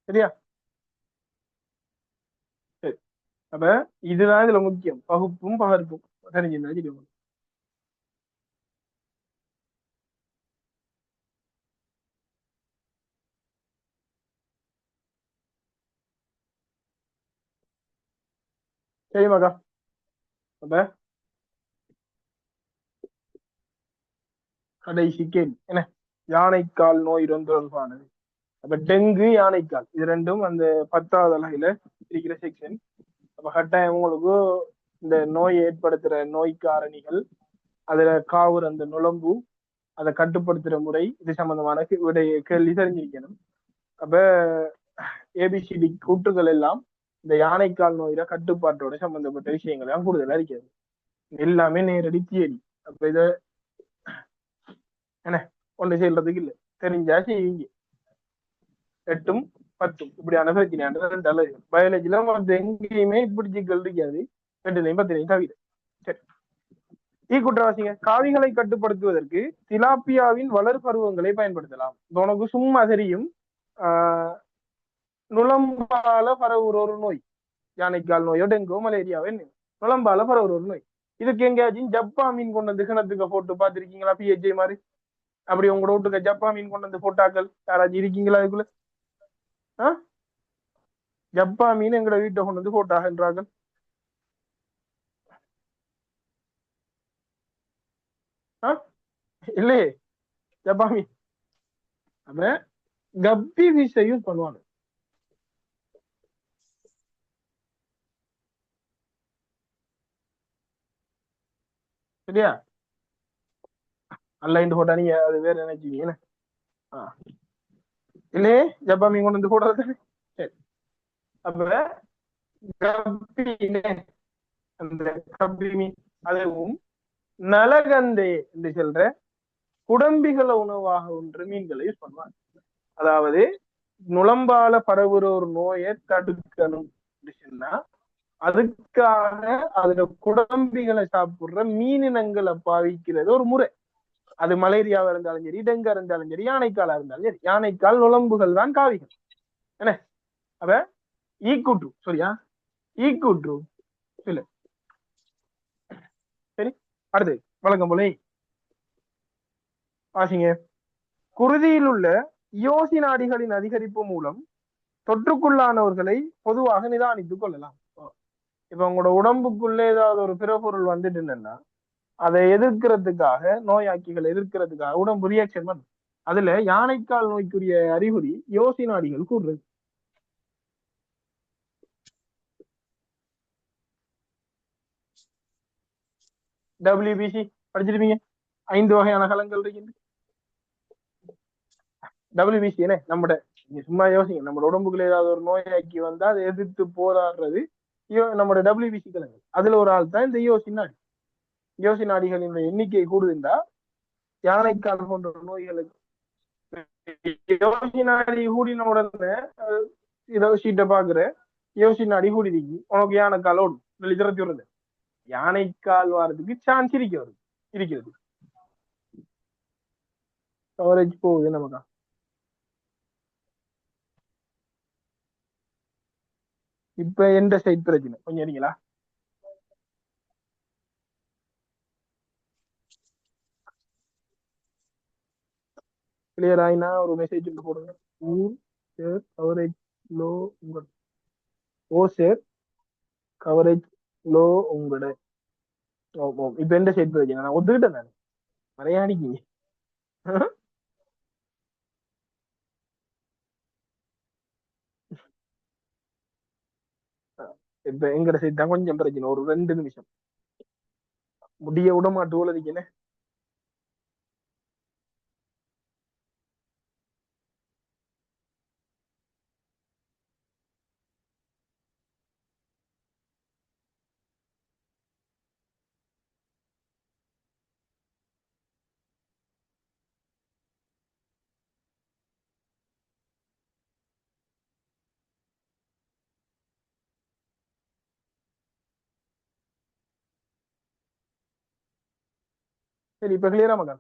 சரியா? சரி. அப்ப இதுதான் இதுல முக்கியம், பகுப்பும் பகர்ப்பும் தெரிஞ்சுன்னா சரி. சரிமாக்கா? அப்ப கடைசி கேள்வி என்ன? யானைக்கால் நோய் தொடர்பானது. அப்ப டெங்கு, யானைக்கால் இது ரெண்டும் அந்த 10வது அலகுல இருக்கிற செக்ஷன். அப்ப கட்டாயம் உங்களுக்கு இந்த நோய் ஏற்படுத்துற நோய் காரணிகள், அதுல காவுற அந்த நுளம்பு, அதை கட்டுப்படுத்துற முறை, இது சம்பந்தமான கேள்வி தெரிஞ்சிருக்கணும். அப்ப ஏபிசிடி கூற்றுகள் எல்லாம் இந்த யானைக்கால் நோயில கட்டுப்பாட்டோட சம்பந்தப்பட்ட விஷயங்கள் தான் கூடுதலா இருக்கிறது. எல்லாமே நேரடி தியரி. அப்ப இத என்ன ஒண்ணு செய்யறதுக்கு இல்ல, தெரிஞ்சா செய்வீங்க. 8ம் 10ம் இப்படியான பிரச்சனை ரெண்டு அலகு பயாலஜில மற்ற எங்கேயுமே இப்படி சிக்கல் இருக்காது. 2லையும் 10லையும் தவிர. சரி, குற்றவாசிங்க காவிகளை கட்டுப்படுத்துவதற்கு திலாப்பியாவின் வளர் பருவங்களை பயன்படுத்தலாம். உனக்கு சும்மா தெரியும், நுளம்பால பரவுற ஒரு நோய், யானைக்கால் நோயோ டெங்கோ மலேரியாவோ என்ன, நுளம்பால பரவுற ஒரு நோய். இதுக்கு எங்கேயாச்சும் ஜப்பா மீன் கொண்டு வந்து கிணத்துக்கு போட்டு பார்த்திருக்கீங்களா? பிஹெச்ஐ மாதிரி அப்படி உங்களோட வீட்டுக்கு ஜப்பா மீன் கொண்டு வந்து போட்டாக்கள் யாராச்சும் இருக்கீங்களா? அதுக்குள்ள ஜப்பா மீன் எங்கட வீட்டை கொண்டு வந்து போட்டாகன்றார்கள். இல்லையே ஜப்பாமி. அப்ப கப்பி ஃபிஷை யூஸ் பண்ணுவாங்க. சரியா? அல்ல போட்டா நீங்க அது வேற நினைச்சீங்க. இல்லையே ஜப்பாமி கொண்டு வந்து போடுறது. சரி, அப்ப கப்பினே அந்த கப்பி மீன் அதுவும் நலகந்தே என்று சொல்ற குடம்பிகள உணவாக ஒன்று மீன்களை யூஸ் பண்ணுவாங்க. அதாவது நுளம்பால பரவுற ஒரு நோயை தடுக்கணும் சொன்னா அதுக்காக அதுல குடம்பிகளை சாப்பிடுற மீனினங்களை பாவிக்கிறது ஒரு முறை. அது மலேரியாவா இருந்தாலும் சரி, டெங்கா இருந்தாலும் சரி, யானைக்காலா இருந்தாலும் சரி. யானைக்கால் நுளம்புகள் தான் காவிகள். என்ன அப்ப ஈக்குட்ரு சரியா? ஈக்குட்ரு இல்ல. சரி, அடுத்து வழக்கம் போல வாசிங்க. குருதியில் உள்ள யோசி நாடிகளின் அதிகரிப்பு மூலம் தொற்றுக்குள்ளானவர்களை பொதுவாக நிதானித்துக் கொள்ளலாம். இப்ப உங்களோட உடம்புக்குள்ள ஏதாவது ஒரு பிறப்பொருள் வந்துட்டுன்னா அதை எதிர்க்கிறதுக்காக, நோயாக்கிகளை எதிர்க்கிறதுக்காக உடம்பு ரியாக்ஷன் பண்ணும். அதுல யானைக்கால் நோய்க்குரிய அறிகுறி யோசி நாடிகள் கூடுறது. டபிள்யூபிசி படிச்சிருப்பீங்க. 5 வகையான கலங்கள் இருக்கு. டபிள்யூபிசி என்ன நம்மட நீங்க சும்மா யோசிங்க. நம்ம உடம்புக்குள்ள ஏதாவது ஒரு நோயாக்கி வந்தா அதை எதிர்த்து போராடுறது நம்மட டபிள்யூபிசி கலங்கள். அதுல ஒரு ஆள் தான் இந்த யோசி நாடி. யோசி நாடிகளின் எண்ணிக்கை கூடுதுண்டா யானைக்கால் போன்ற நோய்களுக்கு யோசி நாடி கூடின உடனே இதை சீட்டை பாக்குற யோசி நாடி கூடிருக்கு உனக்கு யானைக்கால் ஓடும் திறத்தி விடுறது. யானைக்கால் வாரத்துக்கு சான்ஸ் இருக்கிறது. கவரேஜ் போகுது நமக்கா. இப்ப எந்த சைட் பிரச்சனை கொஞ்சம் இருங்களா? கிளியர் ஆயினா ஒரு மெசேஜ் போடுங்க. ஊர் சேர் கவரேஜ் லோ உங்களோட. ஓ சேர் கவரேஜ் லோ உங்களோட. இப்ப எந்த சைட் பிரச்சனை நான் ஒத்துக்கிட்டேன். நான் மறையாடிக்கீங்க. இப்ப எங்கட சைட் தான் கொஞ்சம் பிரச்சனை. ஒரு 2 நிமிஷம் முடிய விட மாட்டோம். சரி, இப்ப கிளியரா மக்கா?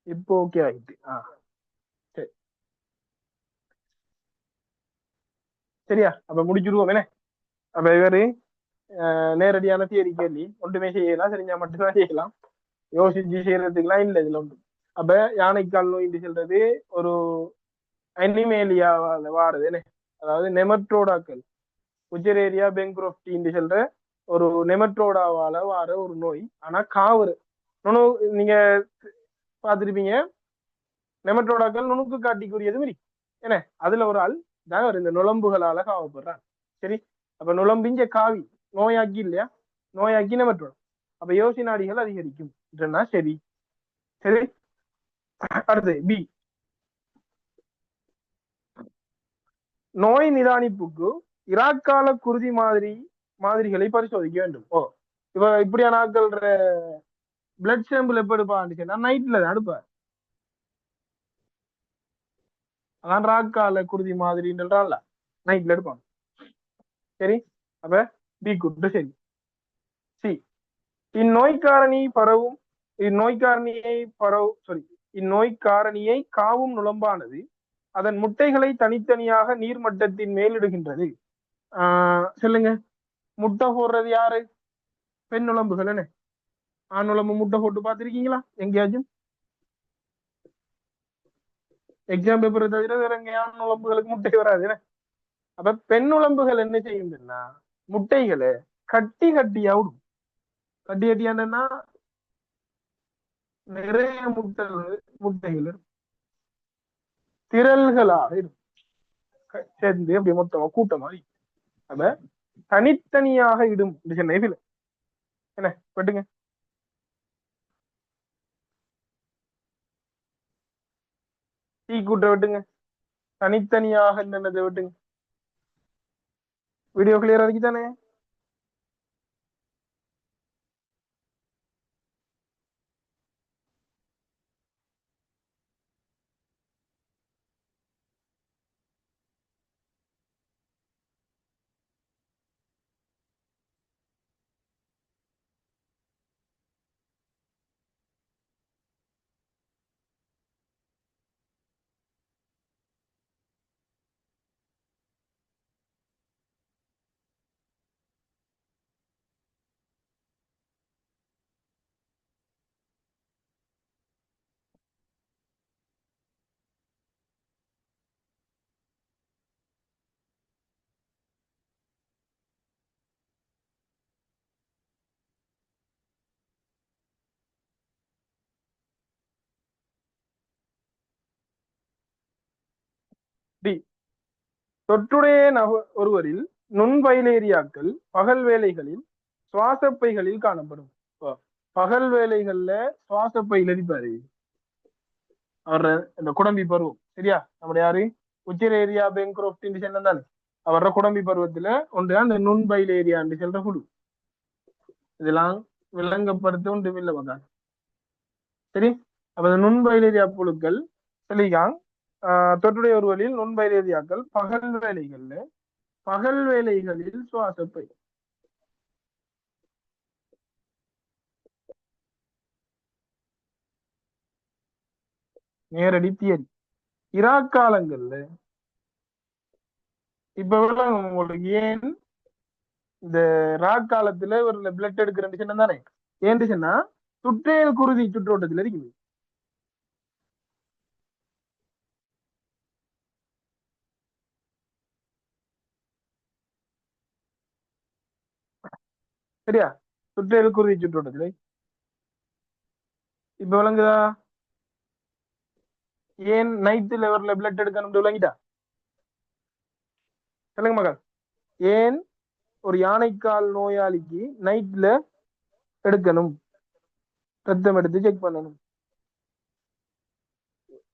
இப்போ ஓகே ஆயிட்டு. சரி, சரியா? அப்ப முடிச்சுடுவோம் என்ன? அப்ப இவரு நேரடியான தியரி கேள்வி ஒன்றுமே செய்யலாம். சரிஞ்சா மட்டும்தான் செய்யலாம். யோசிச்சு செய்யறதுக்குலாம் இல்லை இதுல ஒன்று. அப்ப யானைக்கால் நோய் சொல்றது ஒரு அனிமேலியாவால வாடுது என்ன? அதாவது நெமட்ரோடாக்கள் உஜரேரியா பெங்க்ரோப்டி சொல்ற ஒரு நெமட்ரோடாவால வார ஒரு நோய். ஆனா காவரு நீங்க பாத்துருப்பீங்க. நெமட்ரோடாக்கள் நுணுக்கு காட்டிக்குரியதும் இருக்கு என்ன? அதுல ஒரு ஆள் தான் இந்த நுழம்புகளால காவப்படுறான். சரி, அப்ப நுழம்பிஞ்ச காவி நோயாக்கி இல்லையா? நோயாக்கி நெமட்ரோடா. அப்ப யோசி நாடிகள் அதிகரிக்கும். சரி சரி. அடுத்து பி, நோய் நிதானிப்புக்கு இராக்கால குருதி மாதிரிகளை பரிசோதிக்க வேண்டும். இப்ப இப்படியான ஆட்கள் பிளட் சாம்பிள் எப்ப எடுப்பான்னு நைட்ல தான் எடுப்ப. அதான் ராக்கால குருதி மாதிரின்றல்ல நைட்ல எடுப்பாங்க. சரி, அப்ப பி குட். சரி, சி, இந்நோய்க்காரணியை பரவும் இந்நோய்க்காரணியை காவும் நுளம்பானது அதன் முட்டைகளை தனித்தனியாக நீர்மட்டத்தின் மேலிடுகின்றது. சொல்லுங்க, முட்டை போடுறது யாரு? பெண் நுளம்புகள் என்ன? ஆண் நுளம்பு முட்டை போட்டு பார்த்திருக்கீங்களா எங்கேயாச்சும்? எக்ஸாம் பேப்பரை தவிர வேற எங்கேயான நுளம்புகளுக்கு முட்டை வராது. அப்ப பெண் நுளம்புகள் என்ன செய்யுதுன்னா முட்டைகளை கட்டி கட்டியா விடும். கட்டி கட்டியானா நிறைய முட்டைகள் இருக்கும். திரள்களாக இருக்கும். சேர்ந்து அப்படி மொத்தமா கூட்டமாய் அத தனித்தனியாக இடும் என்ன வெட்டுங்க. டீ கூட்ட வெட்டுங்க. தனித்தனியாக என்னதை வெட்டுங்க. வீடியோ கிளியரா இருக்குதானே? டி தொற்றுடைய ஒருவரில் நுண்வைலேரியாக்கள் பகல் வேளைகளில் சுவாசப்பைகளில் காணப்படும். பகல் வேளைகள்ல சுவாசப்பையில் இருப்பாரு அவர் இந்த குடம்பி பருவம். சரியா? நம்முடைய யாரு உச்சிரேரியா பெங்க்ரோஃப்ட் தானே அவர குடம்பி பருவத்துல ஒன்றுதான் இந்த நுண்பைலேரியா சொல்ற குழு. இதெல்லாம் விளங்கப்படுத்த ஒன்று இல்லை மகான். சரி, அப்ப இந்த நுண்பைலேரியா புழுக்கள் சொல்லிக்கான் தொற்றுடைய ஒருவரில் நுண்பைலேரியாக்கள் பகல் வேளைகளில் சுவாசப்பை. நேரடி தியரி. இராக்காலங்கள்ல இப்ப உங்களுக்கு ஏன் இந்த ராக்காலத்துல ஒரு பிளட் எடுக்கிற தானே ஏன் சொன்னா சுற்றேல் குருதி சுற்றோட்டத்துல இருக்குது. சரியா? சுற்றேல் குருதி சுற்றோட்டத்துல இப்ப விளங்குதா? ஏன் நைட் லெவல்ல பிளட் எடுக்கணும் விளங்கிட்டா? சொல்லுங்க மகள். ஏன் ஒரு யானைக்கால் நோயாளிக்கு நைட்ல எடுக்கணும், ரத்தம் எடுத்து செக் பண்ணணும்.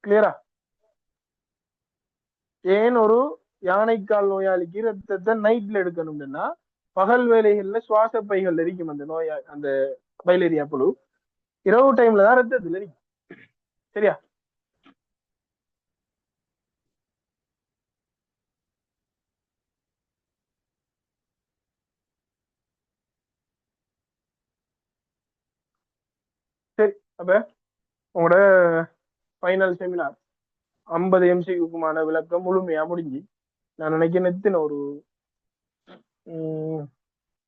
கிளியரா? ஏன் ஒரு யானைக்கால் நோயாளிக்கு ரத்தத்தை நைட்ல எடுக்கணும்னா பகல் வேலைகள்ல சுவாச பைகள் இருக்கும் அந்த நோயா அந்த பைலேரியா புழு. இரவு டைம்ல தான் ரத்தத்துல இருக்கும். சரியா? சரி, அப்ப உங்களோட ஃபைனல் செமினார் 50 MCக்குமான விளக்கம் முழுமையா முடிஞ்சு நான் நினைக்கிறேன் எத்தனை ஒரு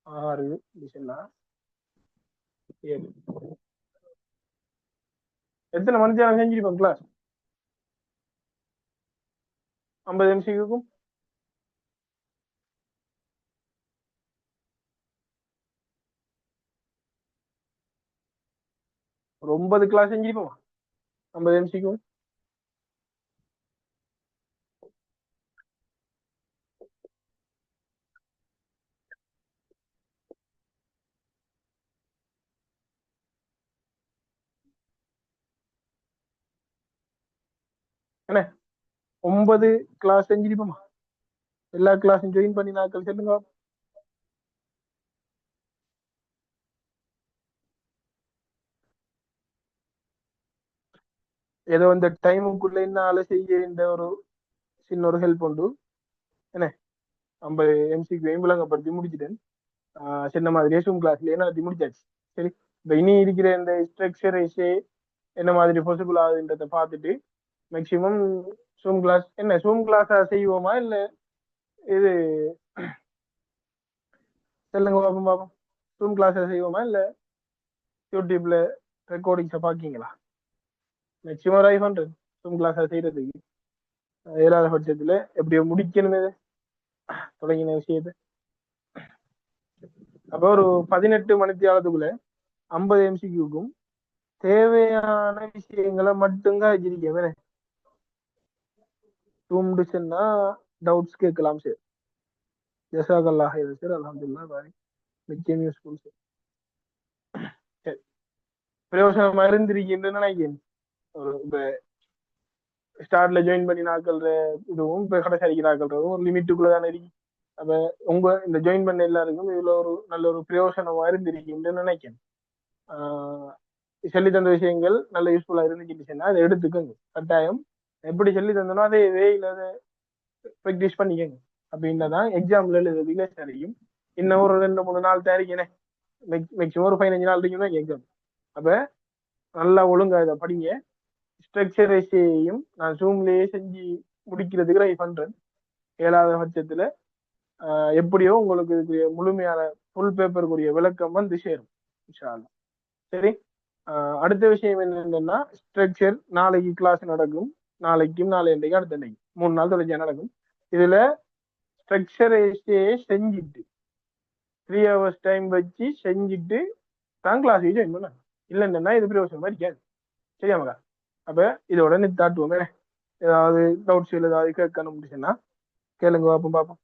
6 7 எத்தனை மணித்தியாலம் செஞ்சிருப்போம் கிளாஸ் 50 MCக்கும்? ஒரு 9 கிளாஸ் செஞ்சிருப்போமா 50 MCக்கும்? என்ன 9 கிளாஸ் செஞ்சிருப்போமா? எல்லா கிளாஸும் ஜாயின் பண்ணி நாட்கள் சொல்லுங்க. ஏதோ இந்த டைமுக்குள்ள என்னால செய்ய இந்த ஒரு சின்ன ஒரு ஹெல்ப் உண்டு. என்ன 50 MCக்கு விளங்கப்படுத்தி முடிச்சிட்டேன். சின்ன மாதிரியே ஜூம் கிளாஸ்லயே நடத்தி முடிச்சாச்சு. சரி, இப்ப இனி இருக்கிற இந்த ஸ்ட்ரக்சர் என்ன மாதிரி பாசிபிள் ஆகுதுன்றதை பார்த்துட்டு மேக்சிமம் ஜூம் கிளாஸ் ஜூம் கிளாஸா செய்வோமா இல்ல இது சொல்லுங்க பாப்போம் பாப்போம். ஜூம் கிளாஸா செய்வோமா இல்ல யூடியூப்ல ரெக்கார்டிங்ஸை பாக்கீங்களா? மேக்சிமம் 500 ஜூம் கிளாஸா செய்யறதுக்கு ஏழாவது பட்சத்துல எப்படியோ முடிக்கணுமே தொடங்கின விஷயத்தை. அப்போ ஒரு 18 மணித்தியாலத்துக்குள்ள 50 MCக்குக்கும் தேவையான விஷயங்களை மட்டும்தான் வச்சிருக்கேன். ரூம்டு சொன்னா டவுட்ஸ் கேட்கலாம் சார். ஜசாகல்லாஹ் சார், அல்ஹம்துலில்லாஹ், பாரி மிச்சம் யூஸ்ஃபுல் சார். சரி, பிரயோசனமா இருந்திருக்கின்றன்னு நினைக்கிறேன். ஒரு இப்ப ஸ்டார்ட்ல ஜாயின் பண்ணி நாட்கள்ற இதுவும் இப்ப கடைசி அடிக்கிற நாட்கள்றதும் ஒரு லிமிட்டுக்குள்ள தானே இருக்கு. அப்ப உங்க இந்த ஜாயின் பண்ண எல்லாருக்கும் இதுல ஒரு நல்ல ஒரு பிரயோசனமா இருந்திருக்கின்றன்னு நினைக்கிறேன். சொல்லி தந்த விஷயங்கள் நல்ல யூஸ்ஃபுல்லா இருந்துச்சுன்னா அதை எடுத்துக்கோங்க கட்டாயம். எப்படி சொல்லி தந்தனோ அதே வேல அதை ப்ராக்டிஸ் பண்ணிக்கோங்க. அப்படின்னதான் எக்ஸாம்ல எழுதுறதுல சரியும். இன்னும் ஒரு 2-3 நாள் தயாரிக்கணும். மேக்சிமம் ஒரு 15 நாள் இருக்குன்னா எக்ஸாம். அப்ப நல்லா ஒழுங்கா இதை படிங்க. ஸ்ட்ரக்சரைசையும் நான் ஜூம்லயே செஞ்சு முடிக்கிறதுக்கு ட்ரை பண்றேன். 7வது பட்சத்துல எப்படியோ உங்களுக்கு இதுக்கு முழுமையான ஃபுல் பேப்பருக்குரிய விளக்கம் வந்து சேரும் இன்ஷா அல்லாஹ். சரி, அடுத்த விஷயம் என்னன்னா ஸ்ட்ரக்சர் நாளைக்கு கிளாஸ் நடக்கும். நாளைக்கும் நாளைக்கு அடுத்த அன்னைக்கு 3 நாள் தொடர்ச்சியா நடக்கும். இதுல ஸ்ட்ரக்சரைஸே செஞ்சுட்டு 3 hours டைம் வச்சு செஞ்சுட்டு தான் கிளாஸ் ஜாயின் பண்ண. இல்லைன்னா இது பிரயோசனமா இருக்காது. சரியா மகா? அப்ப இதோட நித்தாட்டுவோமே. ஏதாவது டவுட்ஸ் ஏதாவது கேட்கணும் சொன்னா கேளுங்க, பார்ப்போம்.